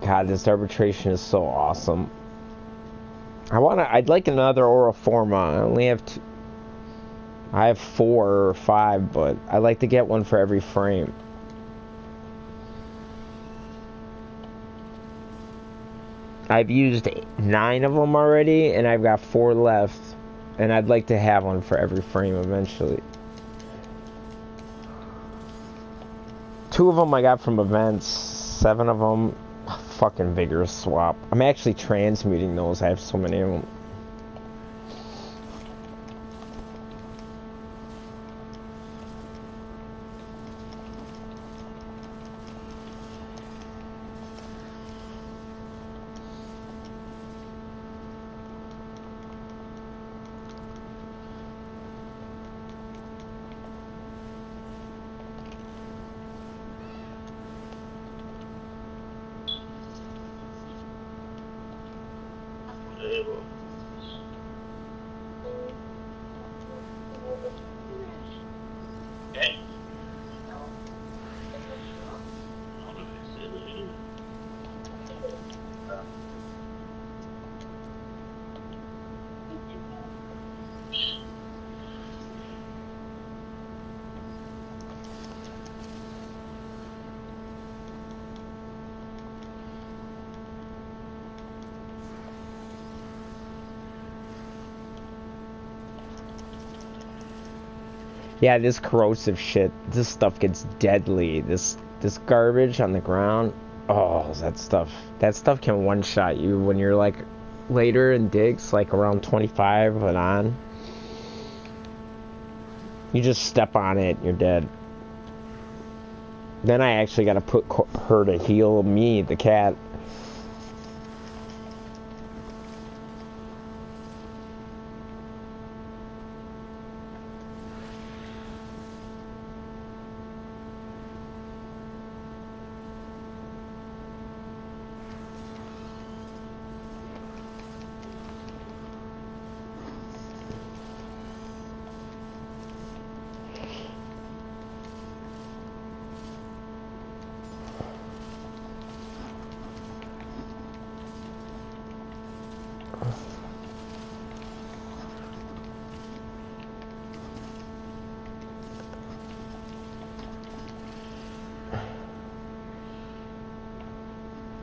God, this arbitration is so awesome. I'd like another Aura Forma. I only have two. I have 4 or 5, but I'd like to get one for every frame. I've used 9 of them already, and I've got 4 left. And I'd like to have one for every frame eventually. 2 of them I got from events. 7 of them, fucking vigorous swap. I'm actually transmuting those. I have so many of them. Yeah, this corrosive shit, this stuff gets deadly. This garbage on the ground, oh, that stuff can one-shot you when you're like later in digs, like around 25 and on. You just step on it, you're dead. Then I actually gotta put her to heal me, the cat.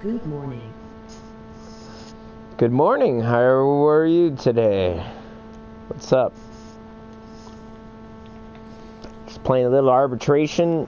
Good morning. Good morning. How are you today? What's up? Just playing a little arbitration.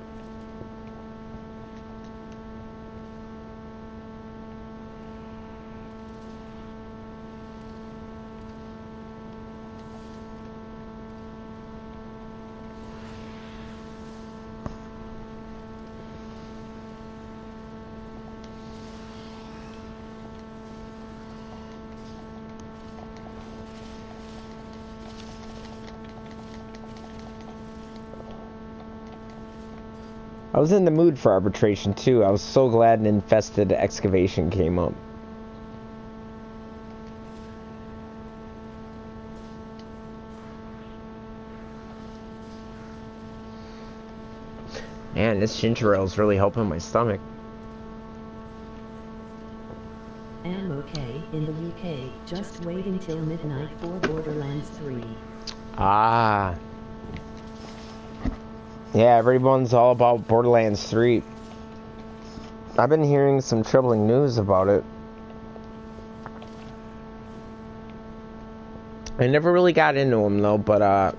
I was in the mood for arbitration too. I was so glad an infested excavation came up. Man, this ginger ale is really helping my stomach. Am okay in the UK, just waiting till midnight for Borderlands 3. Ah. Yeah, everyone's all about Borderlands 3. I've been hearing some troubling news about it. I never really got into them though, but I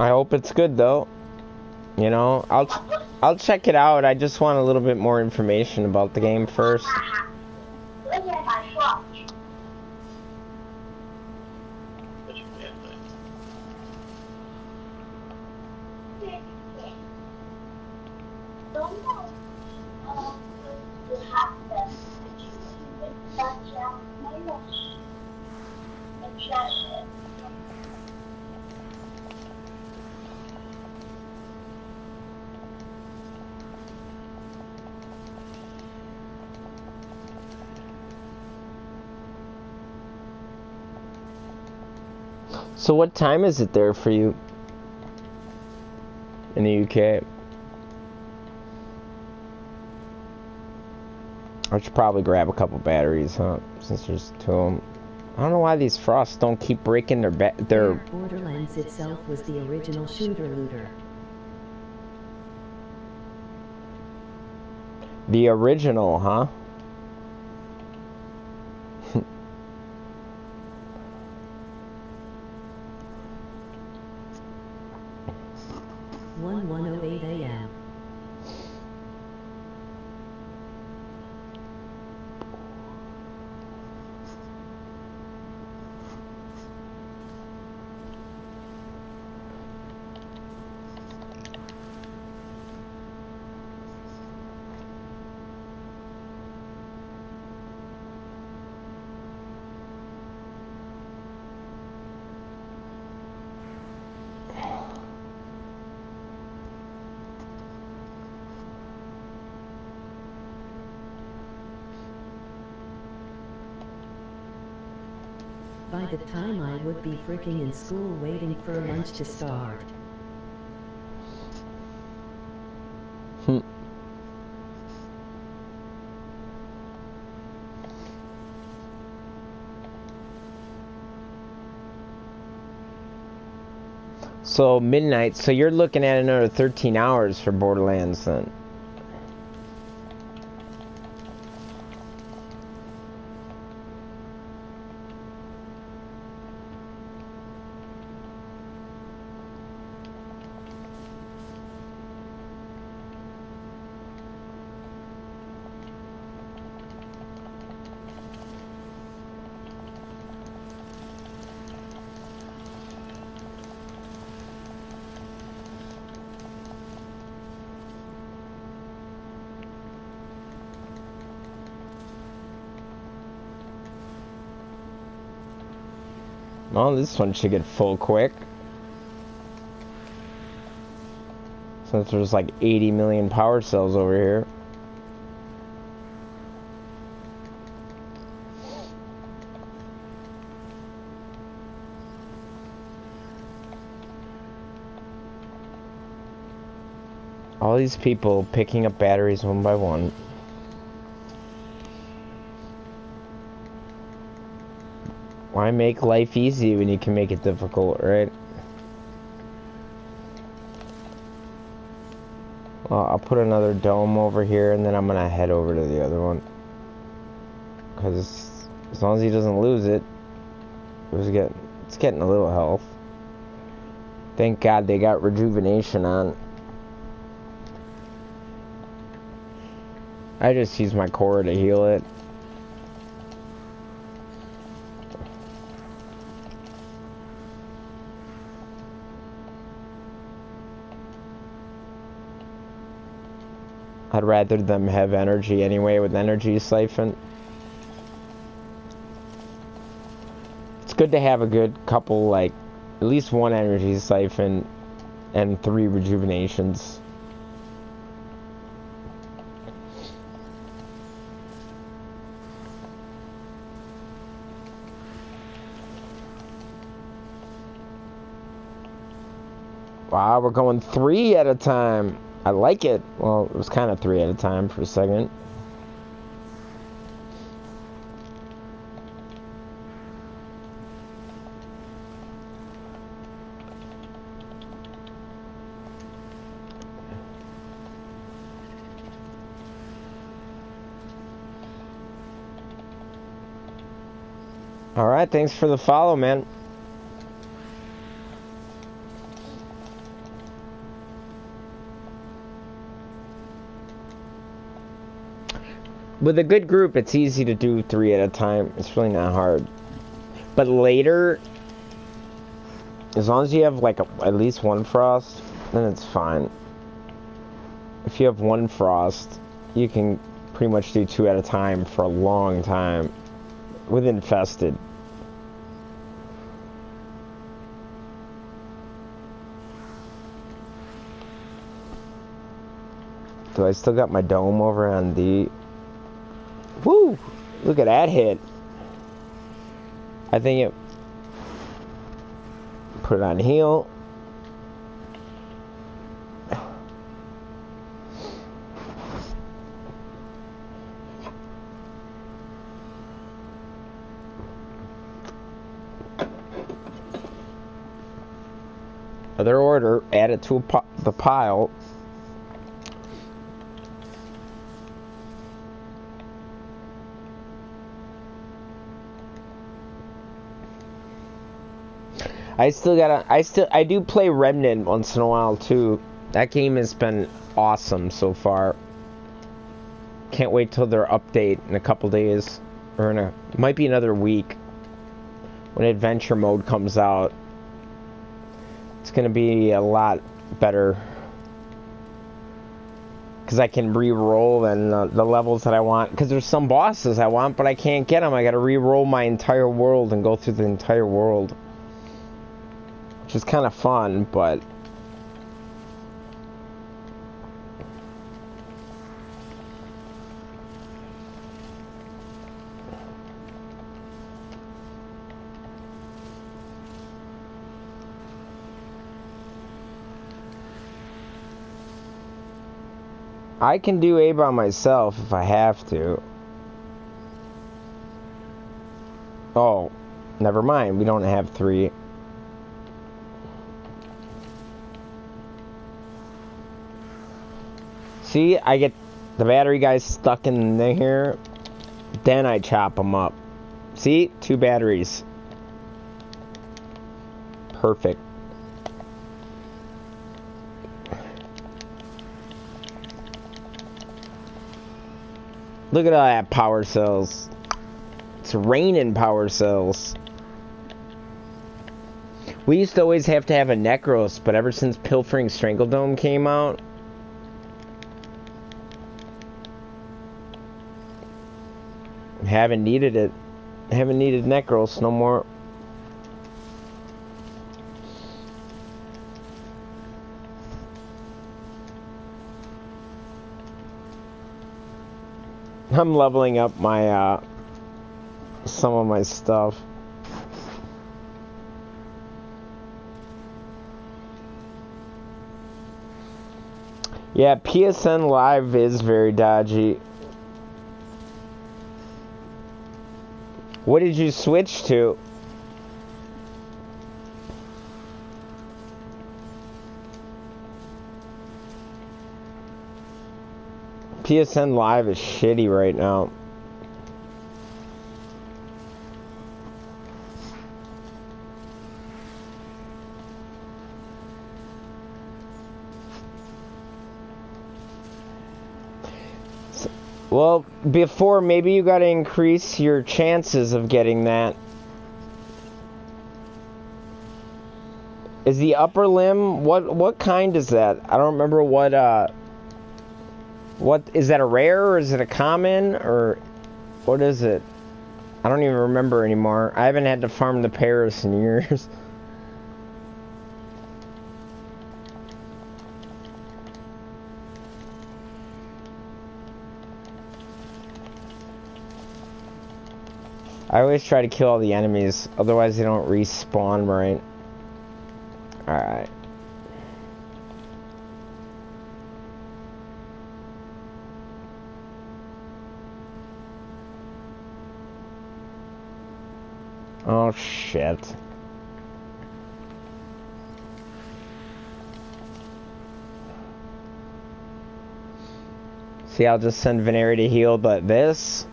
hope it's good though. You know, I'll check it out. I just want a little bit more information about the game first. So what time is it there for you in the UK? I should probably grab a couple batteries, huh? Since there's two of them. I don't know why these frosts don't keep breaking their... Borderlands itself was the original shooter-looter. The original, huh? 11:08 a.m. By the time I would be freaking in school waiting for lunch to start. So midnight, so you're looking at another 13 hours for Borderlands then. Well, this one should get full quick. Since there's like 80 million power cells over here. All these people picking up batteries one by one. Why make life easy when you can make it difficult, right? Well, I'll put another dome over here and then I'm gonna head over to the other one. Because as long as he doesn't lose it, it's getting a little health. Thank God they got rejuvenation on. I just use my core to heal it. I'd rather them have energy anyway with energy siphon. It's good to have a good couple, like, at least one energy siphon and 3 rejuvenations. Wow, we're going 3 at a time. I like it. Well, it was kind of 3 at a time for a second. Alright, thanks for the follow, man. With a good group, it's easy to do 3 at a time. It's really not hard. But later, as long as you have like at least 1 frost, then it's fine. If you have 1 frost, you can pretty much do 2 at a time for a long time with infested. Do I still got my dome over on D? Woo! Look at that hit. I think it... Put it on heal. Other order, add it to the pile. I do play Remnant once in a while too. That game has been awesome so far. Can't wait till their update in a couple days, or might be another week when adventure mode comes out. It's gonna be a lot better because I can re-roll and the levels that I want. Because there's some bosses I want, but I can't get them. I gotta re-roll my entire world and go through the entire world. Which is kind of fun, but I can do A by myself if I have to. Oh, never mind. We don't have 3. See, I get the battery guys stuck in there, then I chop them up. See, 2 batteries. Perfect. Look at all that power cells. It's raining power cells. We used to always have to have a Necros, but ever since Pilfering Strangledome came out, haven't needed it. Haven't needed Necros no more. I'm leveling up my some of my stuff. Yeah, PSN Live is very dodgy. What did you switch to? PSN Live is shitty right now. Well, before, maybe you gotta increase your chances of getting that. Is the upper limb, what kind is that? I don't remember what is that, a rare or is it a common or what is it? I don't even remember anymore. I haven't had to farm the Paris in years. I always try to kill all the enemies, otherwise they don't respawn right. Alright. Oh shit. See, I'll just send Veneri to heal, but this...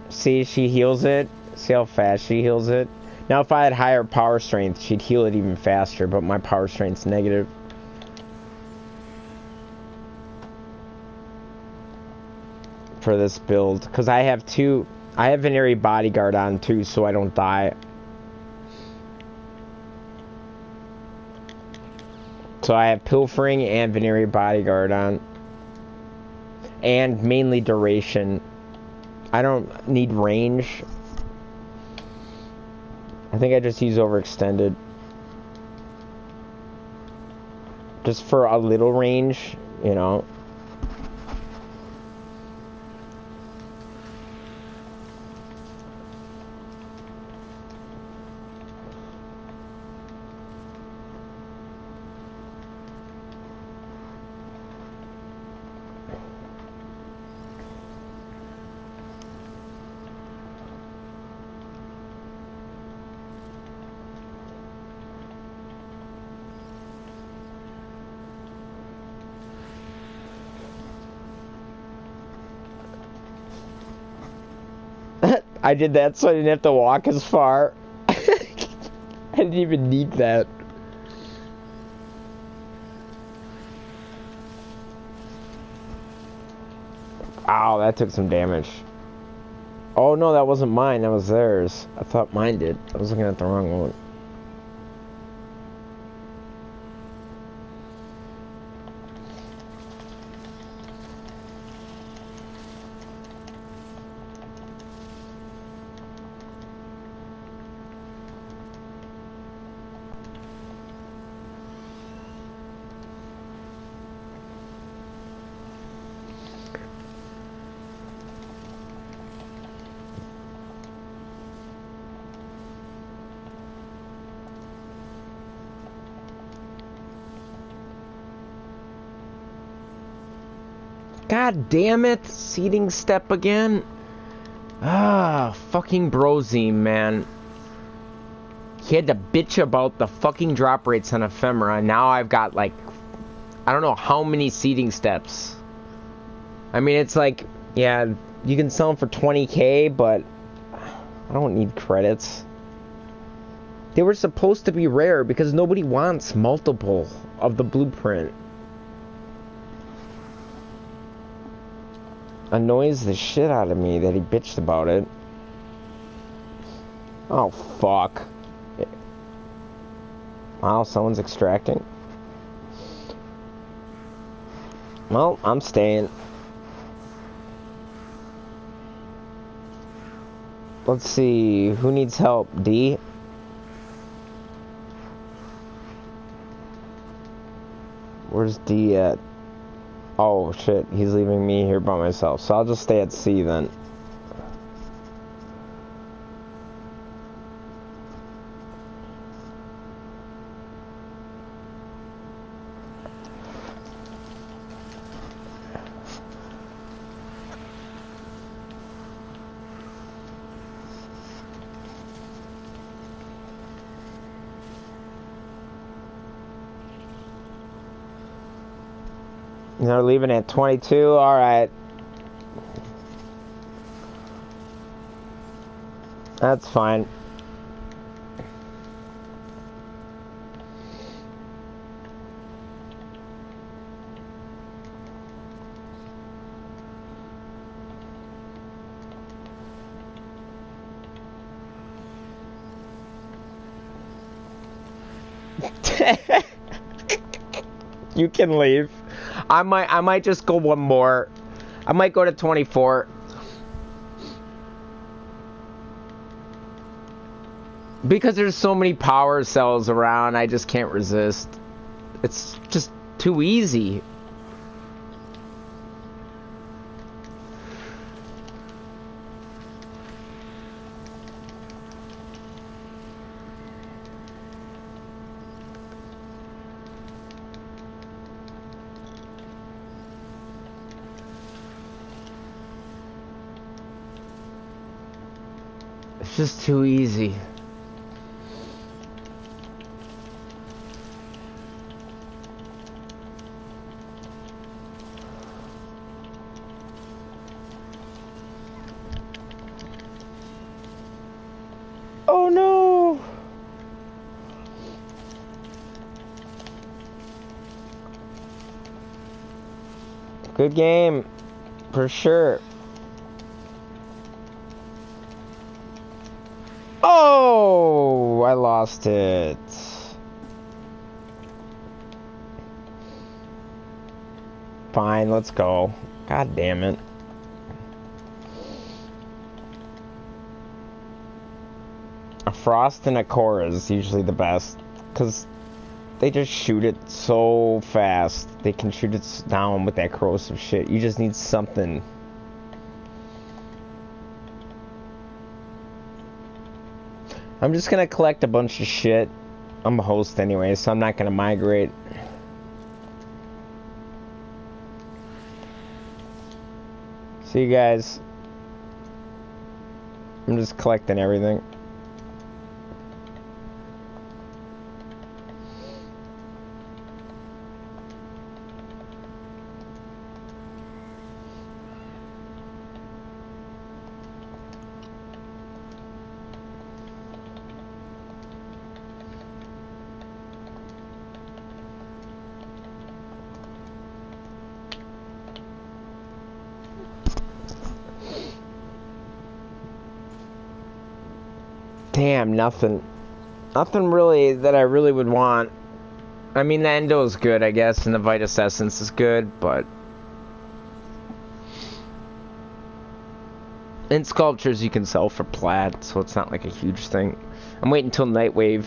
See, she heals it. See how fast she heals it? Now, if I had higher power strength, she'd heal it even faster, but my power strength's negative. For this build. Because I have Veneri Bodyguard on, too, so I don't die. So I have Pilfering and Veneri Bodyguard on. And mainly duration. I don't need range. I think I just use overextended. Just for a little range, you know. I did that so I didn't have to walk as far. I didn't even need that. Ow, that took some damage. Oh no, that wasn't mine, that was theirs. I thought mine did. I was looking at the wrong one. God damn it, seating step again. Ah, fucking Brozine, man. He had to bitch about the fucking drop rates on Ephemera, and now I've got like, I don't know how many seating steps. I mean, it's like, yeah, you can sell them for 20k, but I don't need credits. They were supposed to be rare because nobody wants multiple of the blueprint. Annoys the shit out of me that he bitched about it. Oh, fuck. Wow, someone's extracting. Well, I'm staying. Let's see, who needs help? D? Where's D at? Oh shit, he's leaving me here by myself, so I'll just stay at C then. They're leaving at 22, alright. That's fine. You can leave. I might just go one more. I might go to 24. Because there's so many power cells around, I just can't resist. It's just too easy. It's just too easy. Good game. For sure. Oh, I lost it. Fine, let's go. God damn it. A Frost and a Cora is usually the best, because they just shoot it so fast. They can shoot it down with that corrosive shit. You just need something. I'm just gonna collect a bunch of shit. I'm a host anyway, so I'm not gonna migrate. See you guys. I'm just collecting everything. Damn, nothing. Nothing really that I really would want. I mean, the Endo is good, I guess, and the Vitus Essence is good, but... in sculptures, you can sell for plat, so it's not like a huge thing. I'm waiting until Nightwave.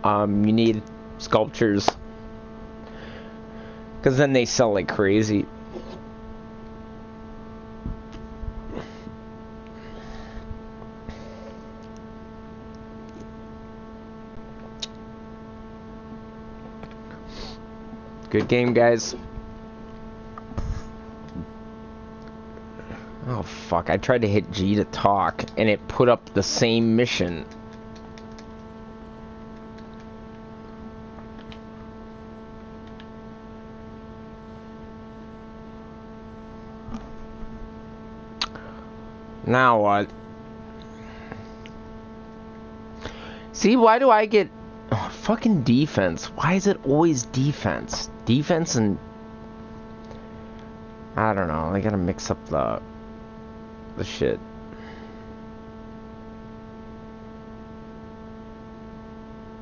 You need sculptures. Because then they sell like crazy. Good game, guys. Oh, fuck. I tried to hit G to talk, and it put up the same mission. Now what? See, why do I get... oh, fucking defense. Why is it always defense? Defense and... I don't know. I gotta mix up the shit.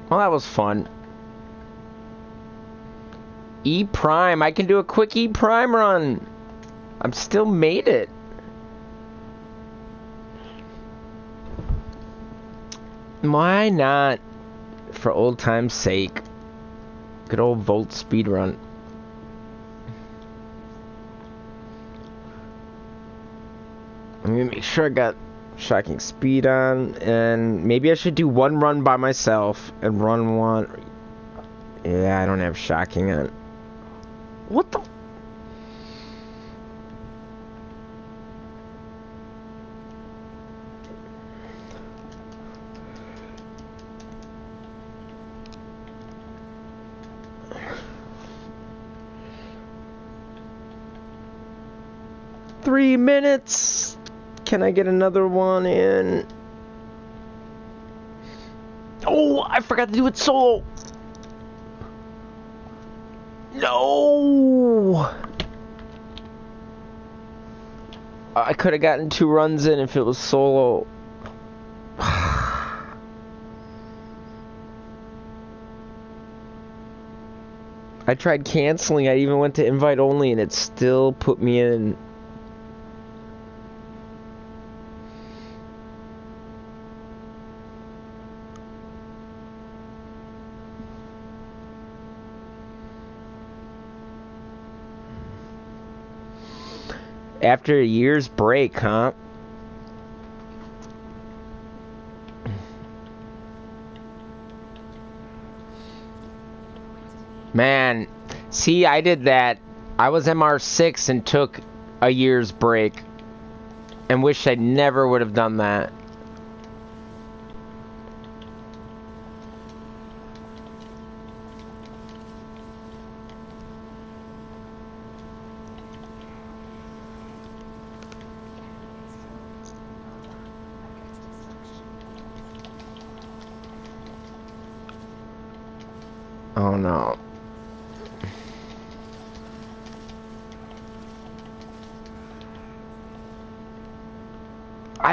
Well, that was fun. E Prime. I can do a quick E Prime run. I'm still made it. Why not? For old time's sake. Good old Volt speedrun. Let me make sure I got shocking speed on, and maybe I should do one run by myself and run one. Yeah, I don't have shocking on. What the? Three minutes. Can I get another one in? Oh, I forgot to do it solo. No. I could have gotten 2 runs in if it was solo. I tried canceling. I even went to invite only, and it still put me in. After a year's break, huh? Man, see, I did that. I was MR6 and took a year's break. And wish I never would have done that. Oh no.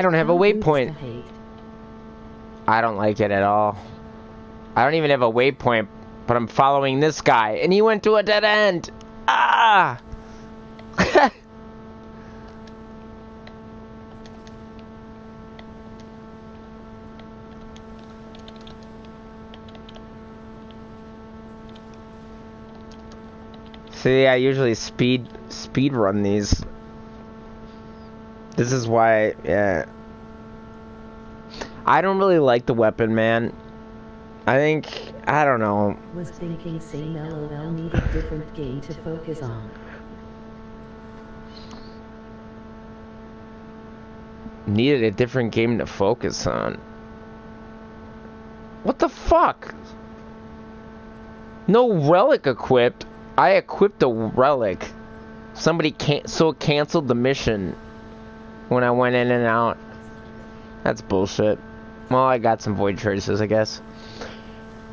I don't have a How boots waypoint. the hate. I don't like it at all. I don't even have a waypoint, but I'm following this guy, and he went to a dead end. Ah! See, I usually speed run these. This is why, yeah. I don't really like the weapon, man. I think, I don't know. Was thinking same LOL, need a different game to focus on. Needed a different game to focus on. What the fuck? No relic equipped. I equipped a relic. Somebody canceled the mission when I went in and out. That's bullshit. Well, I got some void traces, I guess.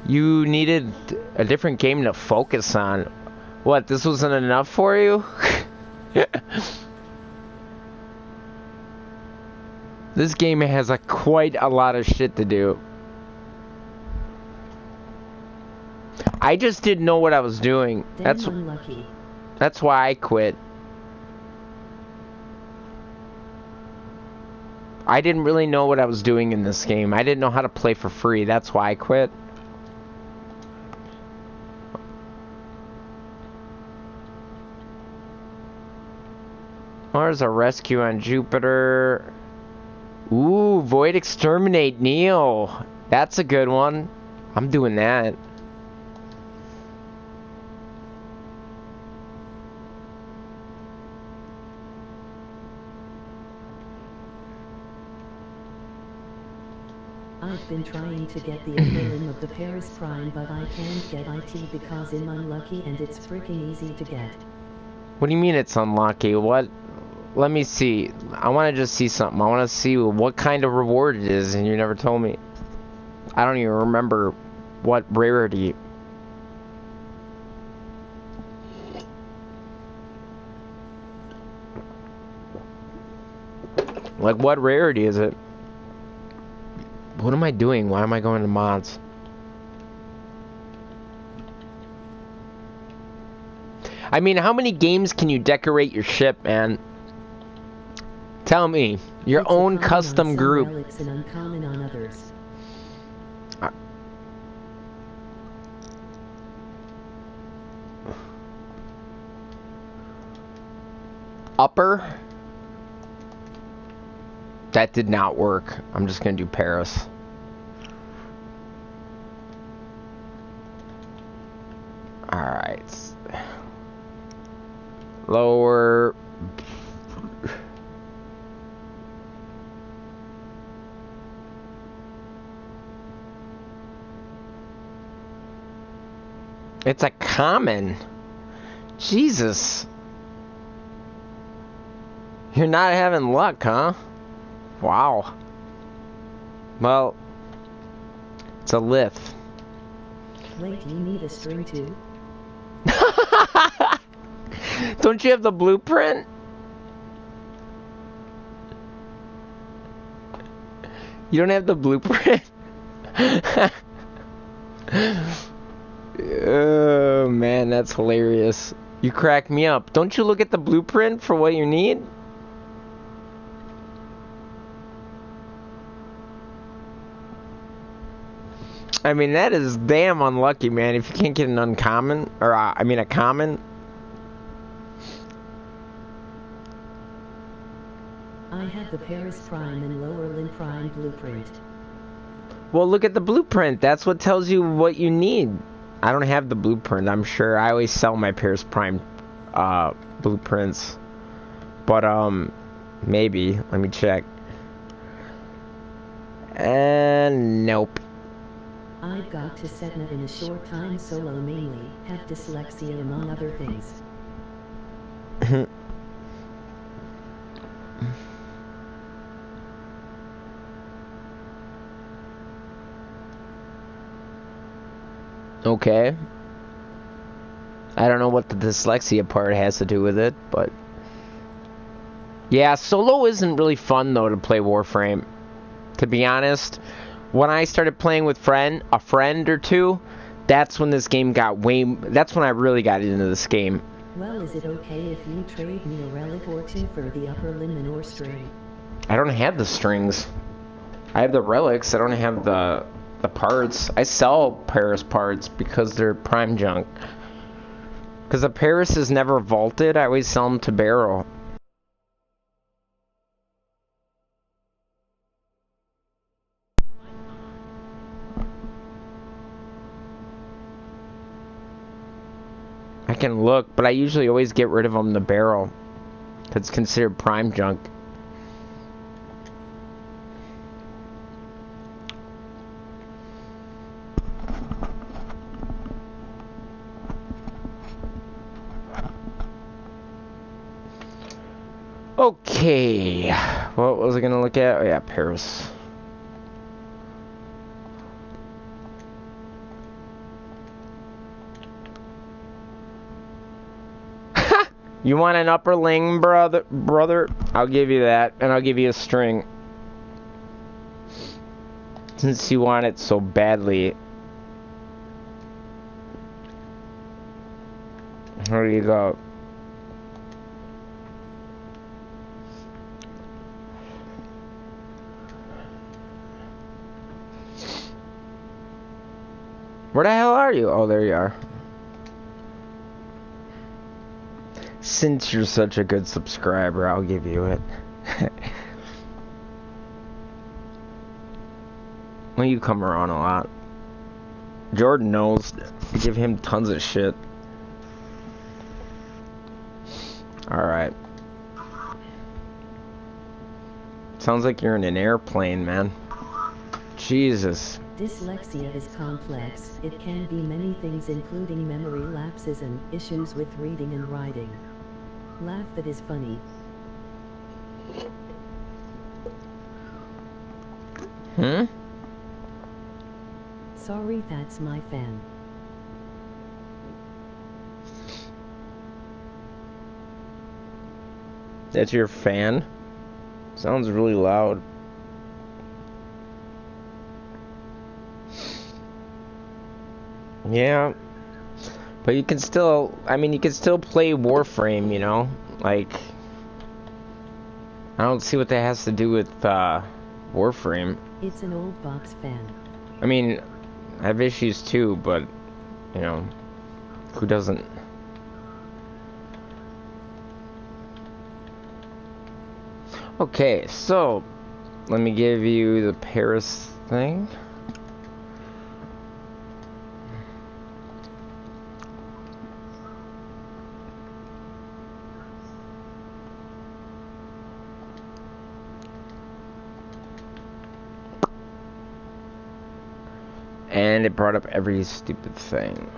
You needed a different game to focus on. What, this wasn't enough for you? This game has quite a lot of shit to do. I just didn't know what I was doing. Damn unlucky. That's why I quit. I didn't really know what I was doing in this game. I didn't know how to play for free. That's why I quit. There's a rescue on Jupiter. Ooh, Void Exterminate Neo. That's a good one. I'm doing that. I've been trying to get the upper limb of the Paris Prime, but I can't get IT because I'm unlucky and it's freaking easy to get. What do you mean it's unlucky? What? Let me see. I want to just see something. I want to see what kind of reward it is, and you never told me. I don't even remember what rarity. Like, what rarity is it? What am I doing? Why am I going to mods? I mean, how many games can you decorate your ship, man? Tell me. Your It's own uncommon on custom some group. relics and uncommon on others. Upper? That did not work. I'm just gonna do Paris. Alright. Lower. It's a common. Jesus. You're not having luck, huh? Wow. Well, it's a lith. Wait, you need a string too? Don't you have the blueprint? You don't have the blueprint? Oh man, that's hilarious. You crack me up. Don't you look at the blueprint for what you need? I mean, that is damn unlucky, man, if you can't get an uncommon, or I mean a common. I have the Paris Prime and Lower Limb Prime blueprint. Well, look at the blueprint. That's what tells you what you need. I don't have the blueprint, I'm sure. I always sell my Paris Prime blueprints. But, maybe. Let me check. And nope. I've got to Setna in a short time solo mainly, have dyslexia among other things. Okay. I don't know what the dyslexia part has to do with it, but Yeah, solo isn't really fun though to play Warframe. To be honest, when I started playing with a friend or two, that's when this game got that's when I really got into this game. Well, is it okay if you trade me a relic or two for the upper limb or string? I don't have the strings. I have the relics. I don't have the parts. I sell Paris parts because they're prime junk. Because the Paris is never vaulted, I always sell them to Barrel. I can look, but I usually always get rid of them to Barrel. It's considered prime junk. Okay, what was I gonna look at? Oh yeah, Paris. You want an upperling, brother? I'll give you that, and I'll give you a string. Since you want it so badly. Here you go. Where the hell are you? Oh, there you are. Since you're such a good subscriber, I'll give you it. Well, you come around a lot. Jordan knows. I give him tons of shit. Alright. Sounds like you're in an airplane, man. Jesus. Dyslexia is complex. It can be many things including memory lapses and issues with reading and writing. Laugh, that is funny. Hmm? Sorry, that's my fan. That's your fan? Sounds really loud. Yeah. But you can still, I mean, you can still play Warframe, you know? Like, I don't see what that has to do with, Warframe. It's an old box fan. I mean, I have issues too, but, you know, who doesn't? Okay, so, let me give you the Paris thing. And it brought up every stupid thing.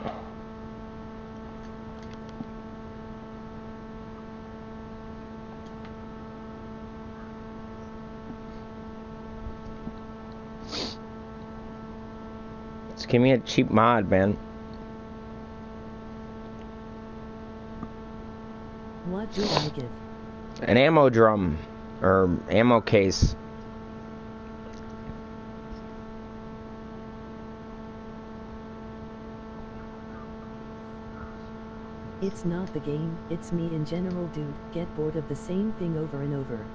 Just give me a cheap mod, man. What do I give? An ammo drum. Or ammo case. It's not the game, it's me in general, dude. Get bored of the same thing over and over.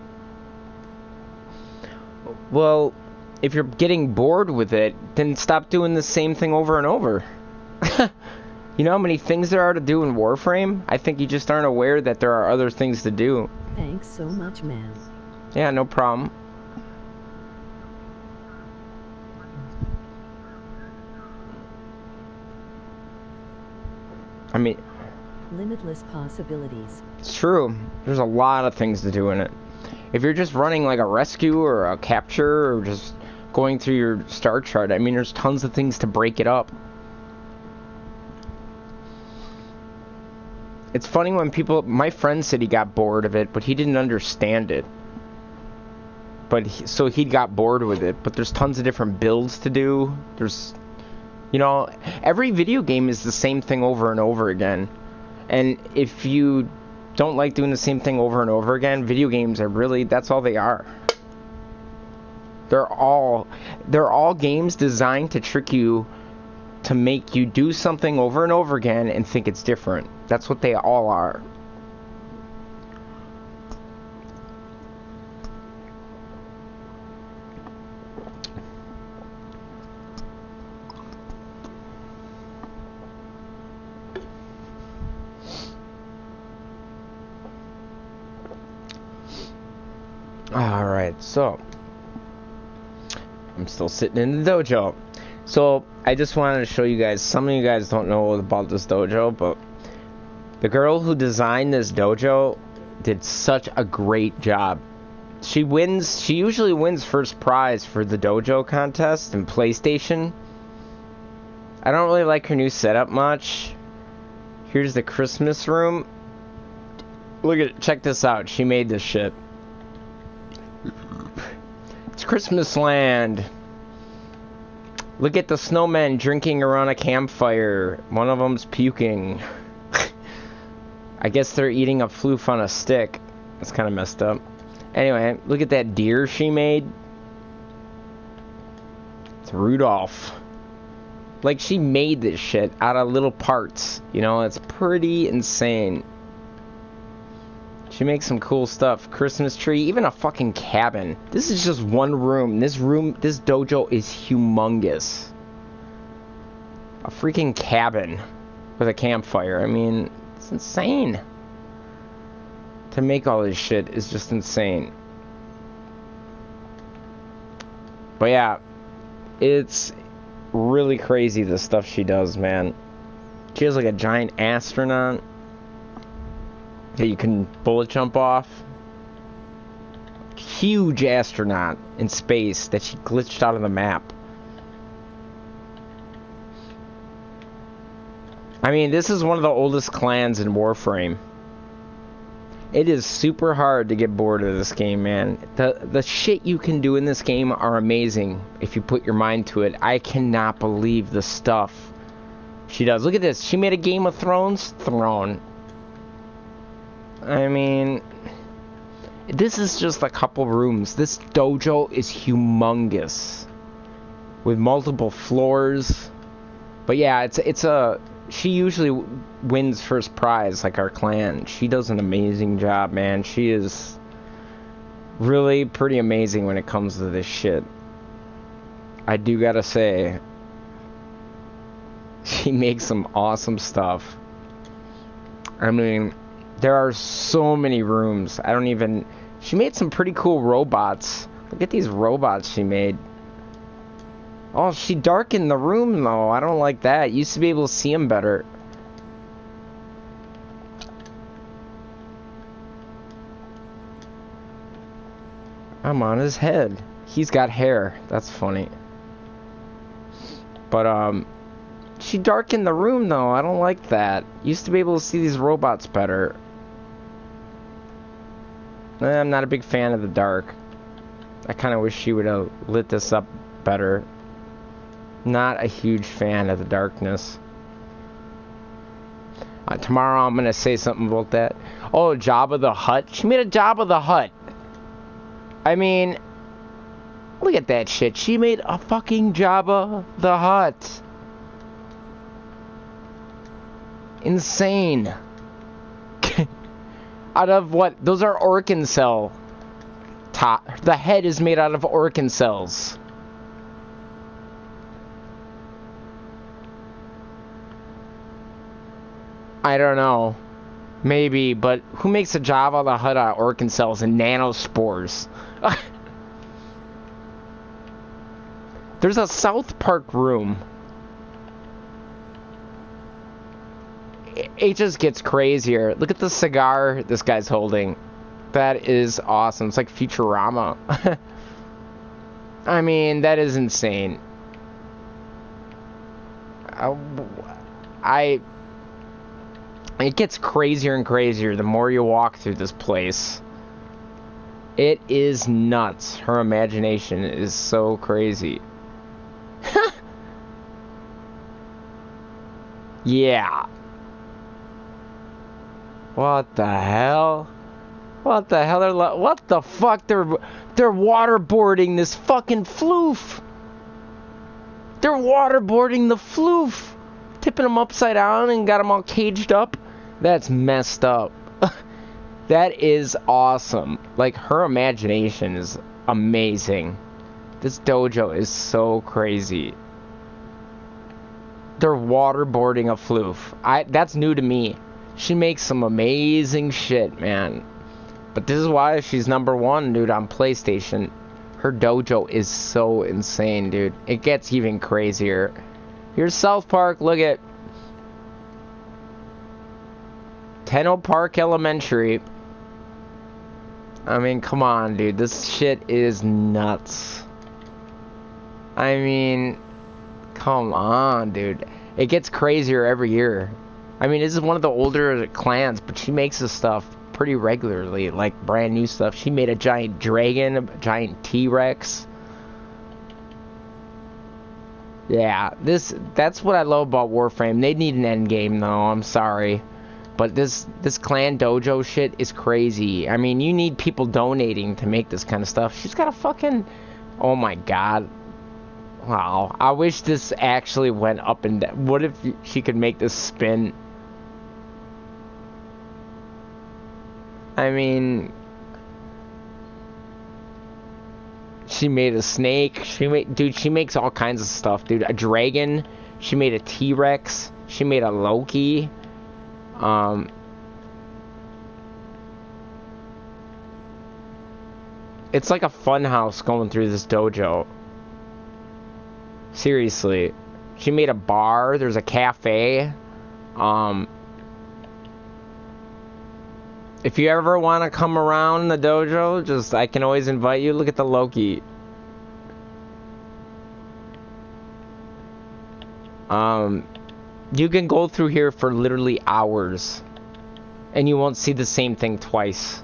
Well, if you're getting bored with it, then stop doing the same thing over and over. You know how many things there are to do in Warframe? I think you just aren't aware that there are other things to do. Thanks so much, man. Yeah, no problem. I mean, Limitless possibilities. it's true. There's a lot of things to do in it. If you're just running like a rescue or a capture or just going through your star chart, I mean, there's tons of things to break it up. It's funny when people, my friend said he got bored of it, but he didn't understand it. But so he got bored with it, but there's tons of different builds to do. There's, you know, every video game is the same thing over and over again. And if you don't like doing the same thing over and over again, video games are really, that's all they are. They're all games designed to trick you, to make you do something over and over again and think it's different. That's what they all are. Alright, so I'm still sitting in the dojo. So I just wanted to show you guys, some of you guys don't know about this dojo, but the girl who designed this dojo did such a great job. She usually wins first prize for the dojo contest in PlayStation. I don't really like her new setup much. Here's the Christmas room. Check this out. She made this shit. It's Christmas land. Look at the snowmen drinking around a campfire. One of them's puking. I guess they're eating a floof on a stick. That's kind of messed up. Anyway, look at that deer she made. It's Rudolph. Like, she made this shit out of little parts. You know, it's pretty insane. She makes some cool stuff. Christmas tree, even a fucking cabin. This is just one room. This dojo is humongous. A freaking cabin with a campfire. I mean, it's insane. To make all this shit is just insane. But yeah, it's really crazy the stuff she does, man. She has like a giant astronaut that you can bullet jump off. Huge astronaut in space that she glitched out of the map. I mean, this is one of the oldest clans in Warframe. It is super hard to get bored of this game, man. The shit you can do in this game are amazing if you put your mind to it. I cannot believe the stuff she does. Look at this. She made a Game of Thrones throne. I mean, this is just a couple rooms. This dojo is humongous with multiple floors. But yeah, she usually wins first prize, like our clan. She does an amazing job, man. She is really pretty amazing when it comes to this shit. I do gotta say, she makes some awesome stuff. I mean, there are so many rooms. She made some pretty cool robots. Look at these robots she made. Oh, she darkened the room, though. I don't like that. Used to be able to see them better. I'm on his head. He's got hair. That's funny. But, she darkened the room, though. I don't like that. Used to be able to see these robots better. I'm not a big fan of the dark. I kind of wish she would have lit this up better. Not a huge fan of the darkness. Tomorrow I'm going to say something about that. Oh, Jabba the Hutt. She made a Jabba the Hutt. I mean, look at that shit. She made a fucking Jabba the Hutt. Insane. Out of what? Those are organ cell. The head is made out of organ cells. I don't know. Maybe, but who makes a Jabba the Hutt out of organ cells and nanospores? There's a South Park room. It just gets crazier. Look at the cigar this guy's holding. That is awesome. It's like Futurama. I mean, that is insane. It gets crazier and crazier the more you walk through this place. It is nuts. Her imagination is so crazy. Yeah. What the hell? What the hell? What the fuck? They're waterboarding this fucking floof. They're waterboarding the floof. Tipping him upside down and got him all caged up. That's messed up. That is awesome. Like, her imagination is amazing. This dojo is so crazy. They're waterboarding a floof. That's new to me. She makes some amazing shit, man. But this is why she's #1, dude, on PlayStation. Her dojo is so insane, dude. It gets even crazier. Here's South Park. Look at Tenno Park Elementary. I mean, come on, dude. This shit is nuts. I mean, come on, dude. It gets crazier every year. I mean, this is one of the older clans, but she makes this stuff pretty regularly, like brand new stuff. She made a giant dragon, a giant T-Rex. Yeah, that's what I love about Warframe. They need an end game, though. I'm sorry. But this clan dojo shit is crazy. I mean, you need people donating to make this kind of stuff. She's got a fucking... Oh my god. Wow. I wish this actually went up and down. What if she could make this spin? I mean... She made a snake. Dude, she makes all kinds of stuff, dude. A dragon. She made a T-Rex. She made a Loki. It's like a fun house going through this dojo. Seriously. She made a bar. There's a cafe. If you ever want to come around the dojo, I can always invite you. Look at the Loki. You can go through here for literally hours, and you won't see the same thing twice.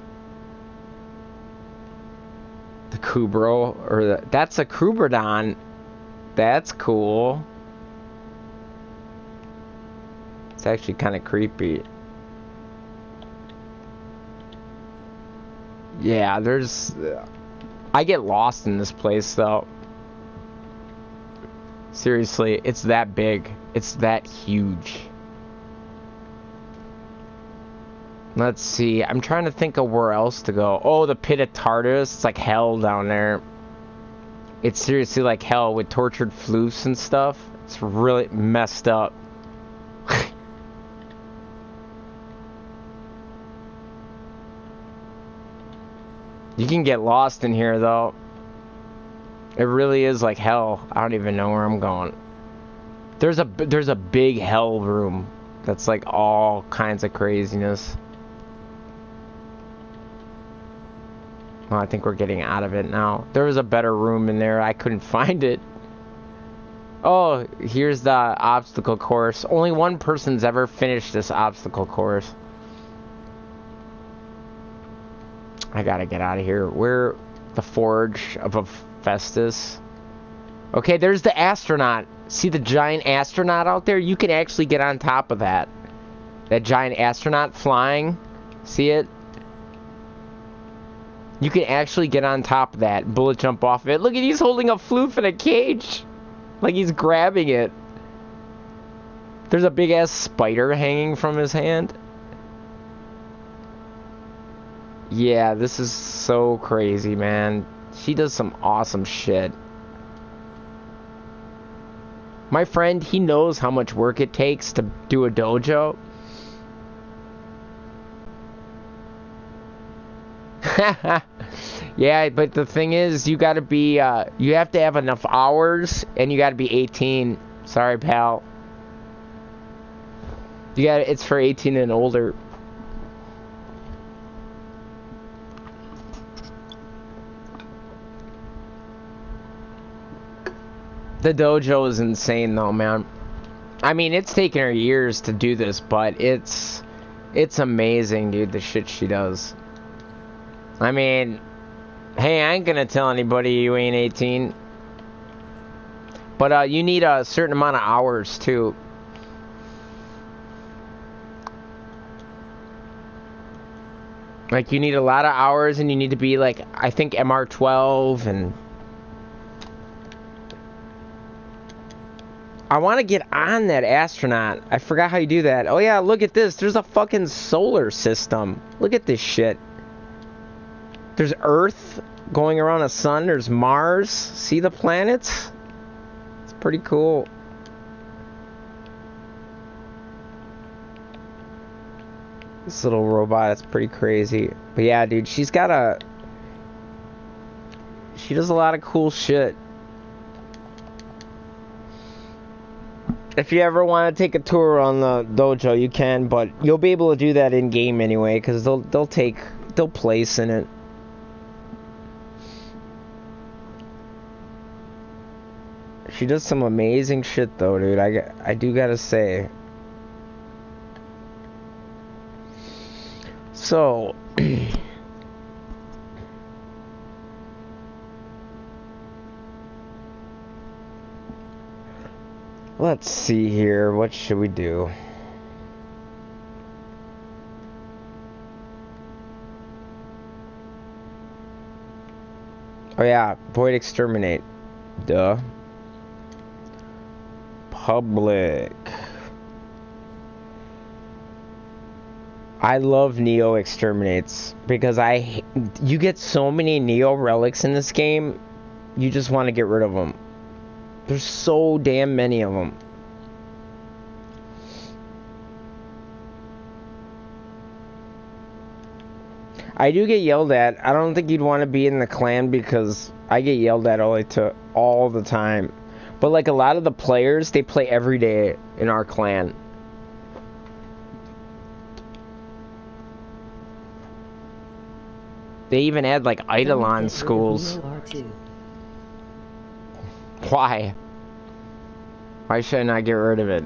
The Kubro, or that's a Kubrodon. That's cool. It's actually kind of creepy. Yeah, I get lost in this place, though. Seriously, it's that big. It's that huge. Let's see. I'm trying to think of where else to go. Oh, the Pit of Tartarus. It's like hell down there. It's seriously like hell with tortured floofs and stuff. It's really messed up. You can get lost in here, though. It really is like hell. I don't even know where I'm going. There's a big hell room that's like all kinds of craziness. Well, I think we're getting out of it now. There was a better room in there. I couldn't find it. Oh, here's the obstacle course. Only one person's ever finished this obstacle course. I gotta get out of here. Where the Forge of Festus. Okay, there's the astronaut. See the giant astronaut out there? You can actually get on top of that. That giant astronaut flying. See it? You can actually get on top of that. Bullet jump off of it. Look at, he's holding a floof in a cage. Like he's grabbing it. There's a big ass spider hanging from his hand. Yeah, this is so crazy, man. She does some awesome shit. My friend, he knows how much work it takes to do a dojo. Yeah, but the thing is, you gotta be, you have to have enough hours, and you gotta be 18. Sorry, pal. It's for 18 and older. The dojo is insane, though, man. I mean, it's taken her years to do this, but it's amazing, dude, the shit she does. I mean, hey, I ain't gonna tell anybody you ain't 18. But you need a certain amount of hours, too. Like, you need a lot of hours, and you need to be, like, I think MR12, and... I want to get on that astronaut. I forgot how you do that. Oh, yeah, look at this. There's a fucking solar system. Look at this shit. There's Earth going around a sun. There's Mars. See the planets? It's pretty cool. This little robot, it's pretty crazy. But yeah, dude, she does a lot of cool shit. If you ever want to take a tour on the dojo, you can, but you'll be able to do that in game anyway, because they'll place in it. She does some amazing shit though, dude. I do gotta say. So, let's see here. What should we do? Oh yeah, Void Exterminate. Duh. Public. I love Neo Exterminates because you get so many Neo relics in this game, you just want to get rid of them. There's so damn many of them. I do get yelled at. I don't think you'd want to be in the clan because I get yelled at all the time. But like a lot of the players, they play every day in our clan. They even had like Eidolon schools. Why? Why should I not get rid of it?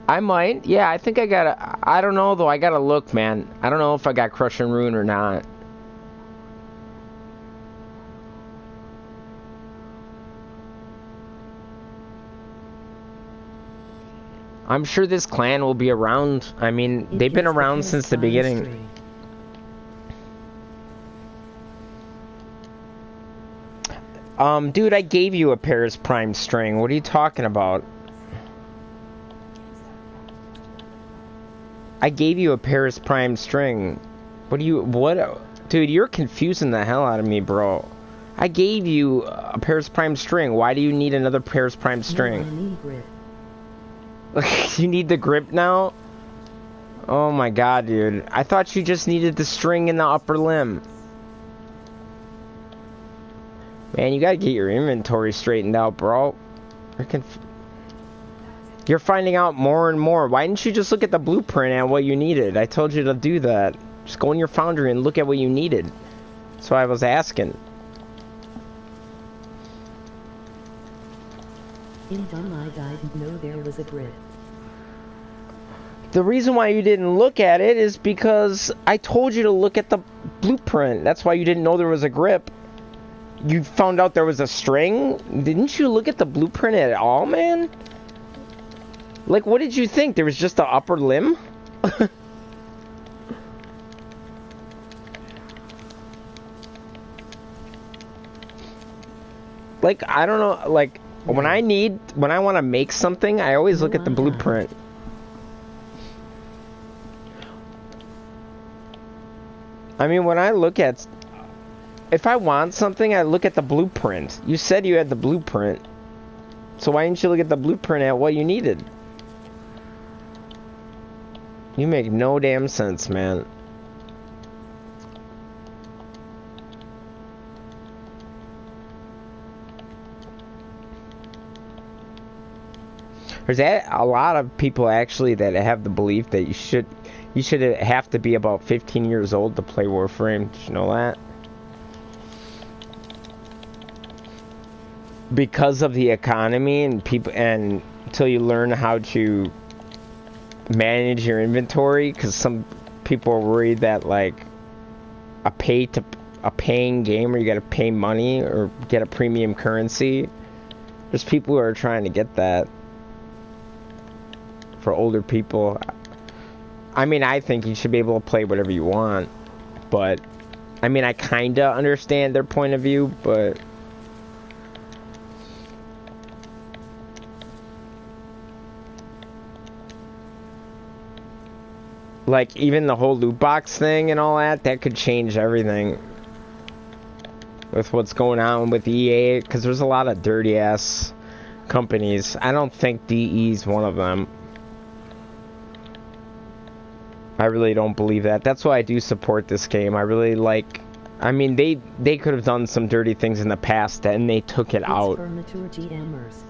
I might. Yeah, I think I don't know though. I gotta look, man. I don't know if I got Crush and Ruin or not. I'm sure this clan will be around. I mean, they've been around since the beginning. Dude, I gave you a Paris Prime string. What are you talking about? I gave you a Paris Prime string. Dude, you're confusing the hell out of me, bro. I gave you a Paris Prime string. Why do you need another Paris Prime string? You need the grip now? Oh my god, dude. I thought you just needed the string in the upper limb. Man, you gotta get your inventory straightened out, bro. You're finding out more and more. Why didn't you just look at the blueprint and what you needed? I told you to do that. Just go in your foundry and look at what you needed. That's what I was asking. In dumb I didn't know there was a grip. The reason why you didn't look at it is because I told you to look at the blueprint. That's why you didn't know there was a grip. You found out there was a string? Didn't you look at the blueprint at all, man? Like, what did you think? There was just the upper limb? Like, I don't know, like, when I want to make something, I always look at the blueprint. I mean, when I look at... If I want something, I look at the blueprint. You said you had the blueprint. So why didn't you look at the blueprint at what you needed? You make no damn sense, man. There's a lot of people actually that have the belief that you should have to be about 15 years old to play Warframe. Did you know that? Because of the economy and people, and until you learn how to manage your inventory, because some people are worried that like a paying game where you got to pay money or get a premium currency. There's people who are trying to get that. for older people. I mean, I think you should be able to play whatever you want, but I mean, I kinda understand their point of view, but like even the whole loot box thing and all that, that could change everything with what's going on with EA, because there's a lot of dirty ass companies. I don't think DE's one of them. I really don't believe that. That's why I do support this game. I really like... I mean, they could have done some dirty things in the past, and they took it out. For mature GMers.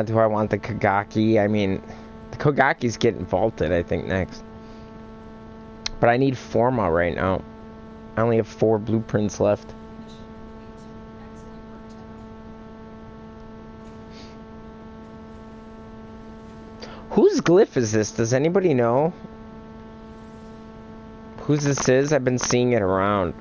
Do I want the Kagaki? I mean, the Kagaki's getting vaulted, I think, next. But I need Forma right now. I only have 4 blueprints left. Whose glyph is this? Does anybody know whose this is? I've been seeing it around.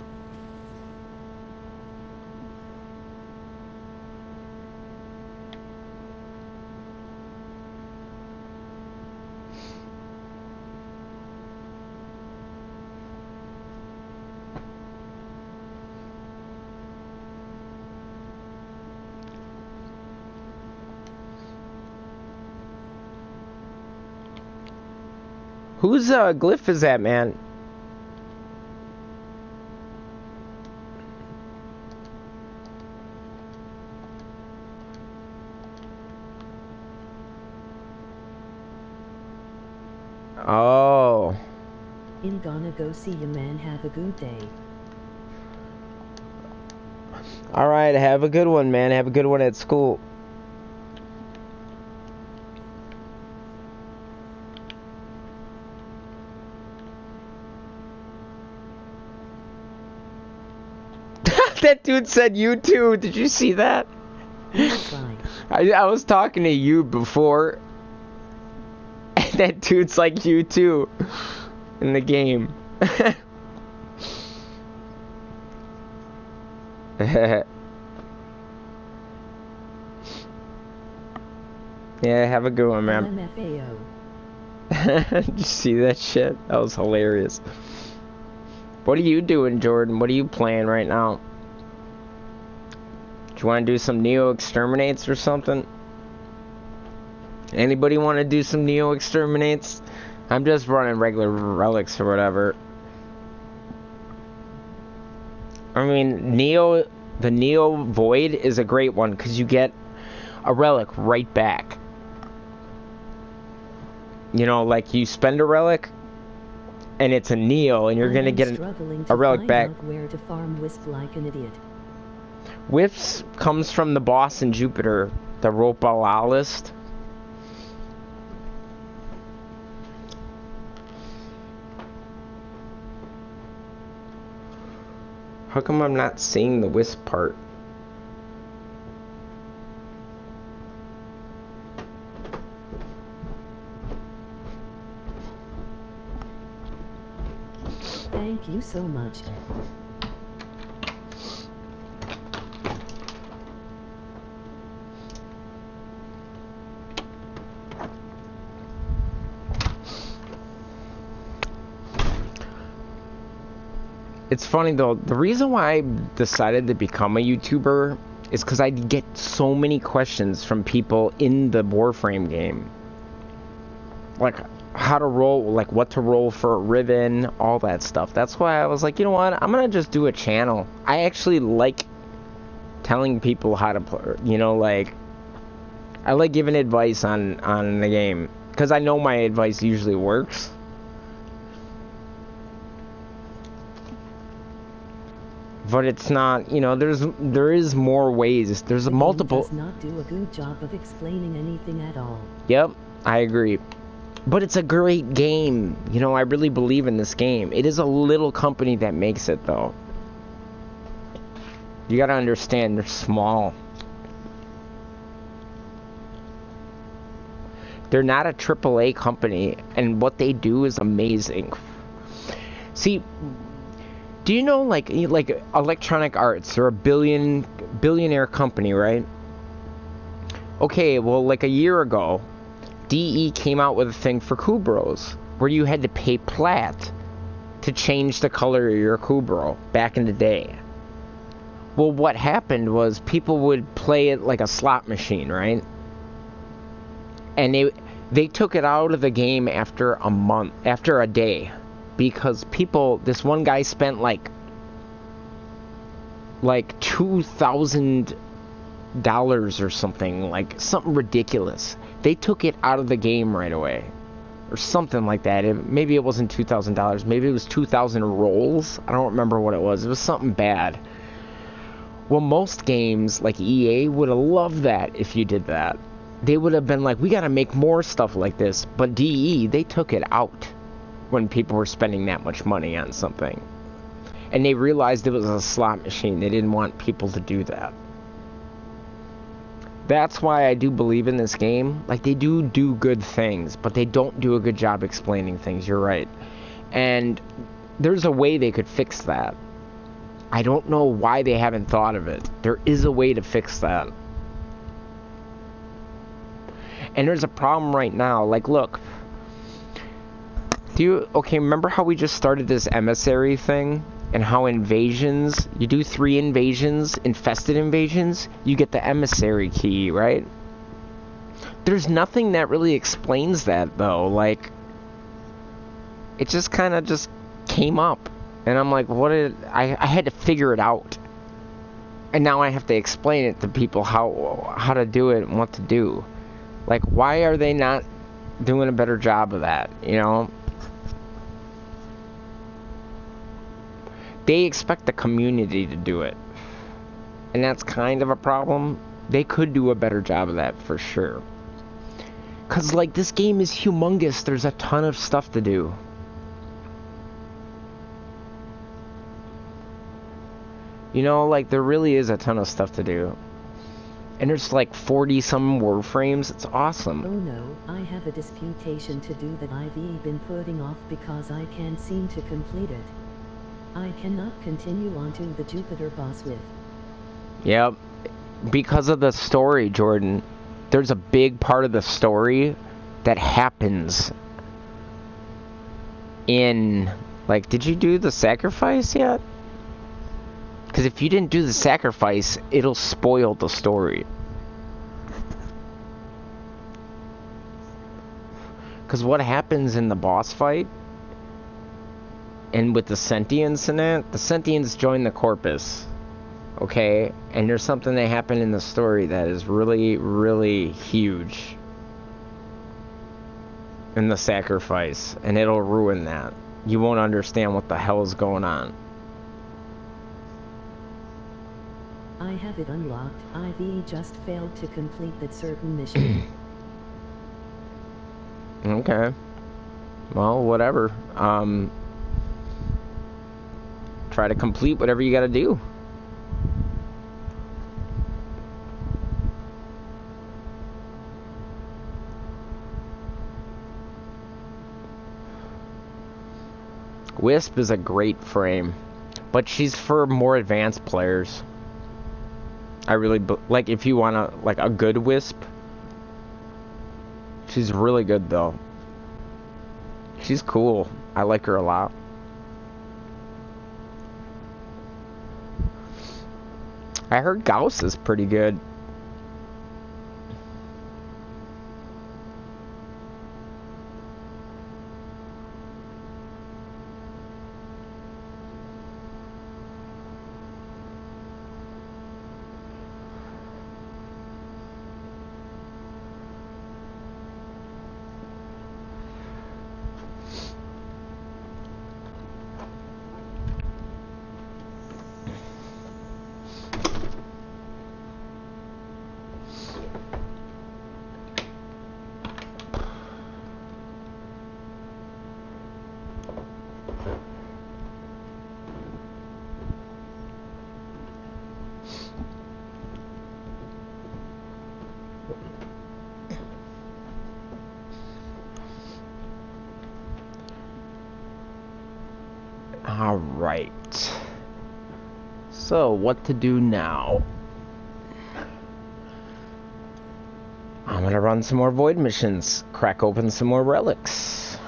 Whose glyph is that, man? Oh. I'm gonna go see you, man. Have a good day. Alright, have a good one, man. Have a good one at school. That dude said you too. Did you see that? That's fine. I was talking to you before. And that dude's like you too. In the game. Yeah, have a good one, man. LMFAO. Did you see that shit? That was hilarious. What are you doing, Jordan? What are you playing right now? Do you want to do some Neo Exterminates or something? Anybody want to do some Neo Exterminates? I'm just running regular relics or whatever. I mean, the Neo Void is a great one because you get a relic right back. You know, like you spend a relic and it's a Neo and you're going to get a relic back. Where to farm Wisp like an idiot. Whiffs comes from the boss in Jupiter, the Ropalalist. How come I'm not seeing the Wisp part? Thank you so much. It's funny though, the reason why I decided to become a YouTuber is because I get so many questions from people in the Warframe game. Like, how to roll, like what to roll for a ribbon, all that stuff. That's why I was like, you know what, I'm gonna just do a channel. I actually like telling people how to play, you know, like, I like giving advice on the game. Because I know my advice usually works. But it's not, you know, there is more ways. There's The multiple. game does not do a good job of explaining anything at all. Yep, I agree. But it's a great game. You know, I really believe in this game. It is a little company that makes it, though. You gotta understand, they're small. They're not a AAA company, and what they do is amazing. See, Do you know, like Electronic Arts? They're a billionaire company, right? Okay, well, like a year ago, DE came out with a thing for Kubros, where you had to pay plat to change the color of your Kubro back in the day. Well, what happened was people would play it like a slot machine, right? And they took it out of the game after a day. Because this one guy spent like $2,000 or something, like something ridiculous. They took it out of the game right away, or something like that. Maybe it wasn't $2,000. Maybe it was 2,000 rolls. I don't remember what it was. It was something bad. Well, most games like EA would have loved that if you did that. They would have been like, we got to make more stuff like this. But DE, they took it out when people were spending that much money on something. And they realized it was a slot machine. They didn't want people to do that. That's why I do believe in this game. Like, they do good things, but they don't do a good job explaining things. You're right. And there's a way they could fix that. I don't know why they haven't thought of it. There is a way to fix that. And there's a problem right now. Like, look. Remember how we just started this emissary thing? And how invasions, you do 3 invasions, infested invasions, you get the emissary key, right? There's nothing that really explains that, though. Like, it just kind of just came up. And I'm like, I had to figure it out. And now I have to explain it to people how to do it and what to do. Like, why are they not doing a better job of that, you know? They expect the community to do it. And that's kind of a problem. They could do a better job of that for sure. Because, like, this game is humongous. There's a ton of stuff to do. You know, like, there really is a ton of stuff to do. And there's like 40-some Warframes. It's awesome. Oh no, I have a disputation to do that I've been putting off because I can't seem to complete it. I cannot continue on to the Jupiter boss with. Yep. Because of the story, Jordan. There's a big part of the story that happens in... Like, did you do the sacrifice yet? Because if you didn't do the sacrifice, it'll spoil the story. Because what happens in the boss fight, and with the sentients in it, the sentients join the corpus. Okay? And there's something that happened in the story that is really, really huge. In the sacrifice. And it'll ruin that. You won't understand what the hell is going on. I have it unlocked. I've just failed to complete that certain mission. Okay. Well, whatever. Try to complete whatever you gotta do. Wisp is a great frame, but she's for more advanced players. I really like, if you want a good Wisp. She's really good though. She's cool. I like her a lot. I heard Gauss is pretty good. All right. So, what to do now? I'm gonna run some more void missions, crack open some more relics.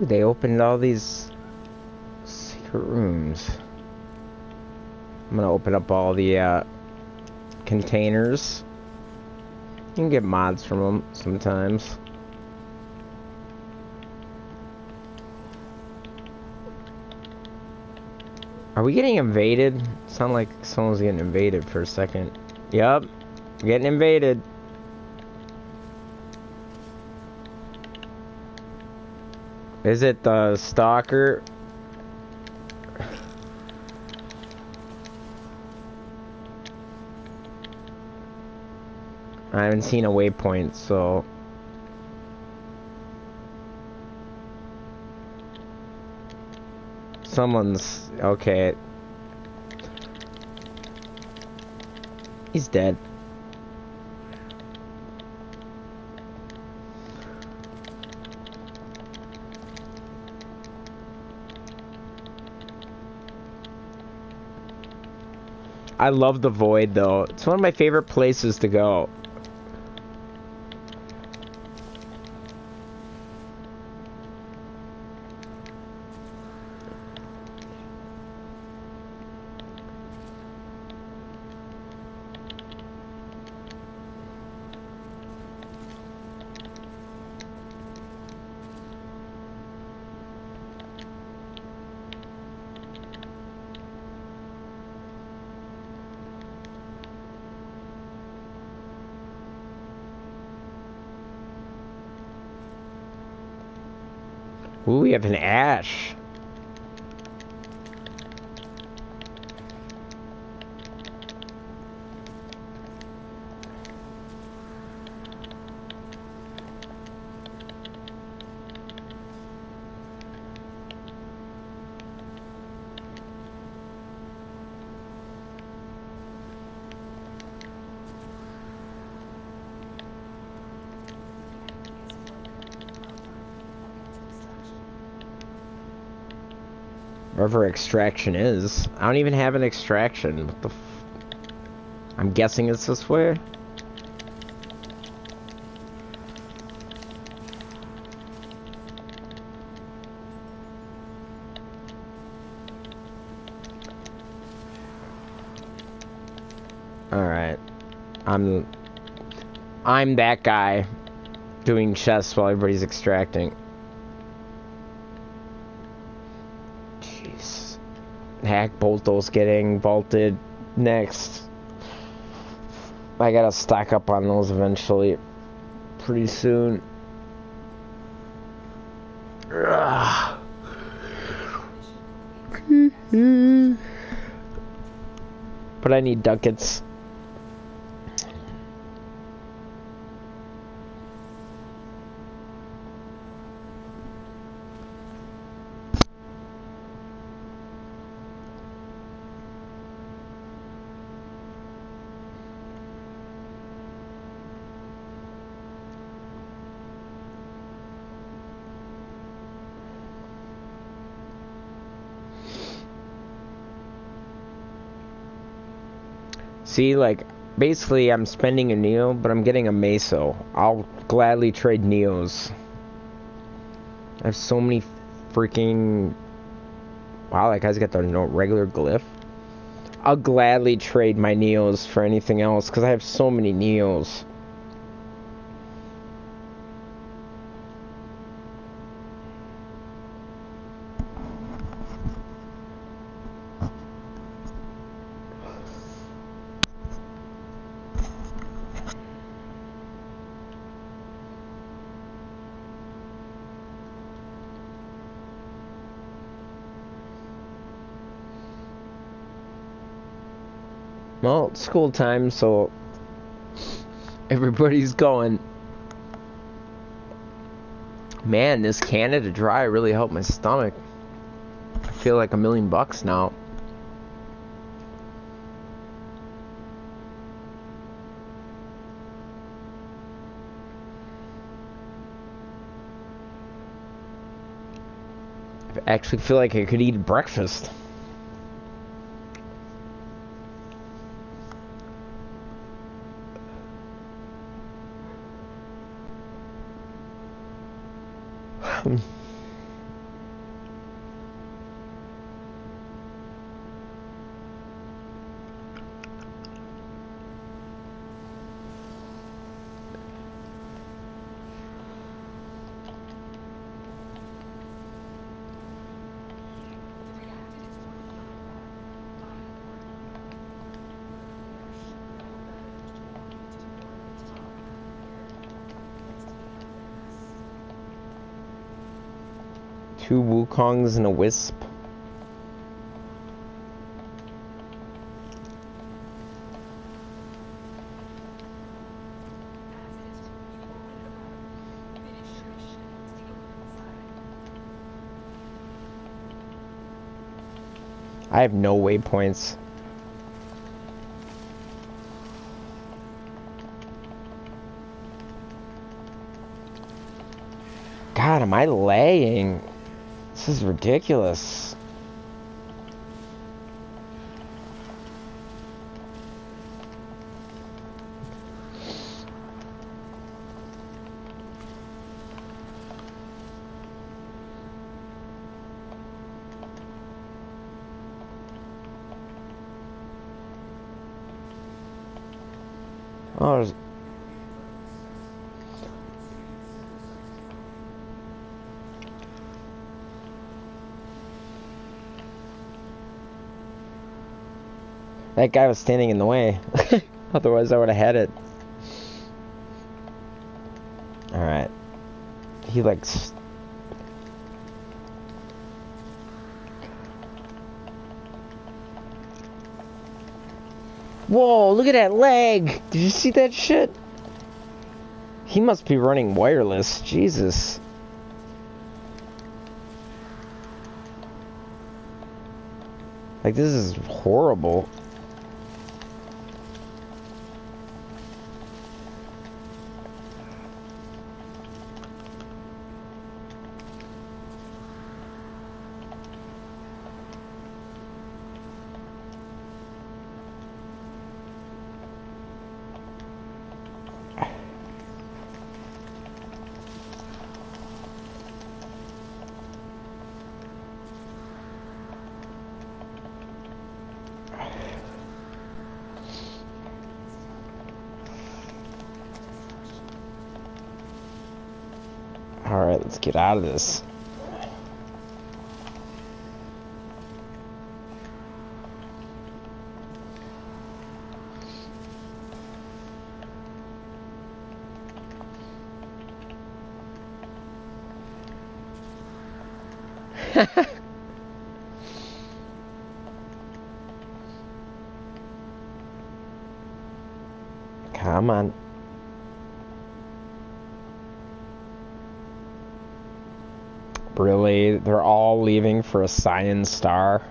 Ooh, they opened all these secret rooms. I'm gonna open up all the containers. You can get mods from them sometimes. Are we getting invaded? Sound like someone's getting invaded for a second. Yup, getting invaded. Is it the stalker? I haven't seen a waypoint, so... Someone's... okay. He's dead. I love the void, though. It's one of my favorite places to go. Ooh, we have an ash. Wherever extraction is. I don't even have an extraction. What the f... I'm guessing it's this way? Alright. I'm that guy doing chests while everybody's extracting. Hack Bolto's getting vaulted next. I gotta stock up on those eventually. Pretty soon. But I need ducats. See, like, basically I'm spending a Neo, but I'm getting a Meso. I'll gladly trade Neos. I have so many freaking... Wow, that guy's got the no regular glyph. I'll gladly trade my Neos for anything else, because I have so many Neos. Well, it's school time, so everybody's going. Man, this Canada Dry really helped my stomach. I feel like $1,000,000 now. I actually feel like I could eat breakfast. Two Wukongs and a Wisp. I have no waypoints. God, am I lagging? This is ridiculous. Oh, there's... That guy was standing in the way. Otherwise, I would have had it. Alright. He likes... Whoa, look at that leg! Did you see that shit? He must be running wireless. Jesus. Like, this is horrible. Alright, let's get out of this. Come on. Really? They're all leaving for a cyan star?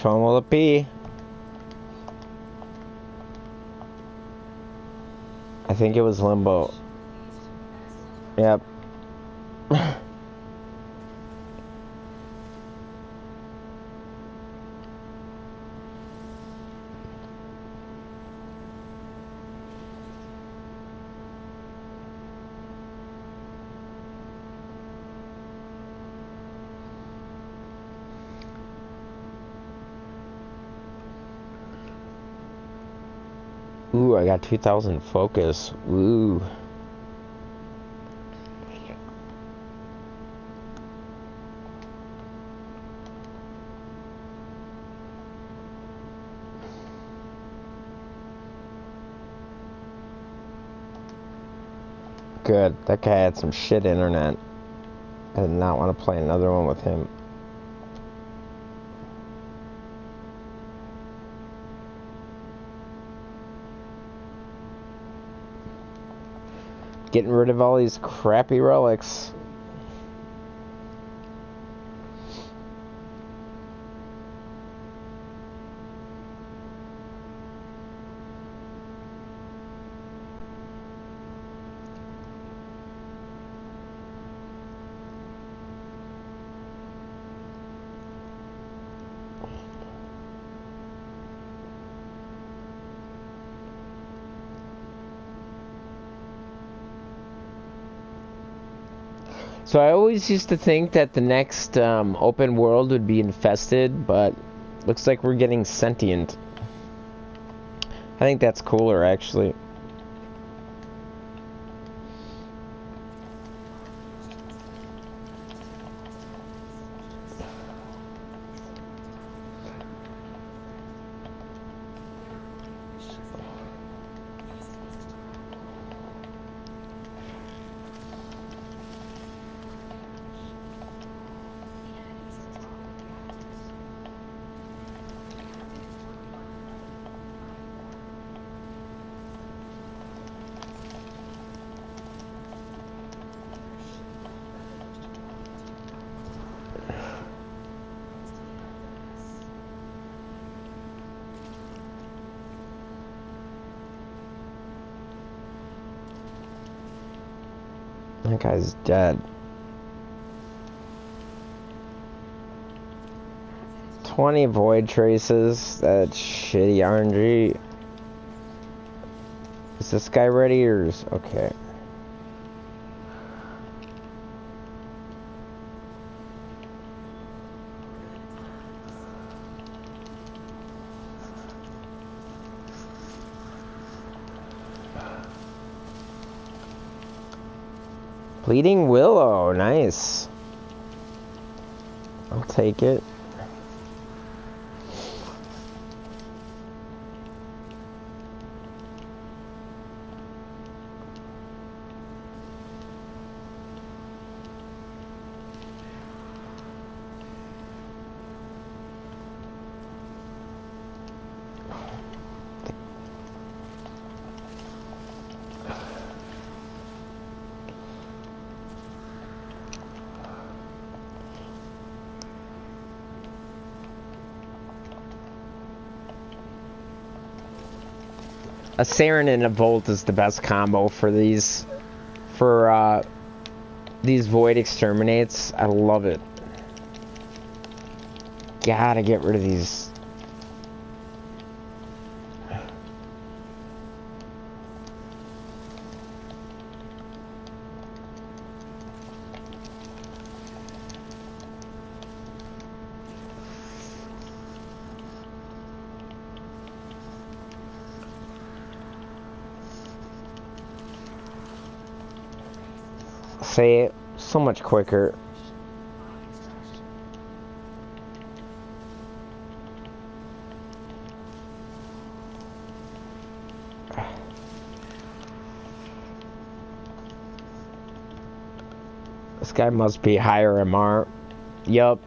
Which one will it be? I think it was Limbo. Yep. Ooh, I got 2,000 focus. Ooh. Good. That guy had some shit internet. I did not want to play another one with him. Getting rid of all these crappy relics. So I always used to think that the next open world would be infested, but looks like we're getting sentient. I think that's cooler, actually. That guy's dead. 20 void traces. That's shitty RNG. Is this guy ready or is... Okay. Bleeding Willow, nice. I'll take it. A Saren and a Volt is the best combo for these Void Exterminates. I love it. Gotta get rid of these. Say it so much quicker. This guy must be higher MR. Yup.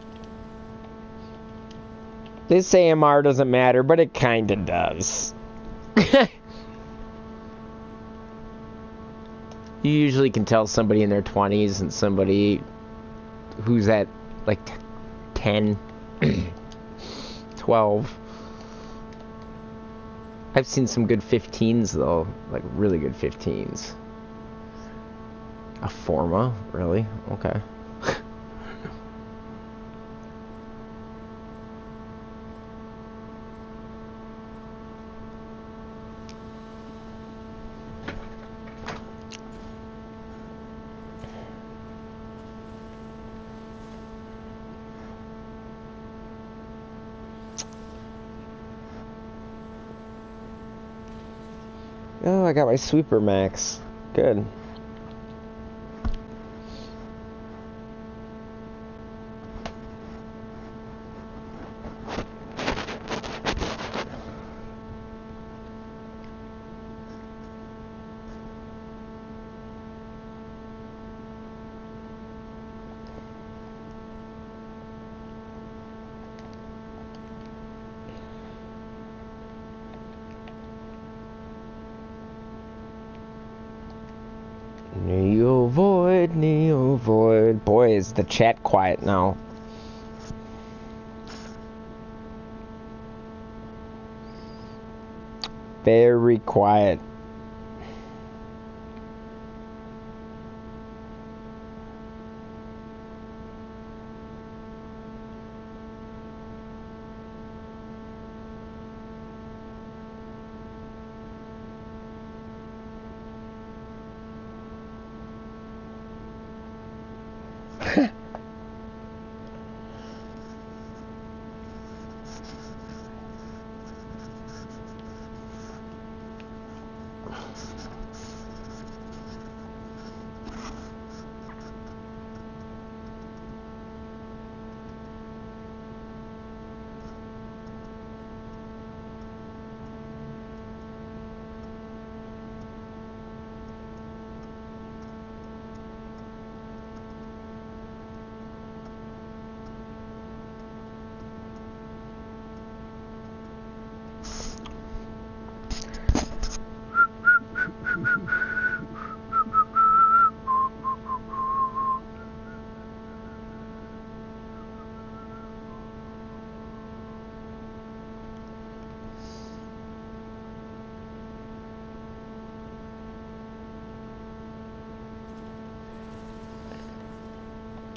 They say MR doesn't matter, but it kinda does. You usually can tell somebody in their 20s and somebody who's at like 10, 12. I've seen some good 15s though, like really good 15s. A Forma, really? Okay. Oh, I got my sweeper max. Good. Neo Void, Neo Void. Boy, is the chat quiet now. Very quiet.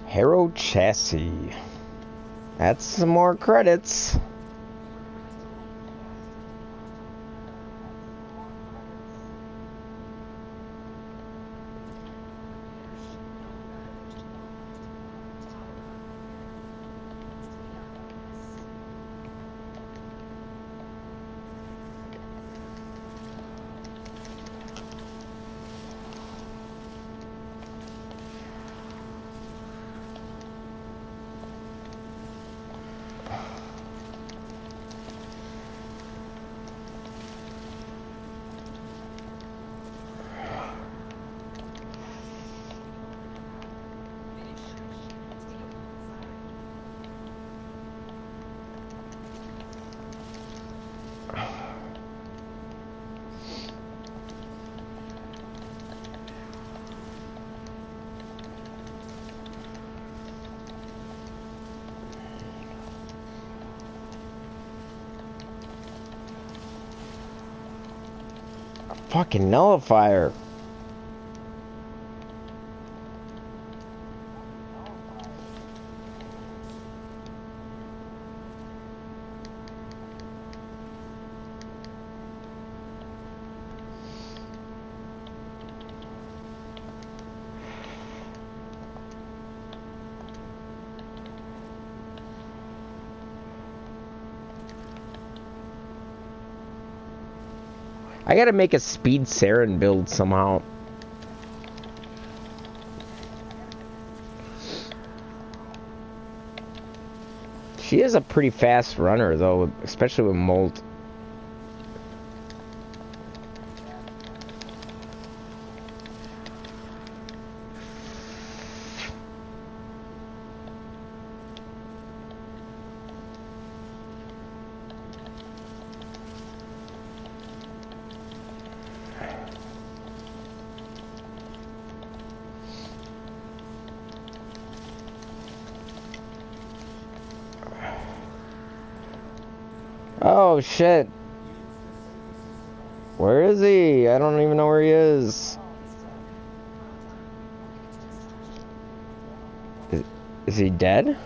Harrow Chassis. That's some more credits. Fucking nullifier. I gotta make a speed Saren build somehow. She is a pretty fast runner though, especially with Molt. Oh shit. Where is he? I don't even know where he is. Is, is he dead?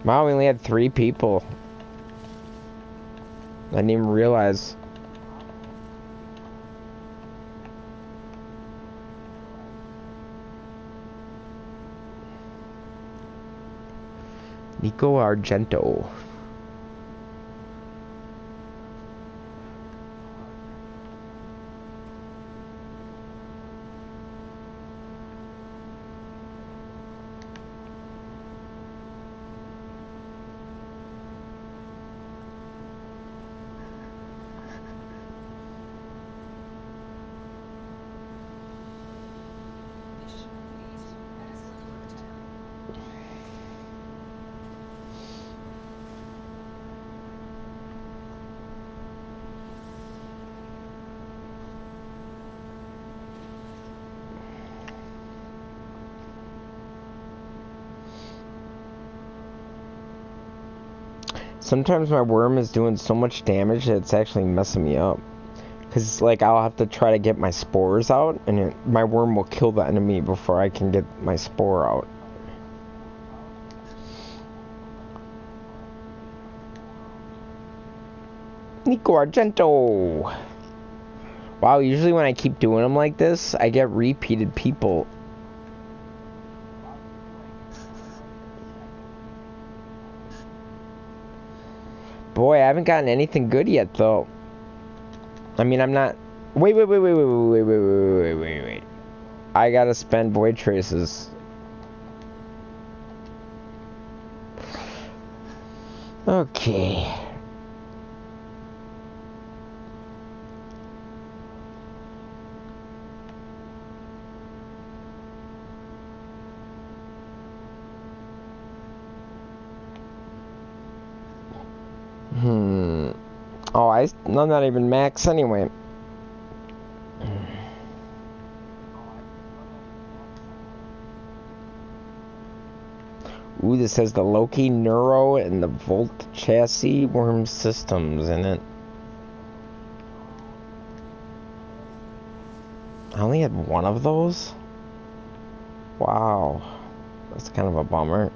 Wow, we only had 3 people. I didn't even realize. Nico Argento. Sometimes my worm is doing so much damage that it's actually messing me up. Because, like, I'll have to try to get my spores out, and my worm will kill the enemy before I can get my spore out. Nico Argento! Wow, usually when I keep doing them like this, I get repeated people. Boy, I haven't gotten anything good yet, though. I mean, I'm not... Wait. I gotta spend void traces. Okay. Oh, I'm not even max anyway. Ooh, this has the Loki Neuro and the Volt Chassis Worm systems in it. I only had one of those? Wow. That's kind of a bummer.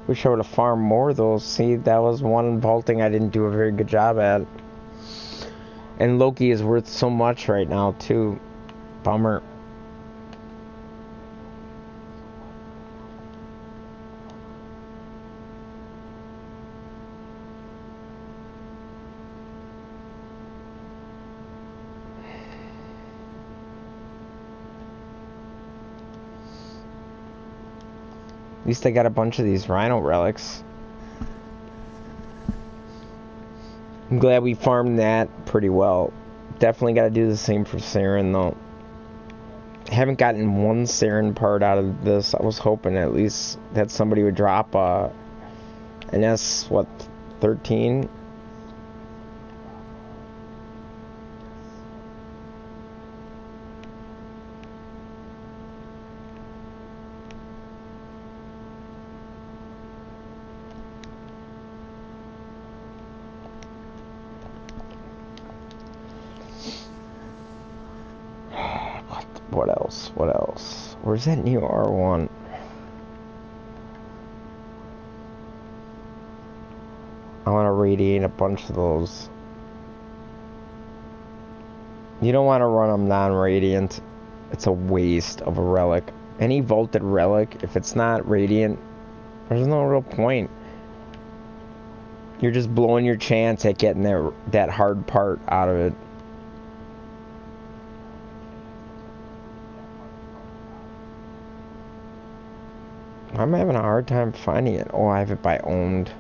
Wish I would have farmed more of those. See, that was one vaulting I didn't do a very good job at. And Loki is worth so much right now, too. Bummer. At least I got a bunch of these Rhino relics. I'm glad we farmed that pretty well. Definitely got to do the same for Saren, though. Haven't gotten one Saren part out of this. I was hoping at least that somebody would drop an S, what, 13? What else? What else? Where's that new R1? I want to radiate a bunch of those. You don't want to run them non-radiant. It's a waste of a relic. Any vaulted relic, if it's not radiant, there's no real point. You're just blowing your chance at getting that hard part out of it. I'm having a hard time finding it. Oh, I have it by owned.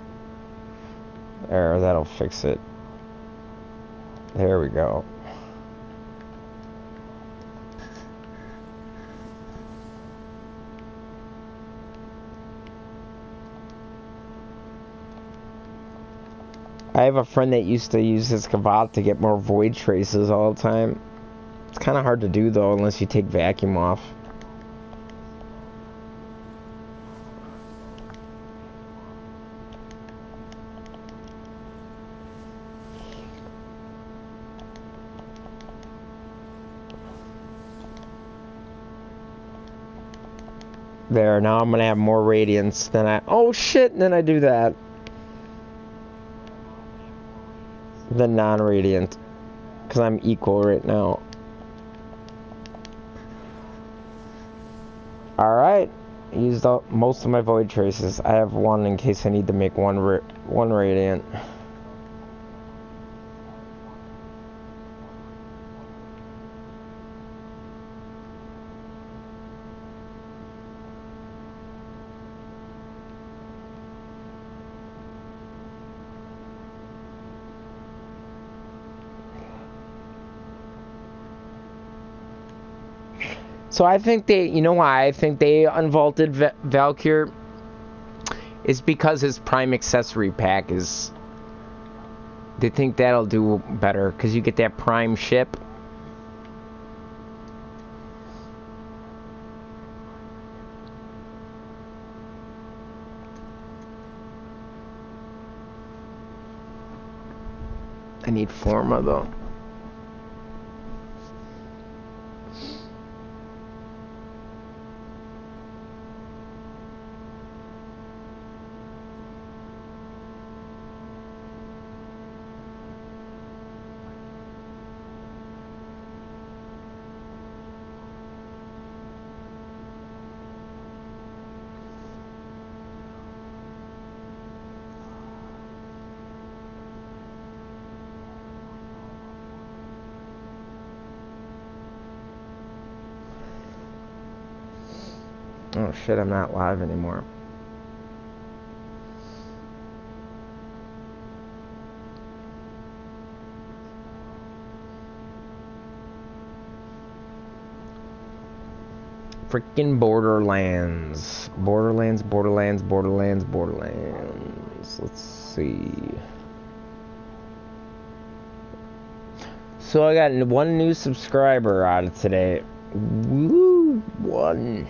There, that'll fix it. There we go. I have a friend that used to use his Kavat to get more void traces all the time. It's kind of hard to do though unless you take vacuum off. There, now I'm gonna have more radiance than I... Oh shit, then I do that. The non-radiant. Because I'm equal right now. Alright. Used up most of my void traces. I have one in case I need to make one radiant. So I think they, you know why I think they unvaulted Valkyr? Is because his prime accessory pack is... They think that'll do better, because you get that prime ship. I need Forma though. Oh shit, I'm not live anymore. Freaking Borderlands. Borderlands. Let's see. So I got one new subscriber out of today. Woo! One.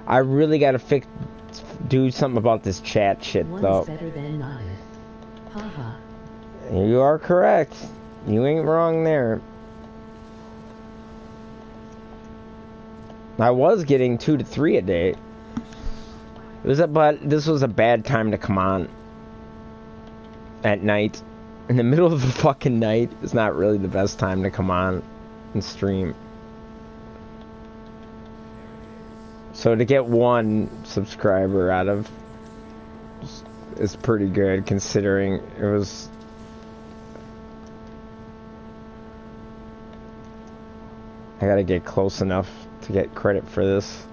I really gotta do something about this chat shit, though. One's better than none. Haha. You are correct. You ain't wrong there. I was getting 2 to 3 a day. But this was a bad time to come on. At night. In the middle of the fucking night is not really the best time to come on and stream. So to get one subscriber out of is pretty good considering it was... I gotta get close enough to get credit for this.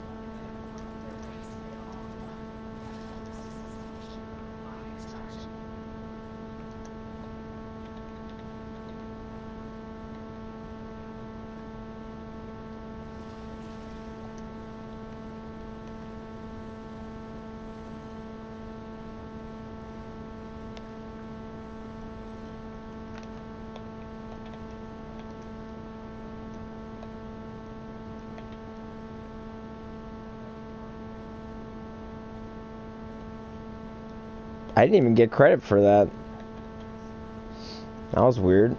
I didn't even get credit for that. That was weird.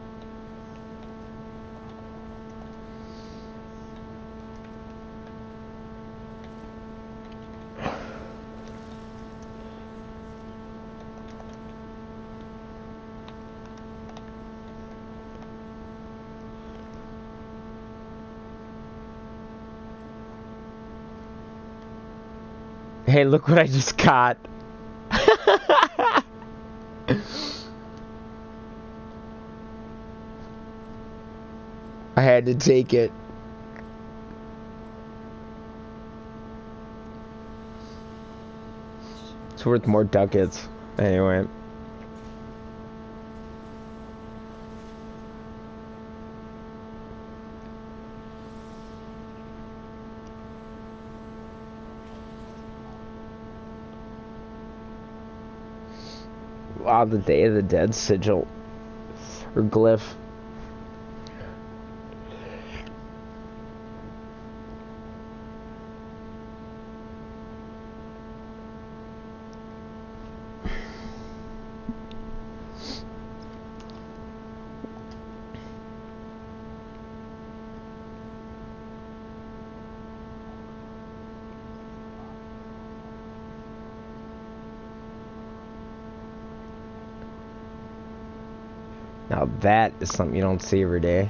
Hey, look what I just got. I had to take it. It's worth more ducats. Anyway. Wow, the Day of the Dead sigil. Or glyph. Now that is something you don't see every day.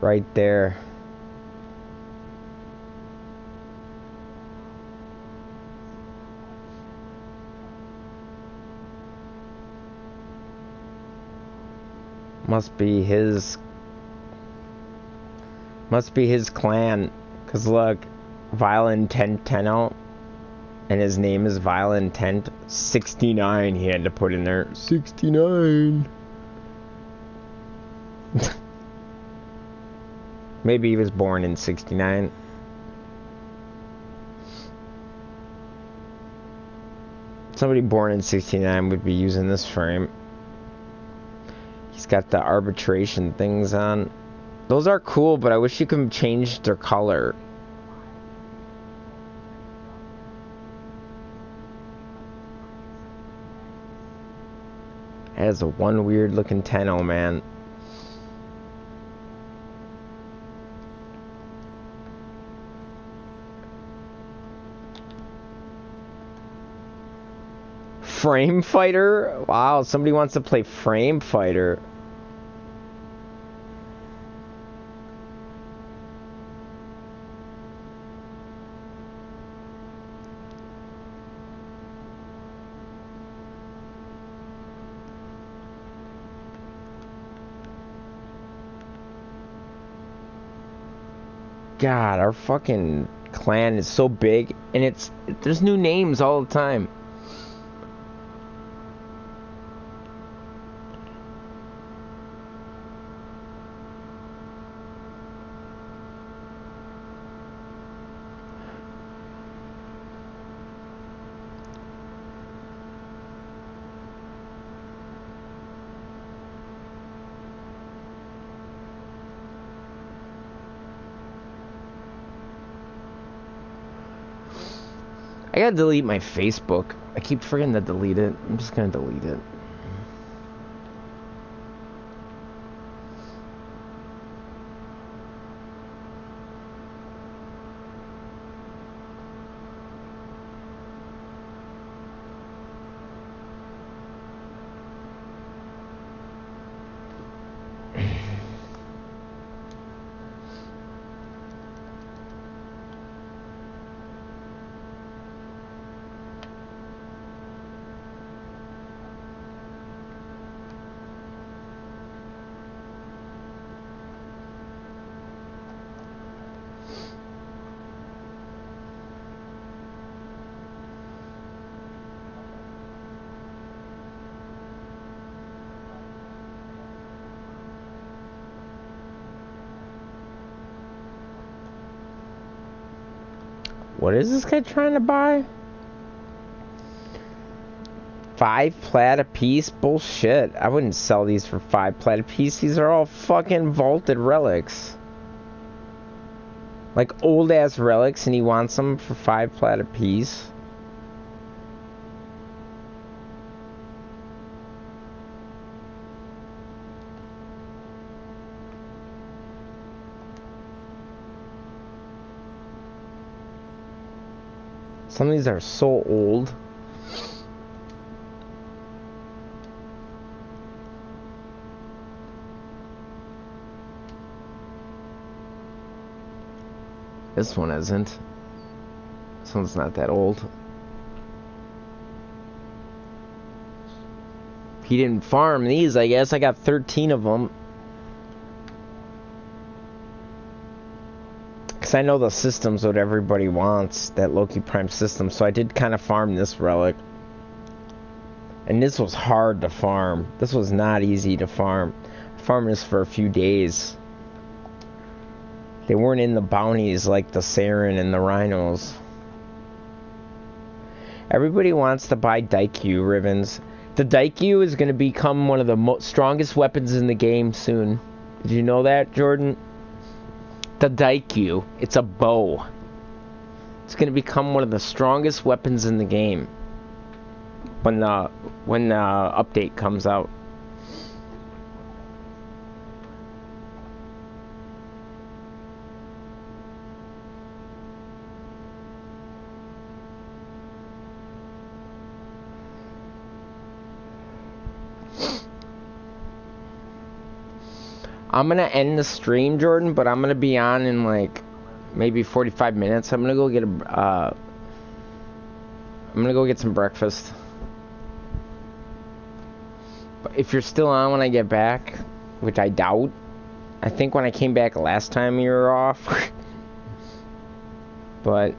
Right there. Must be his clan. 'Cause look, Violent Intent Tenno, and his name is Violent Intent 69. He had to put in there 69. Maybe he was born in 69. Somebody born in 69 would be using this frame. He's got the arbitration things on. Those are cool, but I wish you could change their color. That is a one weird looking Tenno, man. Frame Fighter? Wow, somebody wants to play Frame Fighter. God, our fucking clan is so big, and there's new names all the time. I gotta delete my Facebook. I keep forgetting to delete it. I'm just gonna delete it. What is this guy trying to buy? 5 plat a piece? Bullshit. I wouldn't sell these for 5 plat a piece. These are all fucking vaulted relics. Like old ass relics, and he wants them for 5 plat a piece. Some of these are so old. This one isn't. This one's not that old. He didn't farm these, I guess. I got 13 of them. Because I know the system's what everybody wants, that Loki Prime system, so I did kind of farm this relic. And this was hard to farm. This was not easy to farm. I farmed this for a few days. They weren't in the bounties like the Saren and the Rhinos. Everybody wants to buy Daikyu ribbons. The Daikyu is going to become one of the strongest weapons in the game soon. Did you know that, Jordan? The Daikyu. It's a bow. It's going to become one of the strongest weapons in the game when the update comes out. I'm gonna end the stream, Jordan, but I'm gonna be on in like maybe 45 minutes. I'm gonna go get some breakfast. But if you're still on when I get back, which I doubt, I think when I came back last time you were off. But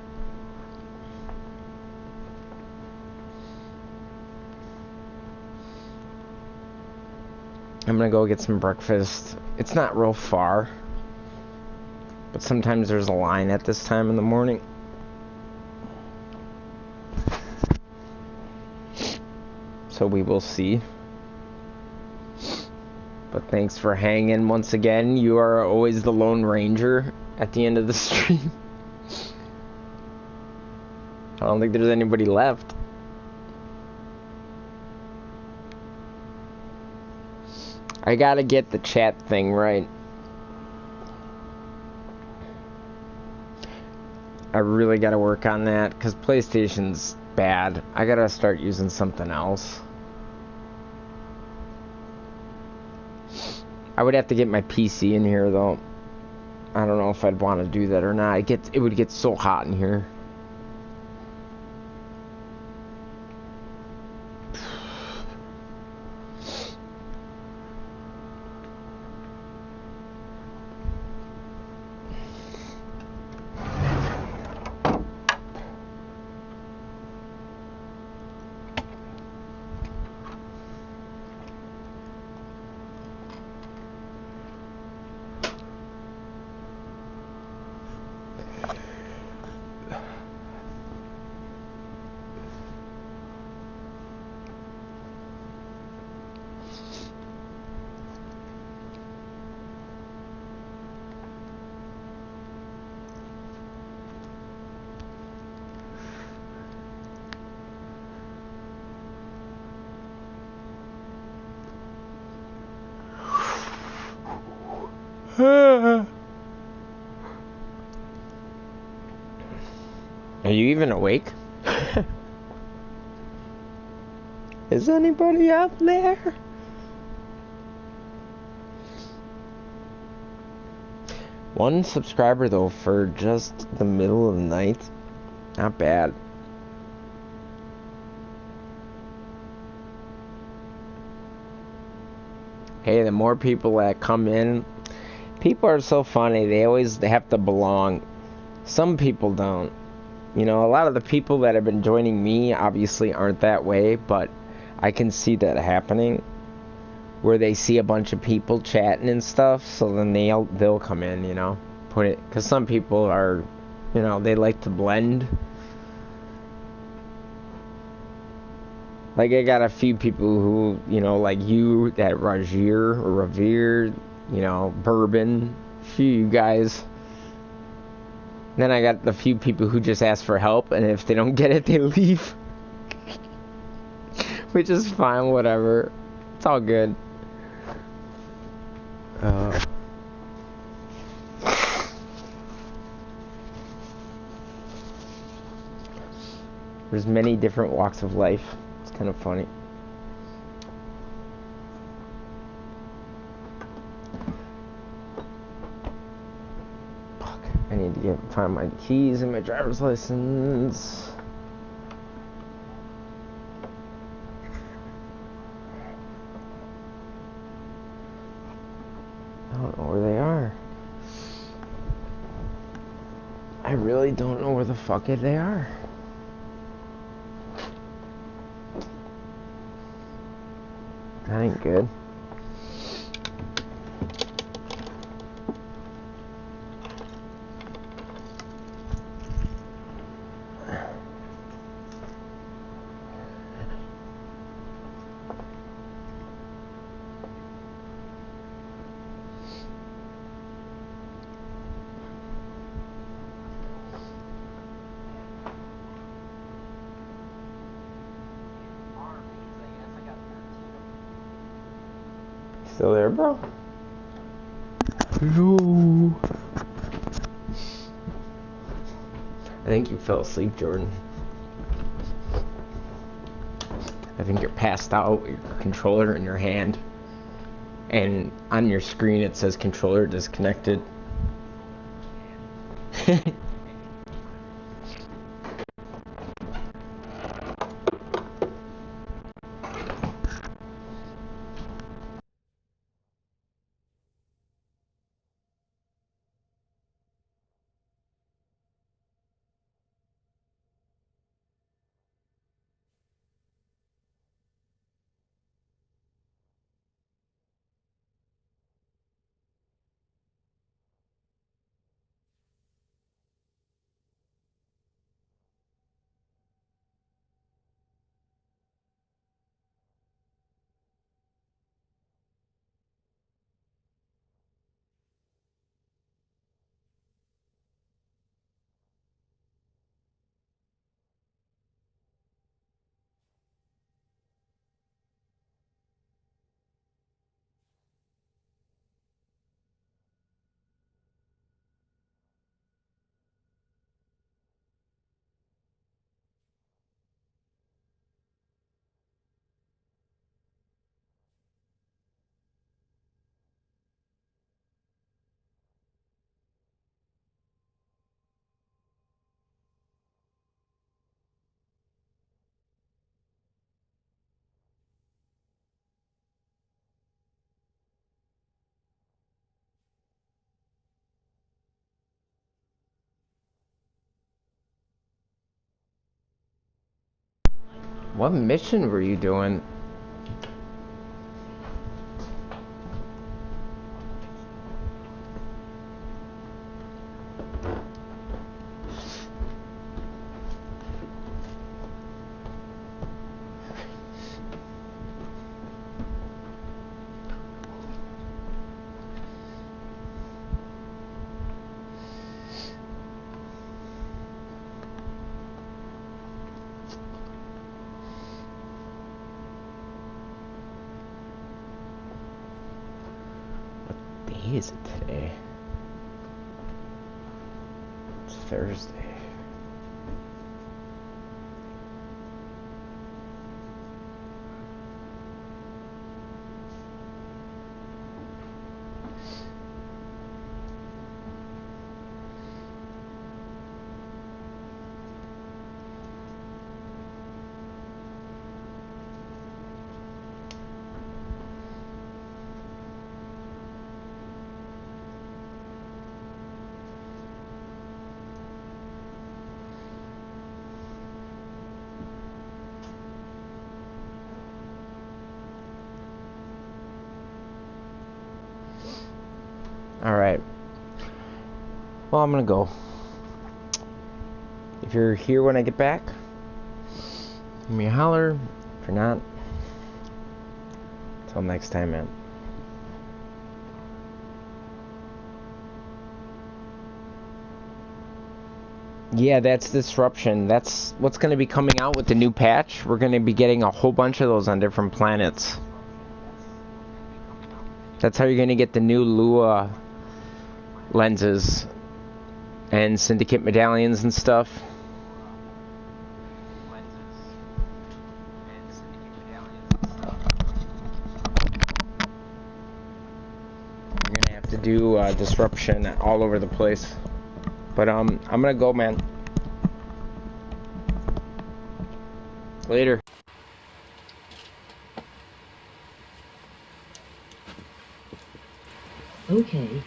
I'm gonna go get some breakfast. It's not real far, but sometimes there's a line at this time in the morning. So we will see. But thanks for hanging once again. You are always the Lone Ranger at the end of the stream. I don't think there's anybody left. I gotta get the chat thing right. I really gotta work on that, because PlayStation's bad. I gotta start using something else. I would have to get my PC in here, though. I don't know if I'd want to do that or not. It would get so hot in here. Are you even awake? Is anybody out there? One subscriber though for just the middle of the night. Not bad. Hey, the more people that come in, people are so funny. They have to belong. Some people don't. You know, a lot of the people that have been joining me obviously aren't that way, but I can see that happening, where they see a bunch of people chatting and stuff, so then they'll come in, you know, because some people are, you know, they like to blend. Like, I got a few people who, you know, like you, that Revere, you know, Bourbon, a few you guys. Then I got the few people who just ask for help, and if they don't get it, they leave. Which is fine, whatever. It's all good. There's many different walks of life. It's kind of funny. I need to find my keys and my driver's license. I don't know where they are. I really don't know where the fuck they are. That ain't good. Still there, bro? Hello. I think you fell asleep, Jordan. I think you're passed out with your controller in your hand. And on your screen it says controller disconnected. What mission were you doing? What day is it today? It's Thursday. Alright. Well, I'm gonna go. If you're here when I get back, give me a holler. If you're not, until next time, man. Yeah, that's disruption. That's what's going to be coming out with the new patch. We're going to be getting a whole bunch of those on different planets. That's how you're going to get the new Lua lenses and syndicate medallions and stuff. You're going to have to do disruption all over the place. But I'm gonna go, man. Later. Okay,